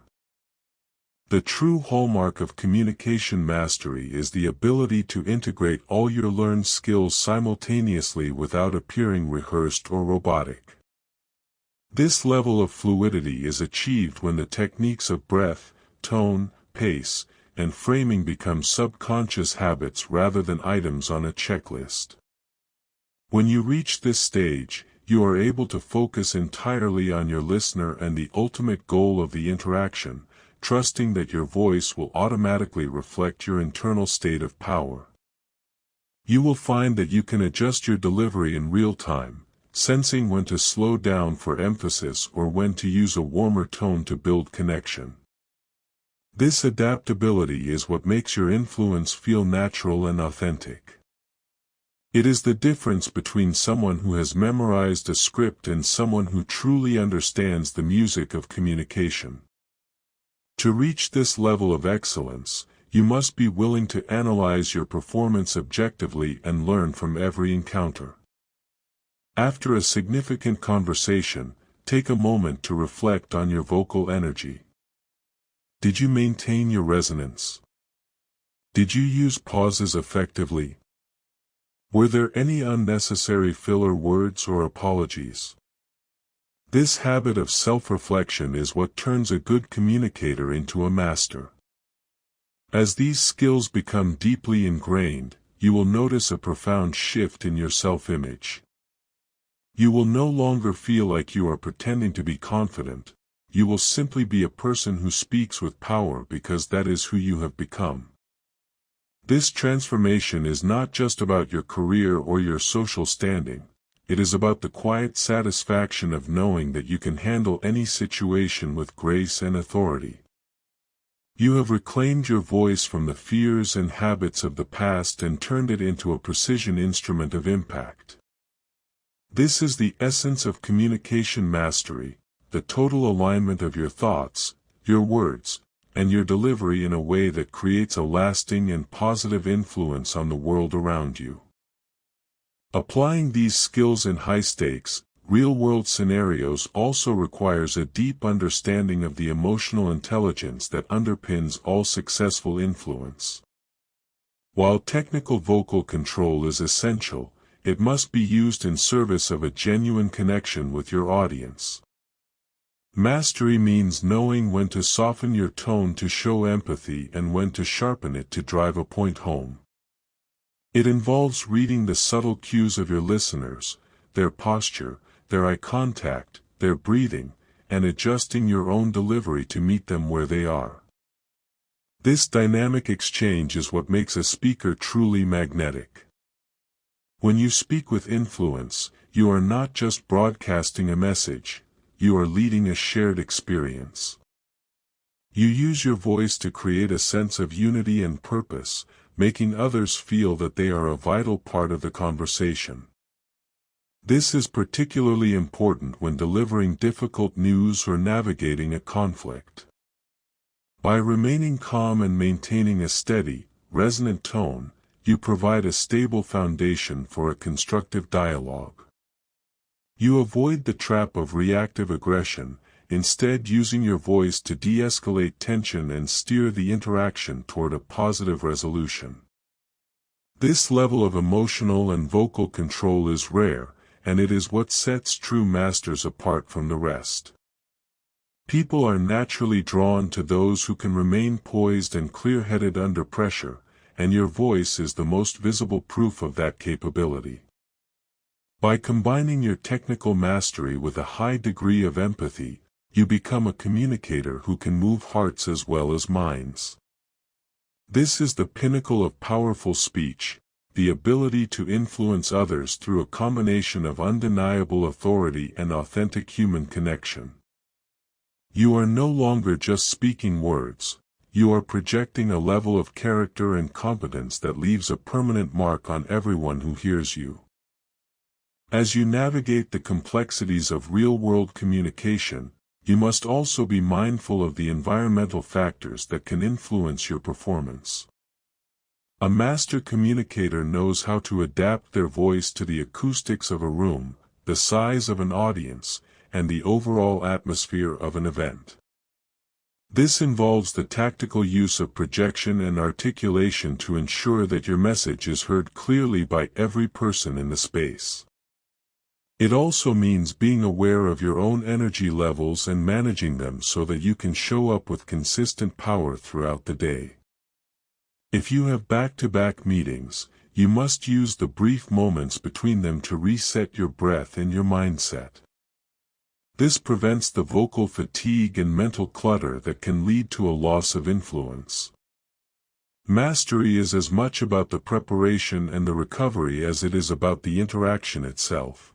The true hallmark of communication mastery is the ability to integrate all your learned skills simultaneously without appearing rehearsed or robotic. This level of fluidity is achieved when the techniques of breath, tone, pace, and framing become subconscious habits rather than items on a checklist. When you reach this stage, you are able to focus entirely on your listener and the ultimate goal of the interaction, trusting that your voice will automatically reflect your internal state of power. You will find that you can adjust your delivery in real time, sensing when to slow down for emphasis or when to use a warmer tone to build connection. This adaptability is what makes your influence feel natural and authentic. It is the difference between someone who has memorized a script and someone who truly understands the music of communication. To reach this level of excellence, you must be willing to analyze your performance objectively and learn from every encounter. After a significant conversation, take a moment to reflect on your vocal energy. Did you maintain your resonance? Did you use pauses effectively? Were there any unnecessary filler words or apologies? This habit of self-reflection is what turns a good communicator into a master. As these skills become deeply ingrained, you will notice a profound shift in your self-image. You will no longer feel like you are pretending to be confident. You will simply be a person who speaks with power because that is who you have become. This transformation is not just about your career or your social standing. It is about the quiet satisfaction of knowing that you can handle any situation with grace and authority. You have reclaimed your voice from the fears and habits of the past and turned it into a precision instrument of impact. This is the essence of communication mastery, the total alignment of your thoughts, your words, and your delivery in a way that creates a lasting and positive influence on the world around you. Applying these skills in high-stakes, real-world scenarios also requires a deep understanding of the emotional intelligence that underpins all successful influence. While technical vocal control is essential, it must be used in service of a genuine connection with your audience. Mastery means knowing when to soften your tone to show empathy and when to sharpen it to drive a point home. It involves reading the subtle cues of your listeners, their posture, their eye contact, their breathing, and adjusting your own delivery to meet them where they are. This dynamic exchange is what makes a speaker truly magnetic. When you speak with influence, you are not just broadcasting a message. You are leading a shared experience. You use your voice to create a sense of unity and purpose, making others feel that they are a vital part of the conversation. This is particularly important when delivering difficult news or navigating a conflict. By remaining calm and maintaining a steady, resonant tone, you provide a stable foundation for a constructive dialogue. You avoid the trap of reactive aggression, instead using your voice to de-escalate tension and steer the interaction toward a positive resolution. This level of emotional and vocal control is rare, and it is what sets true masters apart from the rest. People are naturally drawn to those who can remain poised and clear-headed under pressure, and your voice is the most visible proof of that capability. By combining your technical mastery with a high degree of empathy, you become a communicator who can move hearts as well as minds. This is the pinnacle of powerful speech, the ability to influence others through a combination of undeniable authority and authentic human connection. You are no longer just speaking words, you are projecting a level of character and competence that leaves a permanent mark on everyone who hears you. As you navigate the complexities of real-world communication, you must also be mindful of the environmental factors that can influence your performance. A master communicator knows how to adapt their voice to the acoustics of a room, the size of an audience, and the overall atmosphere of an event. This involves the tactical use of projection and articulation to ensure that your message is heard clearly by every person in the space. It also means being aware of your own energy levels and managing them so that you can show up with consistent power throughout the day. If you have back-to-back meetings, you must use the brief moments between them to reset your breath and your mindset. This prevents the vocal fatigue and mental clutter that can lead to a loss of influence. Mastery is as much about the preparation and the recovery as it is about the interaction itself.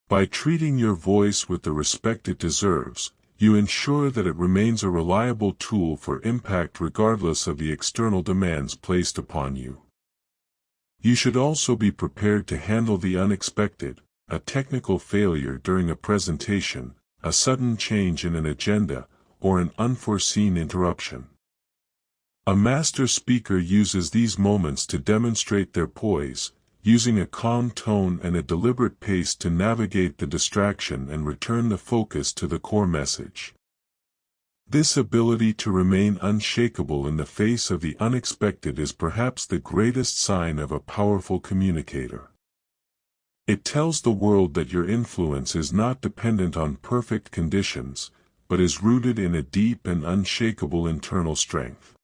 By treating your voice with the respect it deserves, you ensure that it remains a reliable tool for impact regardless of the external demands placed upon you. You should also be prepared to handle the unexpected, a technical failure during a presentation, a sudden change in an agenda, or an unforeseen interruption. A master speaker uses these moments to demonstrate their poise, using a calm tone and a deliberate pace to navigate the distraction and return the focus to the core message. This ability to remain unshakable in the face of the unexpected is perhaps the greatest sign of a powerful communicator. It tells the world that your influence is not dependent on perfect conditions, but is rooted in a deep and unshakable internal strength.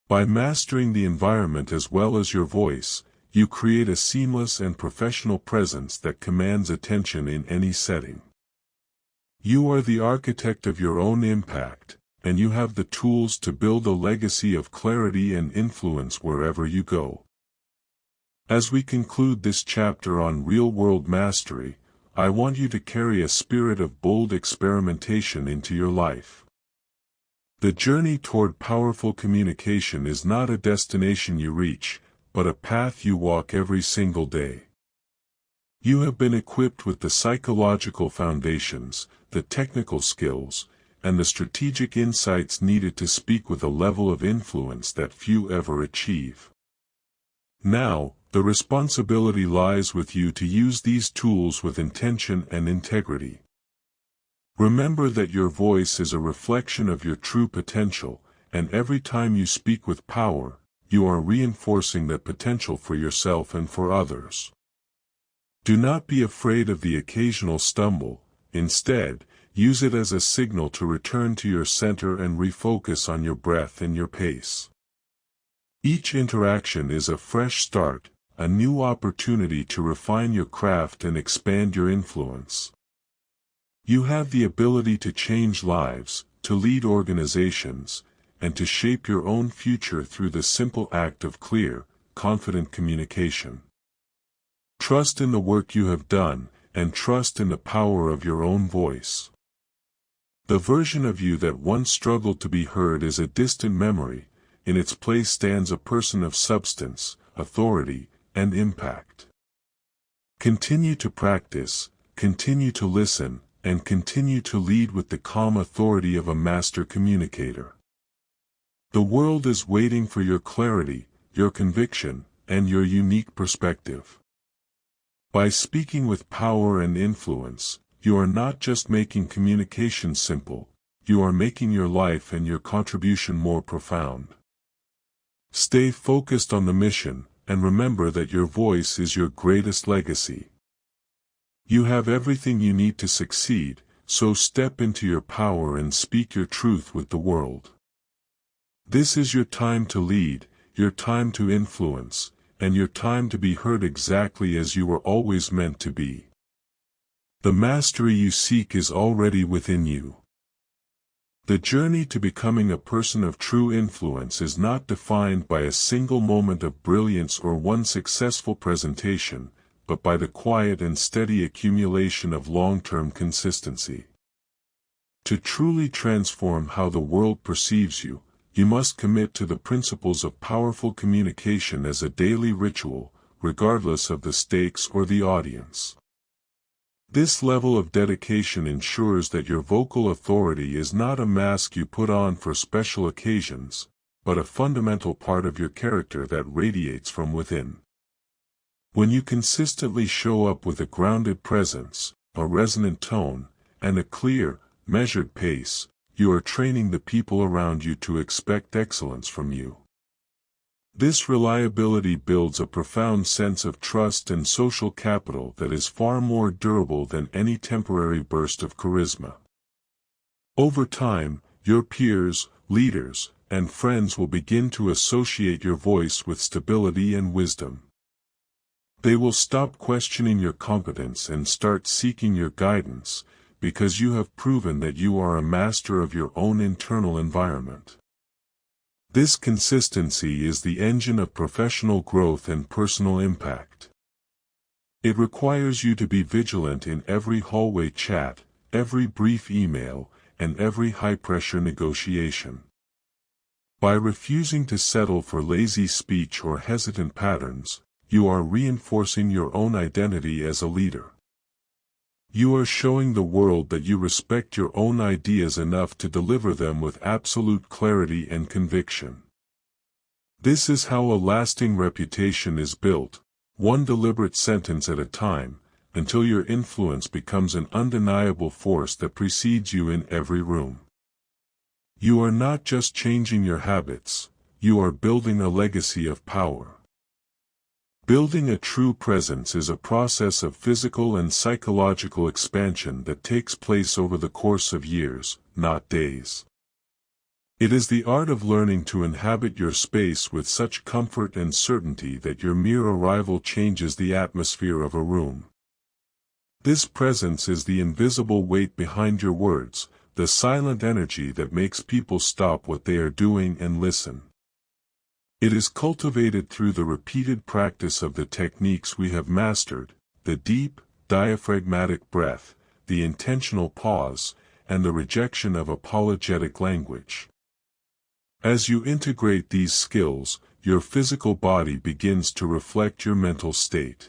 By mastering the environment as well as your voice, you create a seamless and professional presence that commands attention in any setting. You are the architect of your own impact, and you have the tools to build a legacy of clarity and influence wherever you go. As we conclude this chapter on real-world mastery, I want you to carry a spirit of bold experimentation into your life. The journey toward powerful communication is not a destination you reach, but a path you walk every single day. You have been equipped with the psychological foundations, the technical skills, and the strategic insights needed to speak with a level of influence that few ever achieve. Now, the responsibility lies with you to use these tools with intention and integrity. Remember that your voice is a reflection of your true potential, and every time you speak with power, you are reinforcing that potential for yourself and for others. Do not be afraid of the occasional stumble. Instead, use it as a signal to return to your center and refocus on your breath and your pace. Each interaction is a fresh start, a new opportunity to refine your craft and expand your influence. You have the ability to change lives, to lead organizations, and to shape your own future through the simple act of clear, confident communication. Trust in the work you have done, and trust in the power of your own voice. The version of you that once struggled to be heard is a distant memory. In its place stands a person of substance, authority, and impact. Continue to practice, continue to listen, and continue to lead with the calm authority of a master communicator. The world is waiting for your clarity, your conviction, and your unique perspective. By speaking with power and influence, you are not just making communication simple, you are making your life and your contribution more profound. Stay focused on the mission, and remember that your voice is your greatest legacy. You have everything you need to succeed, so step into your power and speak your truth with the world. This is your time to lead, your time to influence, and your time to be heard exactly as you were always meant to be. The mastery you seek is already within you. The journey to becoming a person of true influence is not defined by a single moment of brilliance or one successful presentation, but by the quiet and steady accumulation of long-term consistency. To truly transform how the world perceives you, you must commit to the principles of powerful communication as a daily ritual, regardless of the stakes or the audience. This level of dedication ensures that your vocal authority is not a mask you put on for special occasions, but a fundamental part of your character that radiates from within. When you consistently show up with a grounded presence, a resonant tone, and a clear, measured pace, you are training the people around you to expect excellence from you. This reliability builds a profound sense of trust and social capital that is far more durable than any temporary burst of charisma. Over time, your peers, leaders, and friends will begin to associate your voice with stability and wisdom. They will stop questioning your competence and start seeking your guidance, because you have proven that you are a master of your own internal environment. This consistency is the engine of professional growth and personal impact. It requires you to be vigilant in every hallway chat, every brief email, and every high-pressure negotiation. By refusing to settle for lazy speech or hesitant patterns, you are reinforcing your own identity as a leader. You are showing the world that you respect your own ideas enough to deliver them with absolute clarity and conviction. This is how a lasting reputation is built, one deliberate sentence at a time, until your influence becomes an undeniable force that precedes you in every room. You are not just changing your habits, you are building a legacy of power. Building a true presence is a process of physical and psychological expansion that takes place over the course of years, not days. It is the art of learning to inhabit your space with such comfort and certainty that your mere arrival changes the atmosphere of a room. This presence is the invisible weight behind your words, the silent energy that makes people stop what they are doing and listen. It is cultivated through the repeated practice of the techniques we have mastered, the deep, diaphragmatic breath, the intentional pause, and the rejection of apologetic language. As you integrate these skills, your physical body begins to reflect your mental state.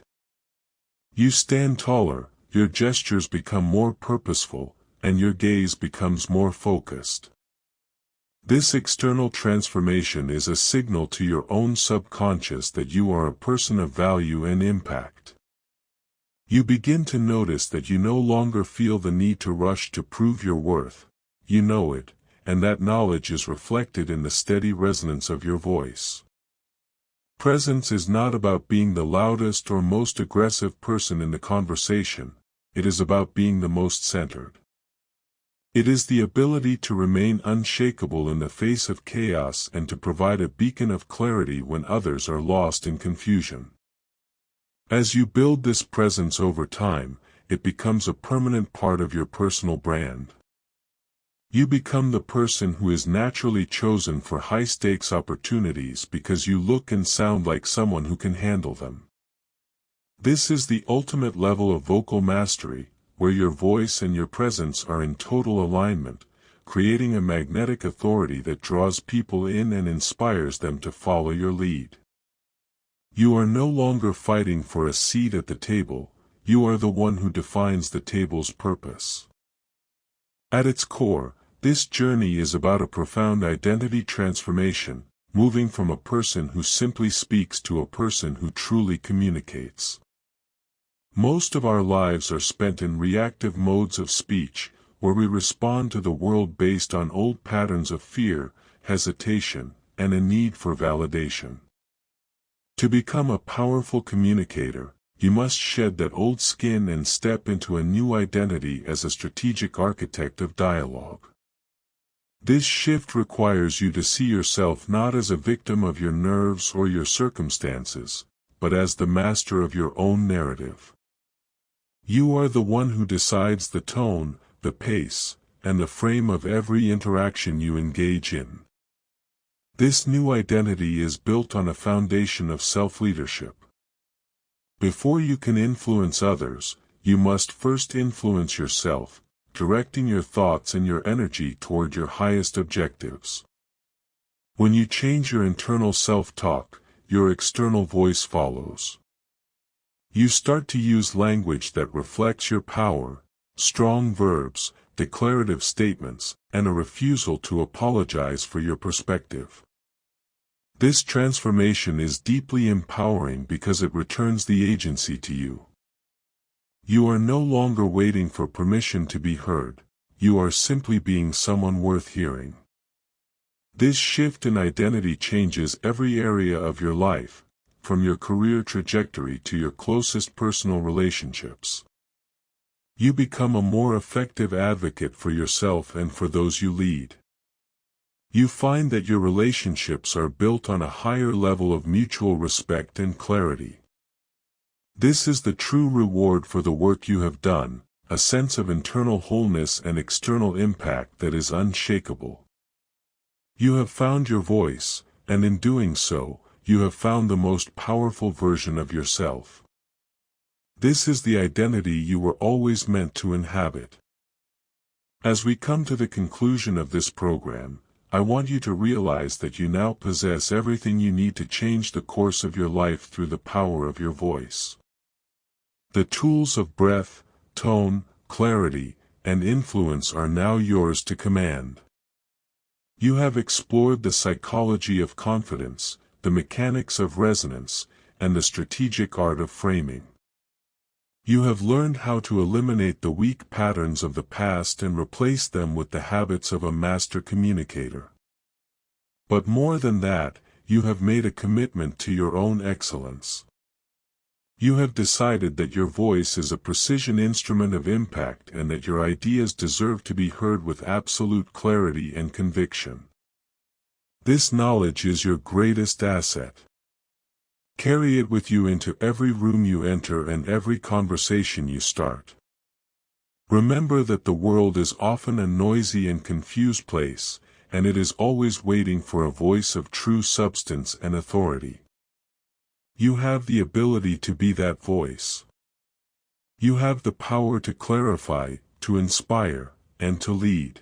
You stand taller, your gestures become more purposeful, and your gaze becomes more focused. This external transformation is a signal to your own subconscious that you are a person of value and impact. You begin to notice that you no longer feel the need to rush to prove your worth, you know it, and that knowledge is reflected in the steady resonance of your voice. Presence is not about being the loudest or most aggressive person in the conversation, it is about being the most centered. It is the ability to remain unshakable in the face of chaos and to provide a beacon of clarity when others are lost in confusion. As you build this presence over time, it becomes a permanent part of your personal brand. You become the person who is naturally chosen for high-stakes opportunities because you look and sound like someone who can handle them. This is the ultimate level of vocal mastery, where your voice and your presence are in total alignment, creating a magnetic authority that draws people in and inspires them to follow your lead. You are no longer fighting for a seat at the table, you are the one who defines the table's purpose. At its core, this journey is about a profound identity transformation, moving from a person who simply speaks to a person who truly communicates. Most of our lives are spent in reactive modes of speech, where we respond to the world based on old patterns of fear, hesitation, and a need for validation. To become a powerful communicator, you must shed that old skin and step into a new identity as a strategic architect of dialogue. This shift requires you to see yourself not as a victim of your nerves or your circumstances, but as the master of your own narrative. You are the one who decides the tone, the pace, and the frame of every interaction you engage in. This new identity is built on a foundation of self-leadership. Before you can influence others, you must first influence yourself, directing your thoughts and your energy toward your highest objectives. When you change your internal self-talk, your external voice follows. You start to use language that reflects your power, strong verbs, declarative statements, and a refusal to apologize for your perspective. This transformation is deeply empowering because it returns the agency to you. You are no longer waiting for permission to be heard, you are simply being someone worth hearing. This shift in identity changes every area of your life, from your career trajectory to your closest personal relationships. You become a more effective advocate for yourself and for those you lead. You find that your relationships are built on a higher level of mutual respect and clarity. This is the true reward for the work you have done, a sense of internal wholeness and external impact that is unshakable. You have found your voice, and in doing so, you have found the most powerful version of yourself. This is the identity you were always meant to inhabit. As we come to the conclusion of this program, I want you to realize that you now possess everything you need to change the course of your life through the power of your voice. The tools of breath, tone, clarity, and influence are now yours to command. You have explored the psychology of confidence, the mechanics of resonance, and the strategic art of framing. You have learned how to eliminate the weak patterns of the past and replace them with the habits of a master communicator. But more than that, you have made a commitment to your own excellence. You have decided that your voice is a precision instrument of impact and that your ideas deserve to be heard with absolute clarity and conviction. This knowledge is your greatest asset. Carry it with you into every room you enter and every conversation you start. Remember that the world is often a noisy and confused place, and it is always waiting for a voice of true substance and authority. You have the ability to be that voice. You have the power to clarify, to inspire, and to lead.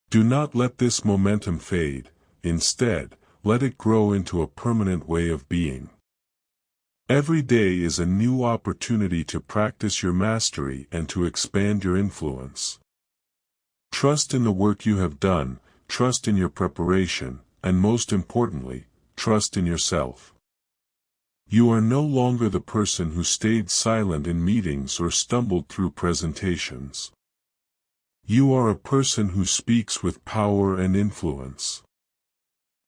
Do not let this momentum fade, instead, let it grow into a permanent way of being. Every day is a new opportunity to practice your mastery and to expand your influence. Trust in the work you have done, trust in your preparation, and most importantly, trust in yourself. You are no longer the person who stayed silent in meetings or stumbled through presentations. You are a person who speaks with power and influence.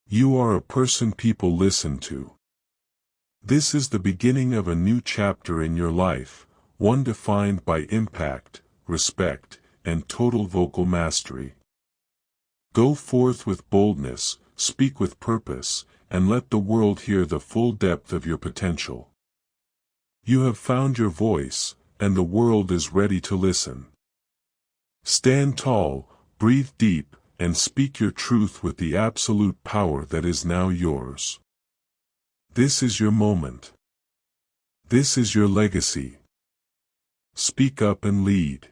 You are a person people listen to. This is the beginning of a new chapter in your life, one defined by impact, respect, and total vocal mastery. Go forth with boldness, speak with purpose, and let the world hear the full depth of your potential. You have found your voice, and the world is ready to listen. Stand tall, breathe deep, and speak your truth with the absolute power that is now yours. This is your moment. This is your legacy. Speak up and lead.